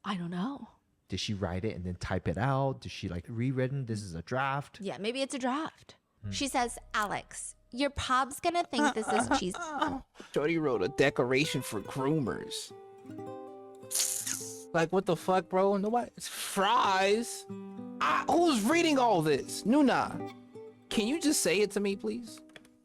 I don't know. Did she write it and then type it out? Did she like rewritten? This is a draft. Yeah, maybe it's a draft. She says, Alex, your pop's going to think this is cheese. Jody wrote a declaration for groomers. Like, what the fuck, bro? Nobody. It's fries. Who's reading all this? Noona, can you just say it to me, please?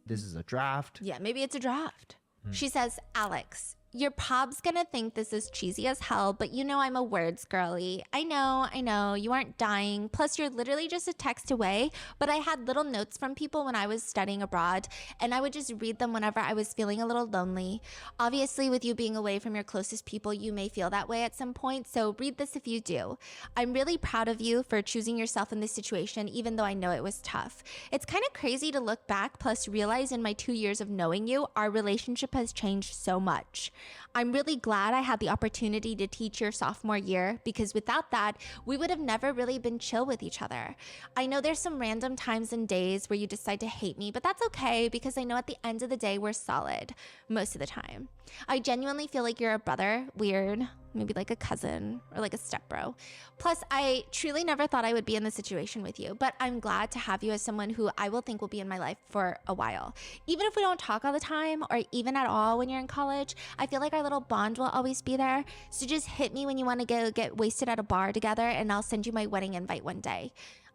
This is a draft. Yeah, maybe it's a draft. She says, Alex, Your pob's gonna think this is cheesy as hell, but you know I'm a words girly. I know, you aren't dying. Plus, you're literally just a text away, but I had little notes from people when I was studying abroad, and I would just read them whenever I was feeling a little lonely. Obviously, with you being away from your closest people, you may feel that way at some point, so read this if you do. I'm really proud of you for choosing yourself in this situation, even though I know it was tough. It's kind of crazy to look back, plus realize in my 2 years of knowing you, our relationship has changed so much. I'm really glad I had the opportunity to teach your sophomore year, because without that, we would have never really been chill with each other. I know there's some random times and days where you decide to hate me, but that's okay because I know at the end of the day, we're solid most of the time. I genuinely feel like you're a brother, weird, maybe like a cousin or like a stepbro. Plus, I truly never thought I would be in this situation with you, but I'm glad to have you as someone who I will think will be in my life for a while. Even if we don't talk all the time or even at all when you're in college, I feel like our little bond will always be there. So just hit me when you want to go get wasted at a bar together and I'll send you my wedding invite one day.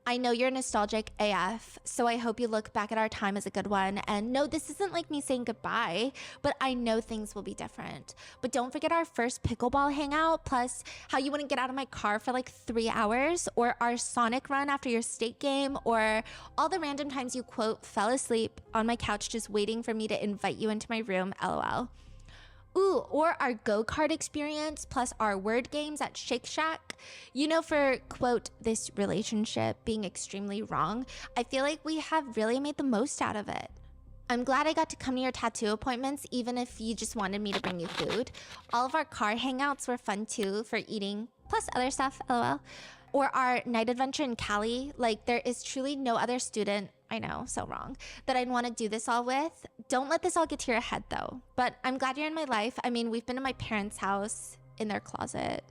I know you're nostalgic AF, so I hope you look back at our time as a good one. And no, this isn't like me saying goodbye, but I know things will be different. But don't forget our first pickleball hangout, plus how you wouldn't get out of my car for like 3 hours, or our Sonic run after your state game, or all the random times you quote fell asleep on my couch just waiting for me to invite you into my room, LOL. Ooh, or our go-kart experience plus our word games at Shake Shack. You know, for, quote, this relationship being extremely wrong, I feel like we have really made the most out of it. I'm glad I got to come to your tattoo appointments, even if you just wanted me to bring you food. All of our car hangouts were fun too, for eating, plus other stuff, LOL. Or our night adventure in Cali. Like, there is truly no other student, I know, so wrong, that I'd want to do this all with. Don't let this all get to your head though. But I'm glad you're in my life. I mean, we've been to my parents' house, in their closet, ...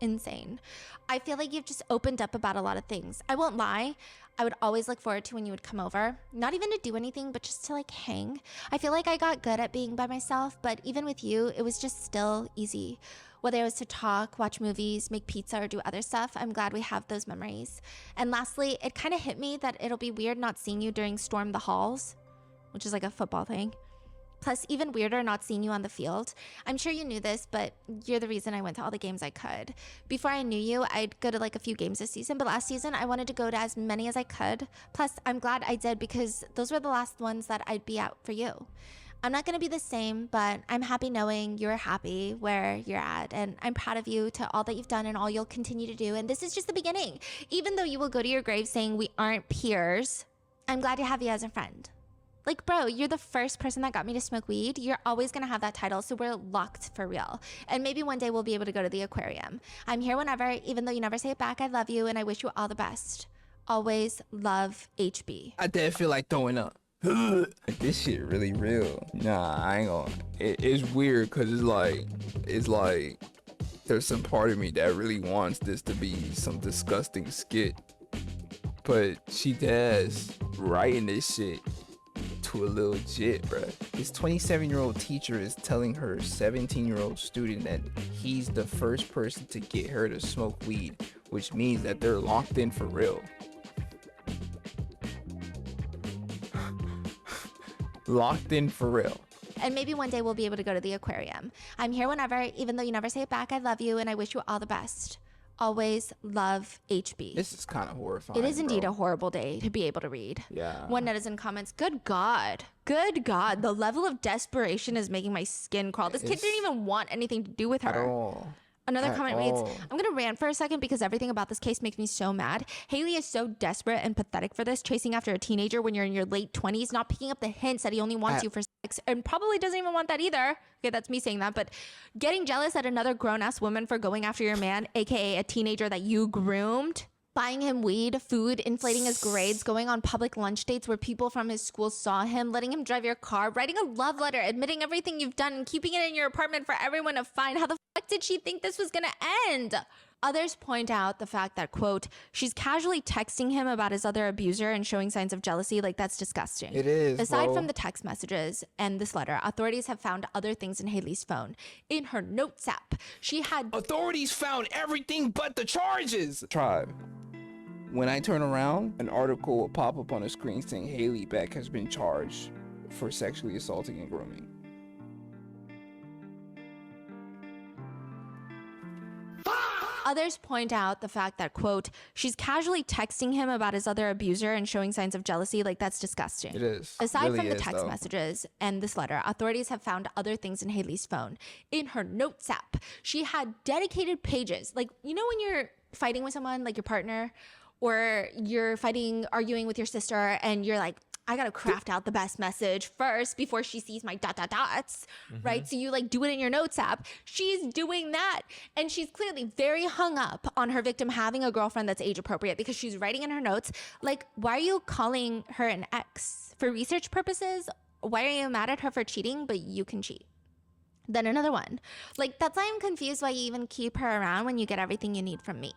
Insane. I feel like you've just opened up about a lot of things. I won't lie, I would always look forward to when you would come over. Not even to do anything, but just to like hang. I feel like I got good at being by myself, but even with you, it was just still easy. Whether it was to talk, watch movies, make pizza, or do other stuff, I'm glad we have those memories. And lastly, it kind of hit me that it'll be weird not seeing you during Storm the Halls, which is like a football thing. Plus, even weirder not seeing you on the field. I'm sure you knew this, but you're the reason I went to all the games I could. Before I knew you, I'd go to like a few games this season, but last season I wanted to go to as many as I could. Plus, I'm glad I did because those were the last ones that I'd be at for you. I'm not gonna be the same, but I'm happy knowing you're happy where you're at, and I'm proud of you to all that you've done and all you'll continue to do, and this is just the beginning. Even though you will go to your grave saying we aren't peers, I'm glad to have you as a friend. Like, bro, you're the first person that got me to smoke weed. You're always gonna have that title, so we're locked for real. And maybe one day we'll be able to go to the aquarium. I'm here whenever, even though you never say it back. I love you, and I wish you all the best. Always love, HB. I did feel like throwing up. This shit really real. Nah, I ain't gonna. It's weird because it's like there's some part of me that really wants this to be some disgusting skit. But she does writing this shit to a little jit, bruh. This 27-year-old teacher is telling her 17-year-old student that he's the first person to get her to smoke weed, which means that they're locked in for real. Locked in for real. And maybe one day we'll be able to go to the aquarium. I'm here whenever, even though you never say it back. I love you, and I wish you all the best. Always love, HB. This is kind of horrifying. It is indeed a horrible day to be able to read. Yeah. One netizen comments, good God, the level of desperation is making my skin crawl. This kid didn't even want anything to do with her. At all. Another comment reads, I'm gonna rant for a second because everything about this case makes me so mad. Haley is so desperate and pathetic for this, chasing after a teenager when you're in your late 20s, not picking up the hints that he only wants you for sex, and probably doesn't even want that either. Okay, that's me saying that, but getting jealous at another grown-ass woman for going after your man, aka a teenager that you groomed. Buying him weed, food, inflating his grades, going on public lunch dates where people from his school saw him, letting him drive your car, writing a love letter, admitting everything you've done, and keeping it in your apartment for everyone to find. How the fuck did she think this was gonna end? Others point out the fact that, quote, she's casually texting him about his other abuser and showing signs of jealousy. Like, that's disgusting. It is, Aside from the text messages and this letter, authorities have found other things in Haley's phone. In her notes app, she had... Authorities found everything but the charges! Tribe. When I turn around, an article will pop up on the screen saying Haley Beck has been charged for sexually assaulting and grooming. Others point out the fact that, quote, she's casually texting him about his other abuser and showing signs of jealousy. Like, that's disgusting. It is. Aside Really from the is, text though. messages and this letter, authorities have found other things in Haley's phone. In her notes app, she had dedicated pages. Like, you know when you're fighting with someone, like your partner, or you're arguing with your sister, and you're like, I gotta craft out the best message first before she sees my ... right? So you like do it in your notes app. She's doing that. And she's clearly very hung up on her victim having a girlfriend that's age appropriate, because she's writing in her notes, like, why are you calling her an ex? For research purposes? Why are you mad at her for cheating, but you can cheat? Then another one. Like, that's why I'm confused why you even keep her around when you get everything you need from me.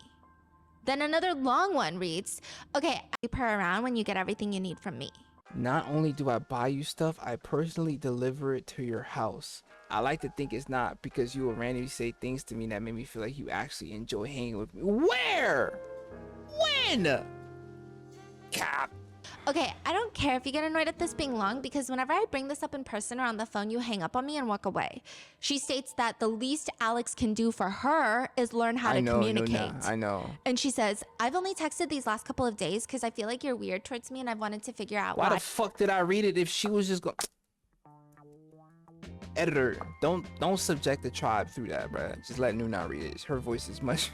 Then another long one reads, okay, I keep her around when you get everything you need from me. Not only do I buy you stuff, I personally deliver it to your house. I like to think it's not because you will randomly say things to me that make me feel like you actually enjoy hanging with me. Where? When? Cap. Okay, I don't care if you get annoyed at this being long, because whenever I bring this up in person or on the phone, you hang up on me and walk away. She states that the least Alex can do for her is learn how to communicate. Noona, I know. And she says, I've only texted these last couple of days because I feel like you're weird towards me and I've wanted to figure out why. Why the fuck did I read it if she was just going... Editor, don't subject the tribe through that, bruh. Just let Noona read it. Her voice is much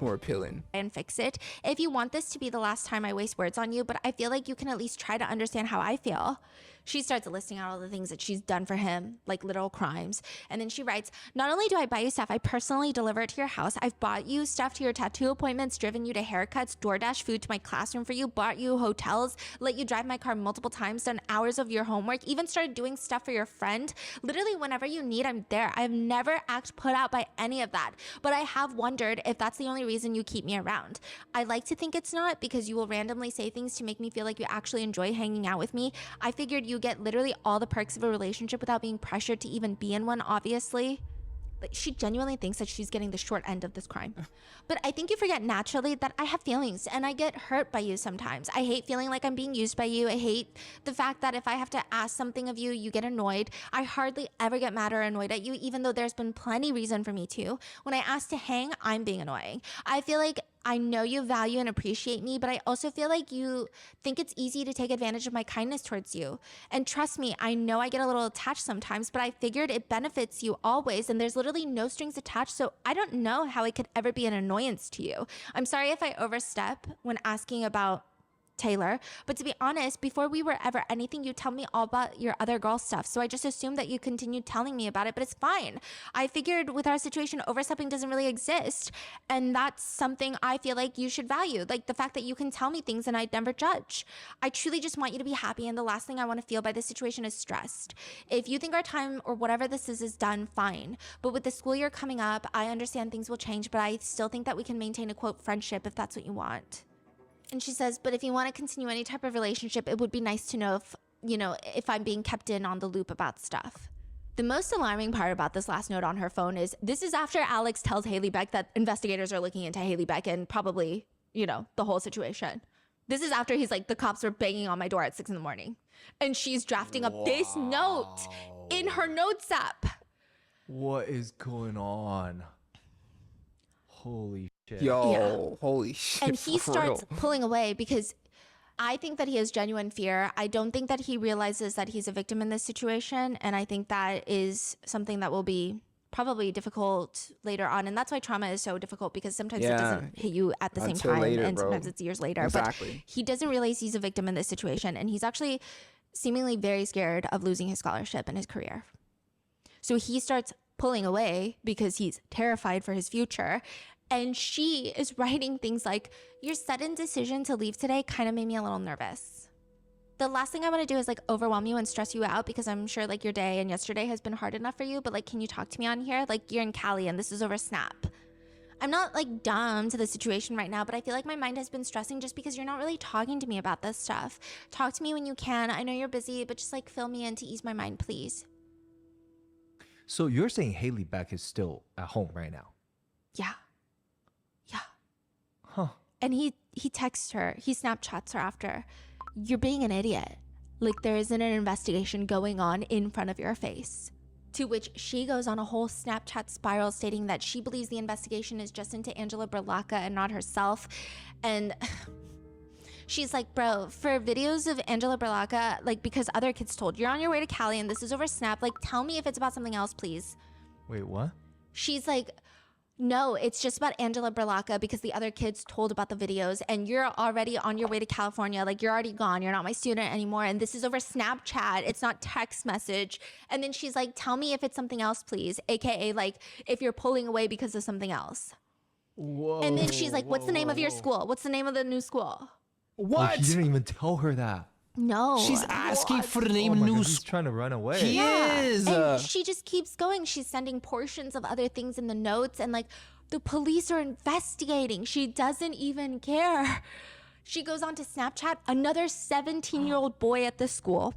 more appealing. And fix it. If you want this to be the last time I waste words on you, but I feel like you can at least try to understand how I feel. She starts listing out all the things that she's done for him, like literal crimes. And then she writes, not only do I buy you stuff, I personally deliver it to your house. I've bought you stuff to your tattoo appointments, driven you to haircuts, DoorDash food to my classroom for you, bought you hotels, let you drive my car multiple times, done hours of your homework, even started doing stuff for your friend. Literally, whenever you need, I'm there. I've never acted put out by any of that. But I have wondered if that's the only reason you keep me around. I like to think it's not, because you will randomly say things to make me feel like you actually enjoy hanging out with me. I figured you get literally all the perks of a relationship without being pressured to even be in one, obviously. Like, she genuinely thinks that she's getting the short end of this crime. But I think you forget naturally that I have feelings and I get hurt by you sometimes. I hate feeling like I'm being used by you. I hate the fact that if I have to ask something of you, you get annoyed. I hardly ever get mad or annoyed at you, even though there's been plenty reason for me to. When I ask to hang, I'm being annoying. I feel like I know you value and appreciate me, but I also feel like you think it's easy to take advantage of my kindness towards you. And trust me, I know I get a little attached sometimes, but I figured it benefits you always, and there's literally no strings attached, so I don't know how it could ever be an annoyance to you. I'm sorry if I overstep when asking about Taylor, but to be honest, before we were ever anything, you tell me all about your other girl stuff, so I just assumed that you continued telling me about it, but it's fine. I figured with our situation, overstepping doesn't really exist, and that's something I feel like you should value, like the fact that you can tell me things and I'd never judge. I truly just want you to be happy, and the last thing I want to feel by this situation is stressed. If you think our time or whatever this is done, fine, but with the school year coming up, I understand things will change, but I still think that we can maintain a, quote, friendship if that's what you want. And she says, but if you want to continue any type of relationship, it would be nice to know if I'm being kept in on the loop about stuff. The most alarming part about this last note on her phone is this is after Alex tells Haley Beck that investigators are looking into Haley Beck and probably, the whole situation. This is after he's like, the cops were banging on my door at 6 a.m. And she's drafting up this note in her notes app. What is going on? Holy shit. Yo, holy shit. And he starts pulling away because I think that he has genuine fear. I don't think that he realizes that he's a victim in this situation. And I think that is something that will be probably difficult later on. And that's why trauma is so difficult, because sometimes it doesn't hit you at the same time. Later, and bro. sometimes it's years later. Exactly. But he doesn't realize he's a victim in this situation. And he's actually seemingly very scared of losing his scholarship and his career. So he starts pulling away because he's terrified for his future. And she is writing things like, your sudden decision to leave today kind of made me a little nervous. The last thing I want to do is like overwhelm you and stress you out, because I'm sure like your day and yesterday has been hard enough for you, but like, can you talk to me on here? Like, you're in Cali and this is over Snap. I'm not like dumb to the situation right now, but I feel like my mind has been stressing just because you're not really talking to me about this stuff. Talk to me when you can. I know you're busy, but just like fill me in to ease my mind, please. So you're saying Haley Beck is still at home right now? Yeah. Huh. And he texts her, he Snapchats her after, you're being an idiot. Like, there isn't an investigation going on in front of your face. To which she goes on a whole Snapchat spiral stating that she believes the investigation is just into Angela Berlocka and not herself. And she's like, bro, for videos of Angela Berlocka, like, because other kids told, you're on your way to Cali and this is over Snap, like, tell me if it's about something else, please. Wait, what? She's like, no, it's just about Angela Berlocka because the other kids told about the videos and you're already on your way to California. Like, you're already gone. You're not my student anymore. And this is over Snapchat. It's not text message. And then she's like, tell me if it's something else, please. AKA, like, if you're pulling away because of something else. Whoa. And then she's like, what's the name of your school? What's the name of the new school? What? He didn't even tell her that. No. She's asking for the name Oh of my new God, he's trying to run away. He is. And she just keeps going. She's sending portions of other things in the notes and like, the police are investigating. She doesn't even care. She goes on to Snapchat, another 17-year-old boy at the school.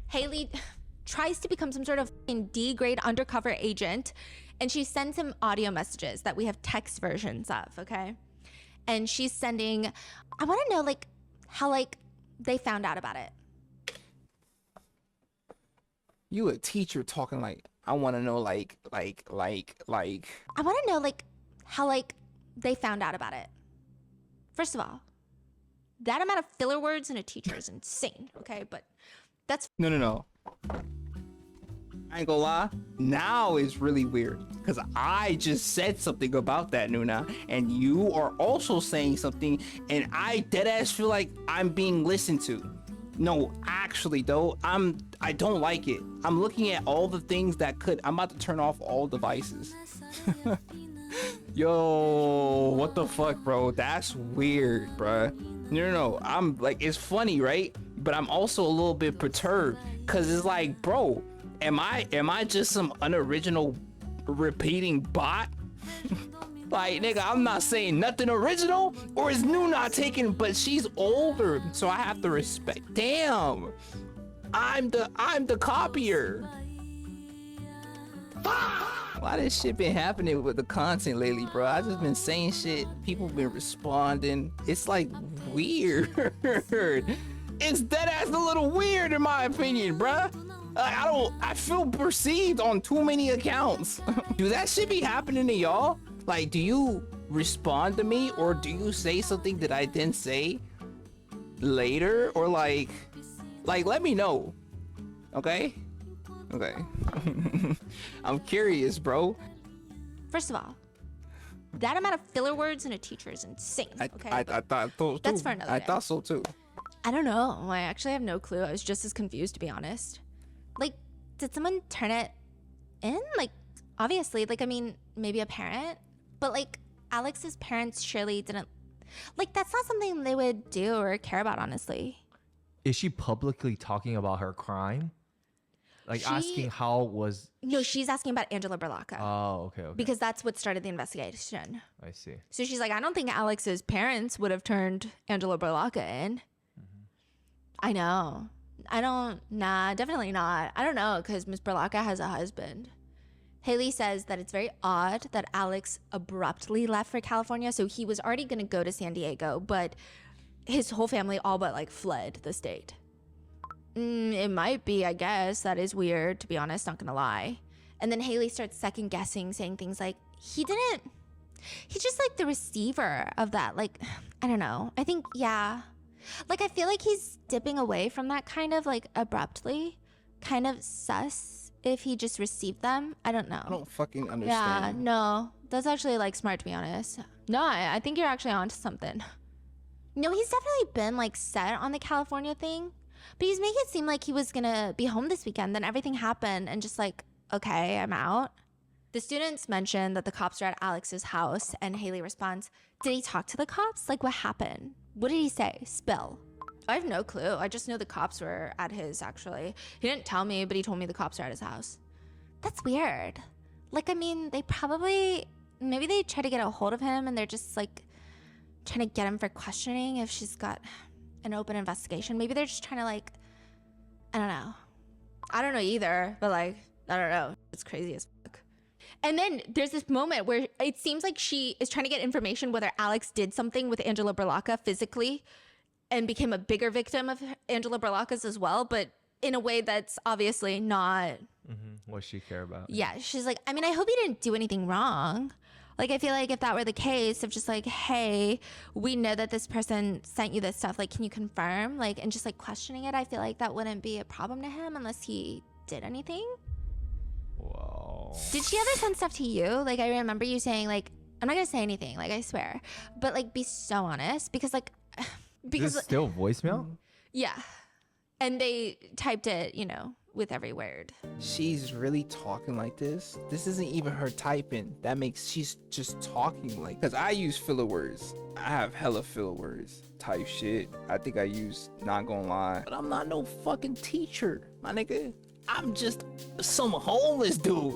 Haley tries to become some sort of D-grade undercover agent, and she sends him audio messages that we have text versions of, okay? And she's sending, I want to know, like, how, like, they found out about it. You a teacher talking like, I want to know, like. I want to know, like, how, like, they found out about it. First of all, that amount of filler words in a teacher is insane, okay? But that's... No. I ain't gonna lie. Now it's really weird because I just said something about that, Noona, and you are also saying something, and I deadass feel like I'm being listened to. No, actually though, I don't like it. I'm looking at all the things that could. I'm about to turn off all devices. Yo, what the fuck, bro? That's weird, bruh. No. I'm like, it's funny, right? But I'm also a little bit perturbed because it's like, bro, am I just some unoriginal repeating bot? Like, nigga, I'm not saying nothing original, or is Noona taking? But she's older, so I have to respect. Damn, I'm the copier. A lot of this shit been happening with the content lately, bro. I just been saying shit. People been responding. It's like weird. It's dead ass a little weird in my opinion, bruh. I feel perceived on too many accounts. Do that shit be happening to y'all? Like, do you respond to me, or do you say something that I didn't say later, or like let me know, okay? I'm curious, bro. First of all, that amount of filler words in a teacher is insane, okay? I thought so too. That's for another I day. thought so too. I don't know. I actually have no clue. I was just as confused, to be honest. Like, did someone turn it in? Like, obviously, like, I mean, maybe a parent, but like, Alex's parents surely didn't, like, that's not something they would do or care about, honestly. Is she publicly talking about her crime? Like, asking how was... No, she's asking about Angela Berlocka. Oh, okay. Because that's what started the investigation. I see. So she's like, I don't think Alex's parents would have turned Angela Berlocka in. I know. Definitely not. I don't know, because Miss Berlocka has a husband. Haley says that it's very odd that Alex abruptly left for California. So he was already going to go to San Diego, but his whole family all but like fled the state. It might be, I guess. That is weird, to be honest, not gonna lie. And then Haley starts second guessing, saying things like, he's just like the receiver of that. Like, I don't know. I think, yeah. Like, I feel like he's dipping away from that kind of like abruptly, kind of sus if he just received them. I don't know. I don't fucking understand. Yeah, no. That's actually like smart, to be honest. No, I think you're actually onto something. No, he's definitely been like set on the California thing. But he's making it seem like he was gonna be home this weekend. Then everything happened and just like, okay, I'm out. The students mentioned that the cops are at Alex's house, and Haley responds, did he talk to the cops? Like, what happened? What did he say? Spill. I have no clue. I just know the cops were at his, actually. He didn't tell me, but he told me the cops are at his house. That's weird. Like, I mean, maybe they try to get a hold of him and they're just like trying to get him for questioning if she's got an open investigation. Maybe they're just trying to like, I don't know. I don't know either, but like, I don't know. It's crazy as fuck. And then there's this moment where it seems like she is trying to get information whether Alex did something with Angela Berlocka physically and became a bigger victim of Angela Berlocka's as well, but in a way that's obviously not What she care about? Yeah, she's like, I mean, I hope you didn't do anything wrong. Like, I feel like if that were the case of just like, hey, we know that this person sent you this stuff, like, can you confirm? Like, and just like questioning it, I feel like that wouldn't be a problem to him unless he did anything. Whoa. Did she ever send stuff to you? Like, I remember you saying like, I'm not gonna say anything, like, I swear, but like, be so honest, because like, Is this still voicemail? yeah, and they typed it, you know, with every word. She's really talking like this. This isn't even her typing. That makes she's just talking like. Cause I use filler words. I have hella filler words type shit. I think I use not gonna lie. But I'm not no fucking teacher, my nigga. I'm just some homeless dude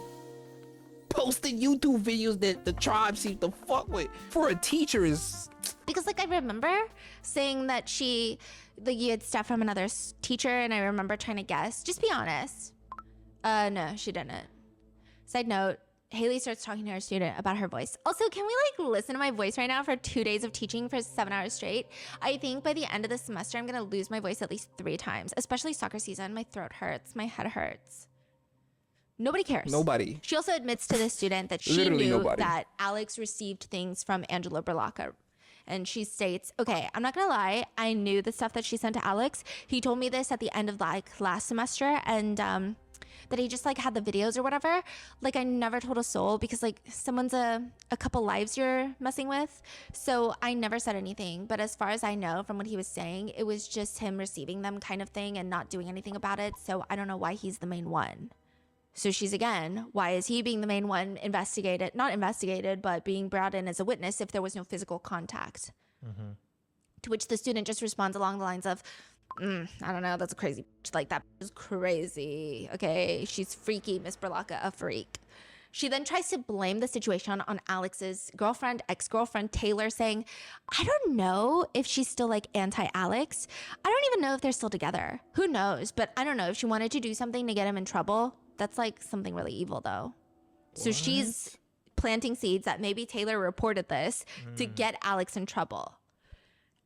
posting YouTube videos that the tribe seems to fuck with. For a teacher is. Because like I remember saying that she, like, you had stuff from another teacher, and I remember trying to guess. Just be honest. No, she didn't. Side note, Haley starts talking to her student about her voice. Also, can we like listen to my voice right now for 2 days of teaching for 7 hours straight? I think by the end of the semester, I'm gonna lose my voice at least 3 times, especially soccer season. My throat hurts, my head hurts. Nobody cares. Nobody. She also admits to the student that she Literally knew nobody. that Alex received things from Angela Berlocca. And she states, okay, I'm not gonna lie, I knew the stuff that she sent to Alex. He told me this at the end of like last semester, and that he just like had the videos or whatever. Like, I never told a soul because like someone's a couple lives you're messing with. So I never said anything. But as far as I know from what he was saying, it was just him receiving them kind of thing and not doing anything about it. So I don't know why he's the main one. So she's again, why is he being the main one investigated, not investigated, but being brought in as a witness if there was no physical contact? To which the student just responds along the lines of, I don't know, that's a crazy bitch. Like, that is crazy. Okay, she's freaky, Miss Berlocca, a freak. She then tries to blame the situation on Alex's girlfriend, ex-girlfriend, Taylor, saying, I don't know if she's still like anti-Alex. I don't even know if they're still together. Who knows? But I don't know if she wanted to do something to get him in trouble. That's like something really evil though. So she's planting seeds that maybe Taylor reported this to get Alex in trouble.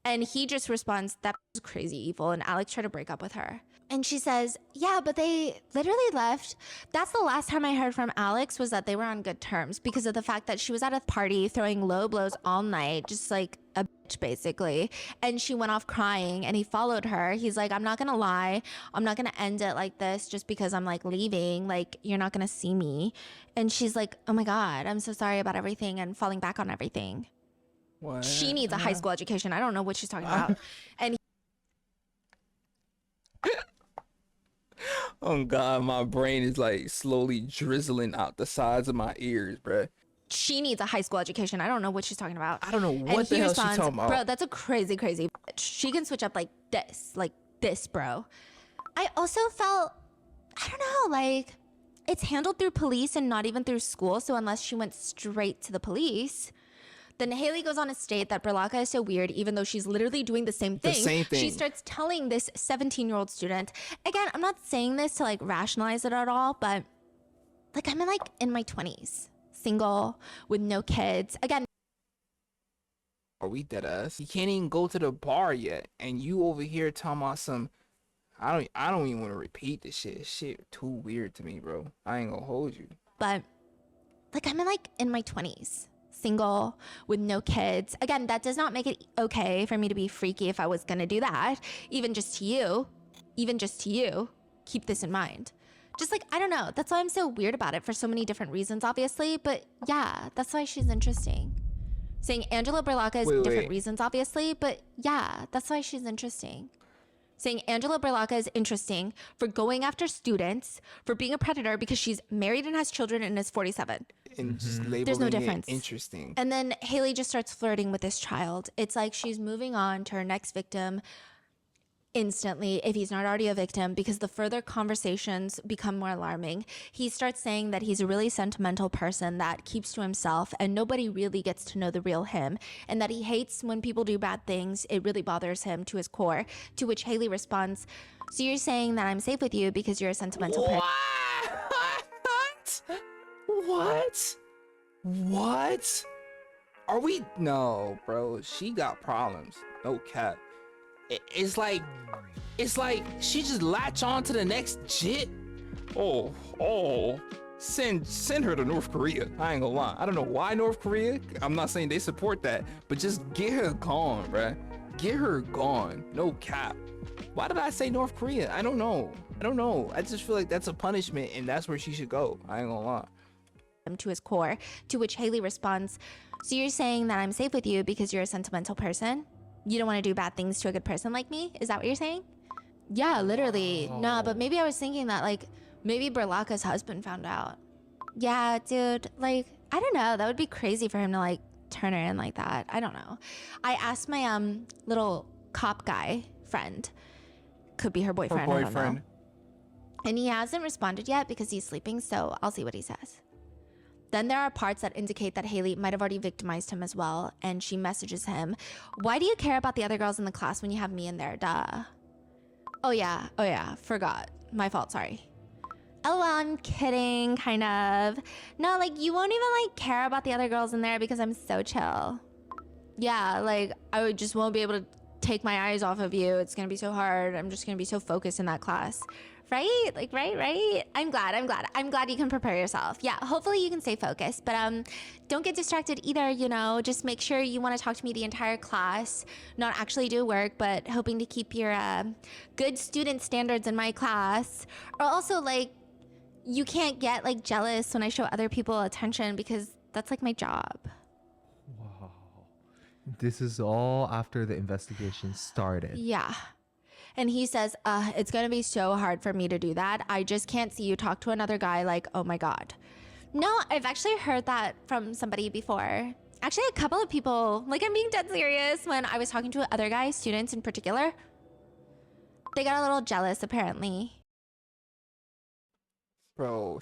And he just responds, that was crazy evil, and Alex tried to break up with her. And she says, yeah, but they literally left. That's the last time I heard from Alex, was that they were on good terms because of the fact that she was at a party throwing low blows all night, just like a bitch basically. And she went off crying and he followed her. He's like, I'm not gonna lie. I'm not gonna end it like this just because I'm like leaving. Like, you're not gonna see me. And she's like, oh my God, I'm so sorry about everything and falling back on everything. What? She needs a high school education. I don't know what she's talking about. And Oh God, my brain is like slowly drizzling out the sides of my ears, bruh. she needs a high school education. I don't know what she's talking about. I don't know what the hell she's talking about. Bro, that's a crazy, crazy bitch. She can switch up like this, bro. I also felt, I don't know, like, it's handled through police and not even through school. So unless she went straight to the police, then Haley goes on to state that Berlocca is so weird, even though she's literally doing the same thing. She starts telling this 17-year-old student, again, I'm not saying this to like rationalize it at all, but like, I'm in my 20s, single with no kids. Again, are we dead ass? You can't even go to the bar yet, and you over here talking about some. I don't even want to repeat this shit. Shit too weird to me, bro. I ain't gonna hold you. But like, I'm in my 20s. Single with no kids. Again, that does not make it okay for me to be freaky if I was gonna do that. Even just to you, keep this in mind. Just like, I don't know, that's why I'm so weird about it for so many different reasons, obviously, but yeah, that's why she's interesting. Saying Angela Berlocca is different reasons, obviously, but yeah, that's why she's interesting. Saying Angela Berlocca is interesting for going after students, for being a predator because she's married and has children and is 47. And just labeling There's no difference. Interesting. And then Haley just starts flirting with this child. It's like she's moving on to her next victim instantly, if he's not already a victim, because the further conversations become more alarming. He starts saying that he's a really sentimental person that keeps to himself and nobody really gets to know the real him, and that he hates when people do bad things. It really bothers him to his core, to which Haley responds, so you're saying that I'm safe with you because you're a sentimental person? What? Are we? No, bro. She got problems. No cap. It's like she just latch on to the next jit. Send her to North Korea. I ain't gonna lie. I don't know why North Korea. I'm not saying they support that, but just get her gone, bruh. Get her gone. No cap. Why did I say North Korea? I don't know. I just feel like that's a punishment, and that's where she should go. I ain't gonna lie. To his core, to which Haley responds, so you're saying that I'm safe with you because you're a sentimental person? You don't want to do bad things to a good person like me? Is that what you're saying? Yeah, literally. No, but maybe I was thinking that, like, maybe Berlaka's husband found out. Yeah, dude, like, I don't know. That would be crazy for him to, like, turn her in like that. I don't know. I asked my little cop guy friend, could be her boyfriend, I don't know. And he hasn't responded yet because he's sleeping, so I'll see what he says. Then there are parts that indicate that Haley might have already victimized him as well, and she messages him, why do you care about the other girls in the class when you have me in there, duh? Oh yeah, forgot. My fault, sorry. Oh, I'm kidding, kind of. No, like, you won't even, like, care about the other girls in there because I'm so chill. Yeah, like, I just won't be able to take my eyes off of you. It's gonna be so hard. I'm just gonna be so focused in that class. Right? Like, right? I'm glad you can prepare yourself. Yeah, hopefully you can stay focused, but don't get distracted either, you know. Just make sure you want to talk to me the entire class, not actually do work, but hoping to keep your good student standards in my class. Or also, like, you can't get, like, jealous when I show other people attention because that's, like, my job. Wow. This is all after the investigation started. Yeah. And he says, it's gonna be so hard for me to do that. I just can't see you talk to another guy like, oh my God. No, I've actually heard that from somebody before. Actually, a couple of people, like, I'm being dead serious, when I was talking to other guys, students in particular, they got a little jealous apparently. Bro,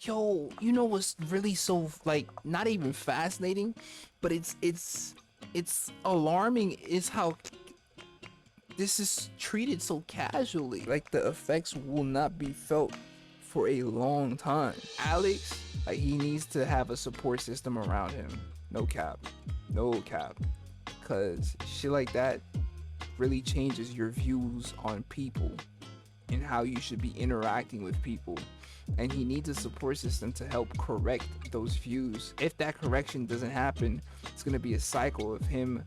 yo, you know what's really so, like, not even fascinating, but it's alarming is how this is treated so casually. Like, the effects will not be felt for a long time. Alex, like, he needs to have a support system around him. No cap. Cause shit like that really changes your views on people and how you should be interacting with people. And he needs a support system to help correct those views. If that correction doesn't happen, it's gonna be a cycle of him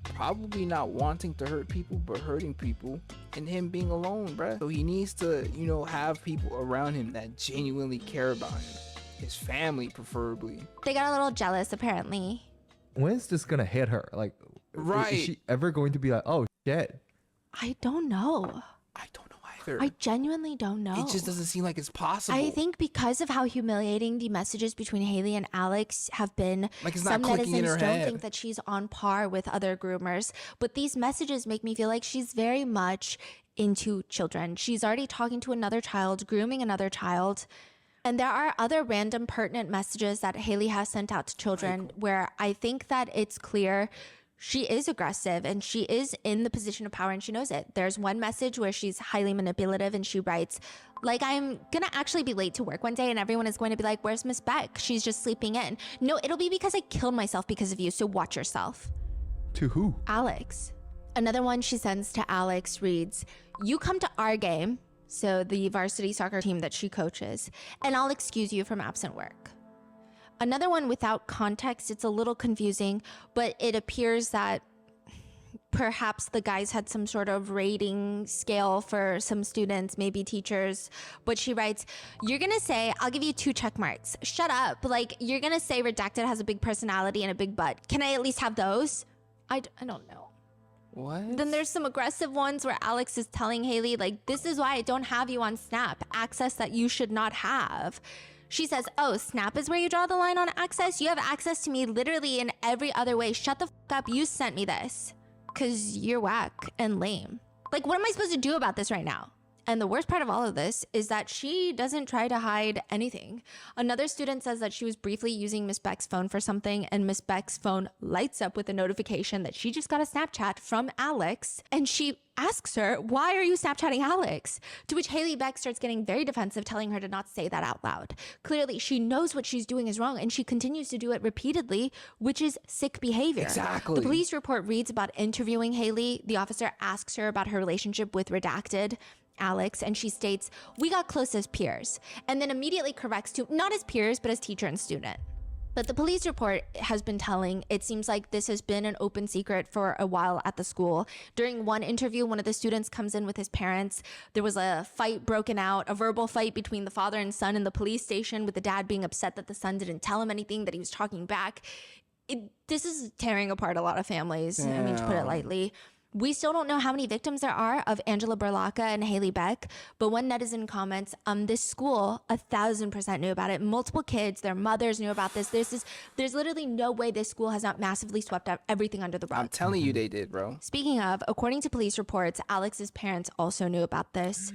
probably not wanting to hurt people but hurting people, and him being alone, bruh. So he needs to, you know, have people around him that genuinely care about him, his family preferably. They got a little jealous apparently. When's this gonna hit her? Like, right, is she ever going to be like, oh shit? I don't know. I genuinely don't know. It just doesn't seem like it's possible. I think because of how humiliating the messages between Haley and Alex have been, like, it's some not clicking in her netizens don't head. think that she's on par with other groomers. But these messages make me feel like she's very much into children. She's already talking to another child, grooming another child. And there are other random pertinent messages that Haley has sent out to children where I think that it's clear she is aggressive and she is in the position of power and she knows it. There's one message where she's highly manipulative and she writes, like, I'm gonna actually be late to work one day and everyone is going to be like, where's Miss Beck? She's just sleeping in. No, it'll be because I killed myself because of you, so watch yourself. To who? Alex. Another one she sends to Alex reads, you come to our game, so the varsity soccer team that she coaches, and I'll excuse you from absent work. Another one without context, it's a little confusing, but it appears that perhaps the guys had some sort of rating scale for some students, maybe teachers. But she writes, you're gonna say, I'll give you 2 check marks. Shut up. Like, you're gonna say Redacted has a big personality and a big butt. Can I at least have those? I don't know. What? Then there's some aggressive ones where Alex is telling Haley, like, this is why I don't have you on Snap. Access that you should not have. She says, oh, Snap is where you draw the line on access? You have access to me literally in every other way. Shut the fuck up. You sent me this. Because you're whack and lame. Like, what am I supposed to do about this right now? And the worst part of all of this is that she doesn't try to hide anything. Another student says that she was briefly using Miss Beck's phone for something, and Miss Beck's phone lights up with a notification that she just got a Snapchat from Alex, and she asks her, why are you Snapchatting Alex? To which Haley Beck starts getting very defensive, telling her to not say that out loud. Clearly, she knows what she's doing is wrong, and she continues to do it repeatedly, which is sick behavior. Exactly. The police report reads about interviewing Haley. The officer asks her about her relationship with Redacted, Alex, and she states, "We got close as peers," and then immediately corrects to not as peers, but as teacher and student. But the police report has been telling, it seems like this has been an open secret for a while at the school. During one interview, one of the students comes in with his parents. There was a fight broken out, a verbal fight between the father and son in the police station, with the dad being upset that the son didn't tell him anything, that he was talking back. This is tearing apart a lot of families, I mean, to put it lightly. We still don't know how many victims there are of Angela Berlacca and Haley Beck, but one netizen comments, this school 1,000% knew about it. Multiple kids, their mothers knew about this. There's literally no way this school has not massively swept up everything under the rug. I'm telling you they did, bro. Speaking of, according to police reports, Alex's parents also knew about this.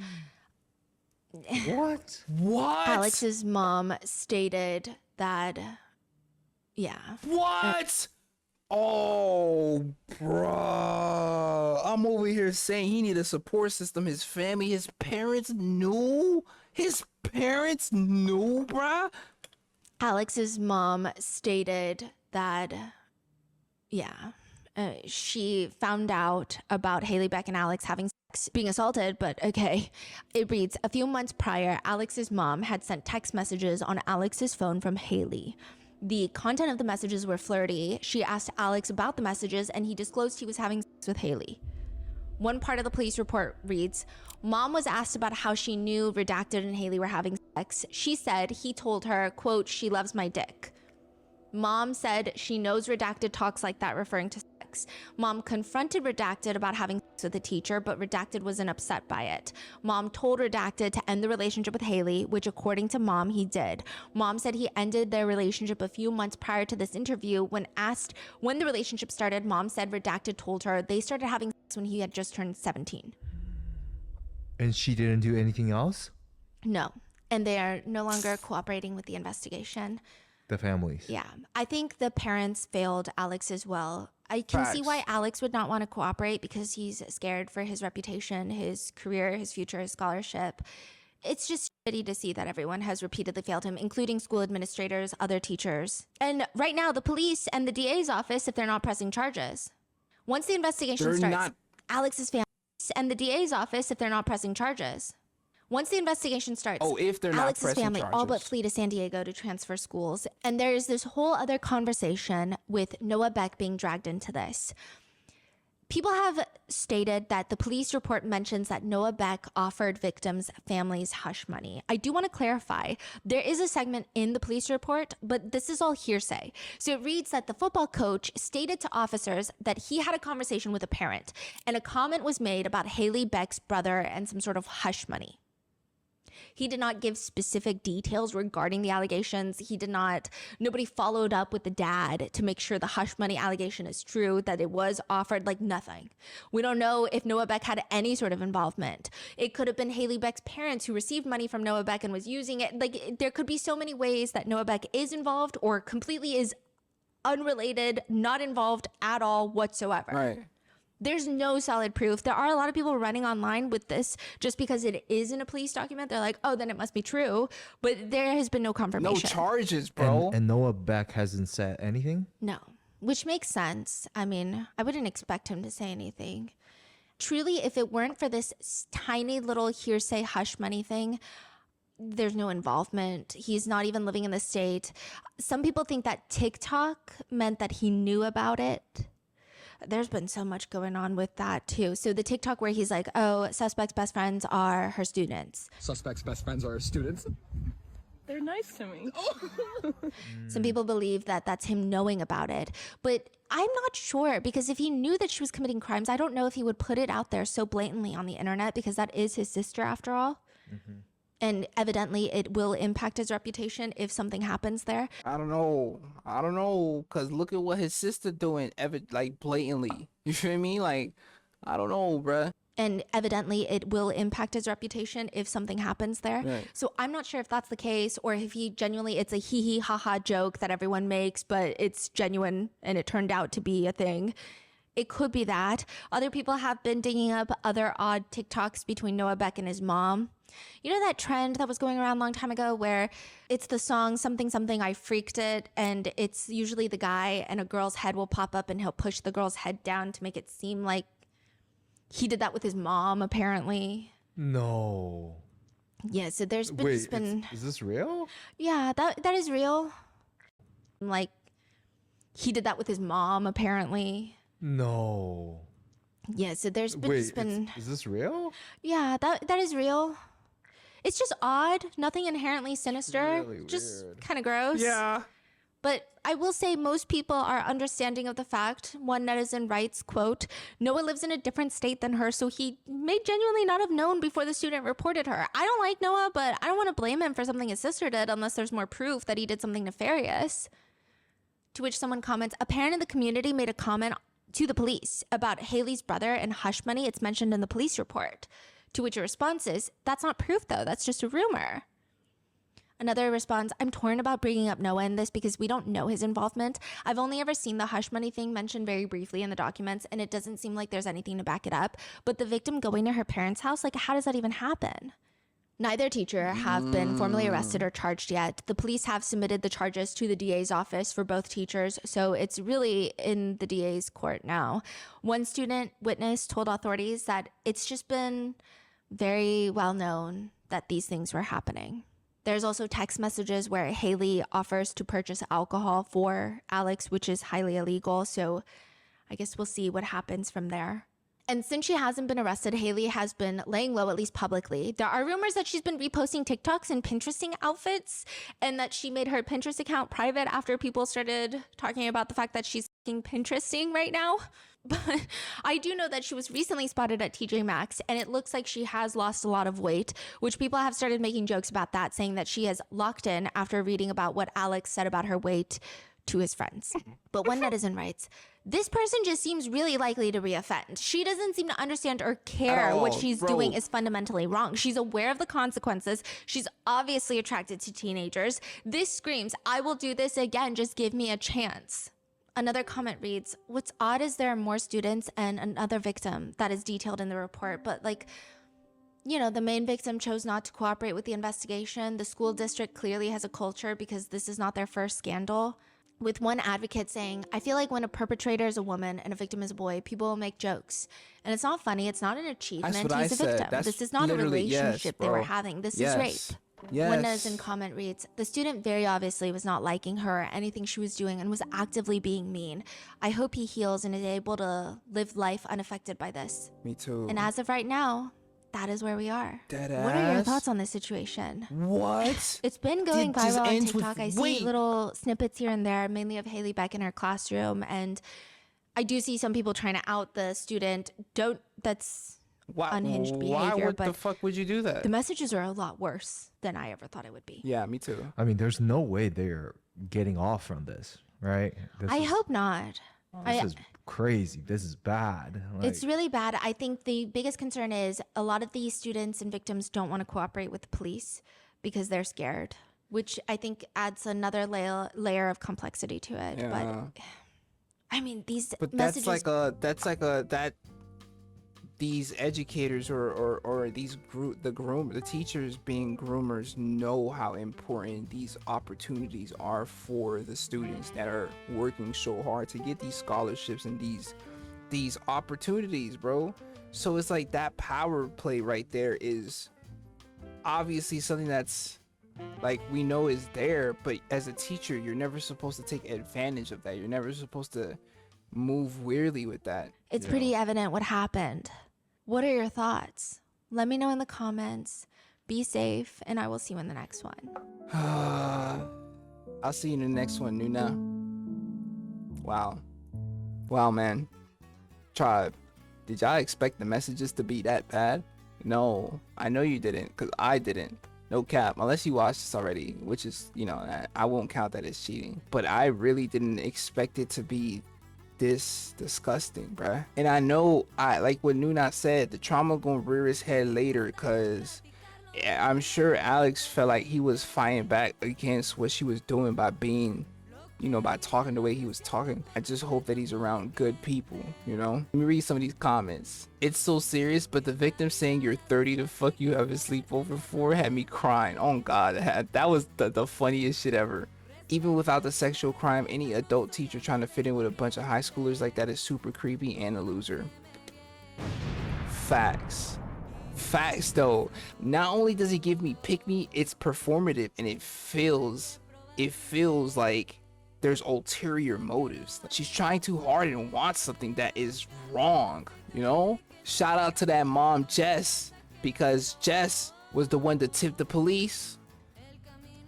What? What? Alex's mom stated that, yeah. What? Oh, bruh. I'm over here saying he need a support system. His family, his parents knew? His parents knew, bruh? Alex's mom stated that, she found out about Haley Beck and Alex having sex, being assaulted, but okay. It reads, a few months prior, Alex's mom had sent text messages on Alex's phone from Haley. The content of the messages were flirty. She asked Alex about the messages, and he disclosed he was having sex with Haley. One part of the police report reads, Mom was asked about how she knew Redacted and Haley were having sex. She said he told her, quote, she loves my dick. Mom said she knows Redacted talks like that, referring to sex. Mom confronted Redacted about having sex with a teacher, but Redacted wasn't upset by it. Mom told Redacted to end the relationship with Haley, which according to Mom, he did. Mom said he ended their relationship a few months prior to this interview. When asked when the relationship started, Mom said Redacted told her they started having sex when he had just turned 17. And she didn't do anything else? No. And they are no longer cooperating with the investigation. The families. Yeah. I think the parents failed Alex as well. I can see why Alex would not want to cooperate, because he's scared for his reputation, his career, his future, his scholarship. It's just shitty to see that everyone has repeatedly failed him, including school administrators, other teachers. And right now, the police and the DA's office, if they're not pressing charges. Once the investigation starts, Alex's family and the DA's office, if they're not pressing charges. Once the investigation starts, if they're not Alex's pressing family all but charges. flee to San Diego to transfer schools. And there's this whole other conversation with Noah Beck being dragged into this. People have stated that the police report mentions that Noah Beck offered victims' families hush money. I do want to clarify, there is a segment in the police report, but this is all hearsay. So it reads that the football coach stated to officers that he had a conversation with a parent, and a comment was made about Haley Beck's brother and some sort of hush money. He did not give specific details regarding the allegations. Nobody followed up with the dad to make sure the hush money allegation is true, that it was offered, like nothing. We don't know if Noah Beck had any sort of involvement. It could have been Haley Beck's parents who received money from Noah Beck and was using it. Like, there could be so many ways that Noah Beck is involved or completely is unrelated, not involved at all whatsoever. Right. There's no solid proof. There are a lot of people running online with this just because it is in a police document. They're like, oh, then it must be true. But there has been no confirmation. No charges, bro. And Noah Beck hasn't said anything? No, which makes sense. I mean, I wouldn't expect him to say anything. Truly, if it weren't for this tiny little hearsay hush money thing, there's no involvement. He's not even living in the state. Some people think that TikTok meant that he knew about it. There's been so much going on with that too. So the TikTok where he's like, oh, suspect's best friends are her students. Suspect's best friends are her students. They're nice to me. Some people believe that that's him knowing about it. But I'm not sure, because if he knew that she was committing crimes, I don't know if he would put it out there so blatantly on the internet, because that is his sister after all. Mm-hmm. And evidently it will impact his reputation if something happens there. I don't know. Cause look at what his sister doing, like blatantly. You feel me? Like, I don't know, bruh. And evidently it will impact his reputation if something happens there. Right. So I'm not sure if that's the case, or if he genuinely, it's a hee hee ha ha joke that everyone makes, but it's genuine and it turned out to be a thing. It could be that. Other people have been digging up other odd TikToks between Noah Beck and his mom. You know that trend that was going around a long time ago where it's the song something something I freaked it, and it's usually the guy and a girl's head will pop up and he'll push the girl's head down to make it seem like he did that with his mom, apparently. No. Yeah, so there's been, Wait, is this real? yeah, that is real. Like, he did that with his mom, apparently. No. Yeah, so there's been, Wait, is this real? yeah, that is real. It's just odd, nothing inherently sinister, Really just weird. kind of gross. Yeah. But I will say most people are understanding of the fact. One netizen writes, quote, Noah lives in a different state than her, so he may genuinely not have known before the student reported her. I don't like Noah, but I don't want to blame him for something his sister did unless there's more proof that he did something nefarious. To which someone comments, a parent in the community made a comment to the police about Haley's brother and hush money. It's mentioned in the police report. To which a response is, that's not proof though, that's just a rumor. Another responds, I'm torn about bringing up Noah in this because we don't know his involvement. I've only ever seen the hush money thing mentioned very briefly in the documents, and it doesn't seem like there's anything to back it up. But the victim going to her parents' house, like, how does that even happen? Neither teacher have been formally arrested or charged yet. The police have submitted the charges to the DA's office for both teachers, so it's really in the DA's court now. One student witness told authorities that it's just been very well known that these things were happening. There's also text messages where Haley offers to purchase alcohol for Alex, which is highly illegal. So I guess we'll see what happens from there. And since she hasn't been arrested, Haley has been laying low, at least publicly. There are rumors that she's been reposting TikToks and Pinteresting outfits, and that she made her Pinterest account private after people started talking about the fact that she's Pinteresting right now. But I do know that she was recently spotted at TJ Maxx, and it looks like she has lost a lot of weight, which people have started making jokes about that, saying that she has locked in after reading about what Alex said about her weight to his friends. But one netizen writes, this person just seems really likely to reoffend. She doesn't seem to understand or care what she's doing is fundamentally wrong. She's aware of the consequences. She's obviously attracted to teenagers. This screams, I will do this again, just give me a chance. Another comment reads, what's odd is there are more students and another victim that is detailed in the report, but like, you know, the main victim chose not to cooperate with the investigation. The school district clearly has a culture because this is not their first scandal. With one advocate saying, I feel like when a perpetrator is a woman and a victim is a boy, people will make jokes. And it's not funny. It's not an achievement. He's a victim. This is not a relationship they were having. This is rape. Yes. One netizen comment reads, the student very obviously was not liking her or anything she was doing and was actively being mean. I hope he heals and is able to live life unaffected by this. Me too. And as of right now, that is where we are. Deadass. What are your thoughts on this situation? What? It's been going Did this viral on end TikTok. with- I see wait. little snippets here and there, mainly of Haley Beck in her classroom. And I do see some people trying to out the student. That's unhinged behavior. Why? What but the fuck would you do that? the messages are a lot worse than I ever thought it would be. Yeah, me too. I mean, there's no way they're getting off from this, right? I hope not. This is crazy. This is bad. It's really bad. I think the biggest concern is a lot of these students and victims don't want to cooperate with the police because they're scared, which I think adds another layer of complexity to it. Yeah. But I mean, these But messages. These educators or these the teachers being groomers know how important these opportunities are for the students that are working so hard to get these scholarships and these opportunities, bro. So it's like that power play right there is obviously something that's like we know is there, but as a teacher, you're never supposed to take advantage of that. You're never supposed to move weirdly with that. It's pretty evident what happened. What are your thoughts? Let me know in the comments. Be safe, and I will see you in the next one. I'll see you in the next one, Noona. Wow, man. Tribe, did y'all expect the messages to be that bad? No, I know you didn't, because I didn't. No cap, unless you watched this already, which is, you know, I won't count that as cheating. But I really didn't expect it to be this disgusting, bruh. And I know, like what Noona said, the trauma gonna rear its head later, because I'm sure Alex felt like he was fighting back against what she was doing by being, you know, by talking the way he was talking. I just hope that he's around good people, you know. Let me read some of these comments. It's so serious, but the victim saying you're 30 to fuck you have a sleepover for had me crying. Oh god, that was the funniest shit ever. Even without the sexual crime, any adult teacher trying to fit in with a bunch of high schoolers like that is super creepy and a loser. Facts. Facts though. Not only does it give me pick me, it's performative, and it feels like there's ulterior motives. She's trying too hard and wants something that is wrong, you know? Shout out to that mom, Jess, because Jess was the one to tip the police.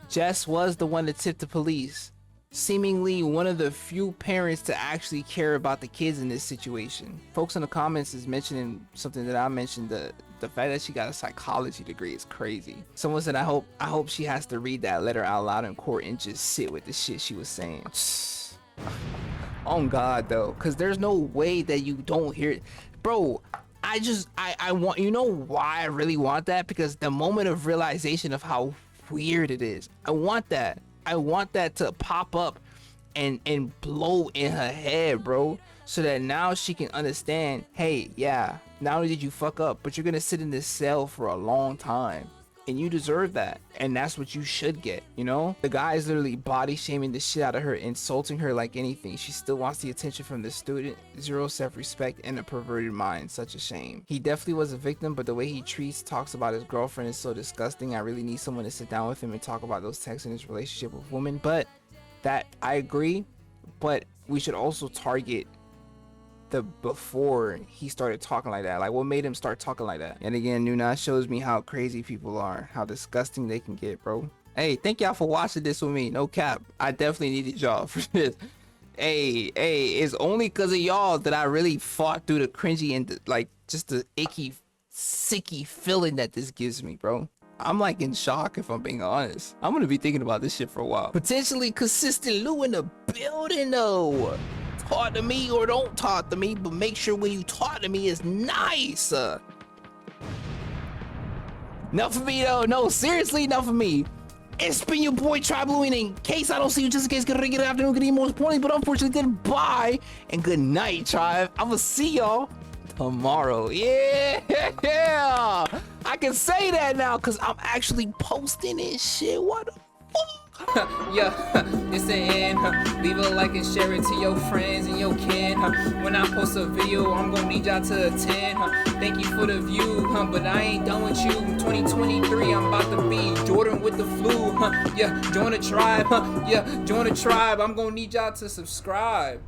Jess was the one to tip the police. Seemingly one of the few parents to actually care about the kids in this situation. Folks in the comments is mentioning something that I mentioned, the fact that she got a psychology degree is crazy. Someone said, I hope she has to read that letter out loud in court and just sit with the shit she was saying. On God though, because there's no way that you don't hear it. Bro, I want, you know why I really want that? Because the moment of realization of how weird it is. I want that to pop up and blow in her head, bro, so that now she can understand, hey, yeah, not only did you fuck up, but you're gonna sit in this cell for a long time, and you deserve that, and that's what you should get, you know? The guy is literally body shaming the shit out of her, insulting her like anything. She still wants the attention from the student. Zero self-respect and a perverted mind. Such a shame. He definitely was a victim, but the way he talks about his girlfriend is so disgusting. I really need someone to sit down with him and talk about those texts in his relationship with women. But that, I agree, but we should also target the before he started talking like that. Like, what made him start talking like that? And again, noona shows me how crazy people are, how disgusting they can get, bro. Hey, thank y'all for watching this with me. No cap, I definitely needed y'all for this. Hey, it's only because of y'all that I really fought through the cringy and like just the icky, sicky feeling that this gives me, bro. I'm like in shock, if I'm being honest. I'm gonna be thinking about this shit for a while. Potentially consistent Lou in the building though. Talk to me or don't talk to me, but make sure when you talk to me it's nice. Enough of me though. No, seriously, enough of me. It's been your boy Tribal, and in case I don't see you, just in case, good afternoon, good evening, most importantly, but unfortunately, goodbye and good night, tribe. I'ma see y'all tomorrow. Yeah, I can say that now because I'm actually posting this shit. What the fuck? Yeah, this the end. Leave a like and share it to your friends and your kin. When I post a video, I'm gonna need y'all to attend. Thank you for the view, but I ain't done with you. 2023, I'm about to be Jordan with the flu. Yeah, join the tribe. Yeah, join the tribe. I'm gonna need y'all to subscribe.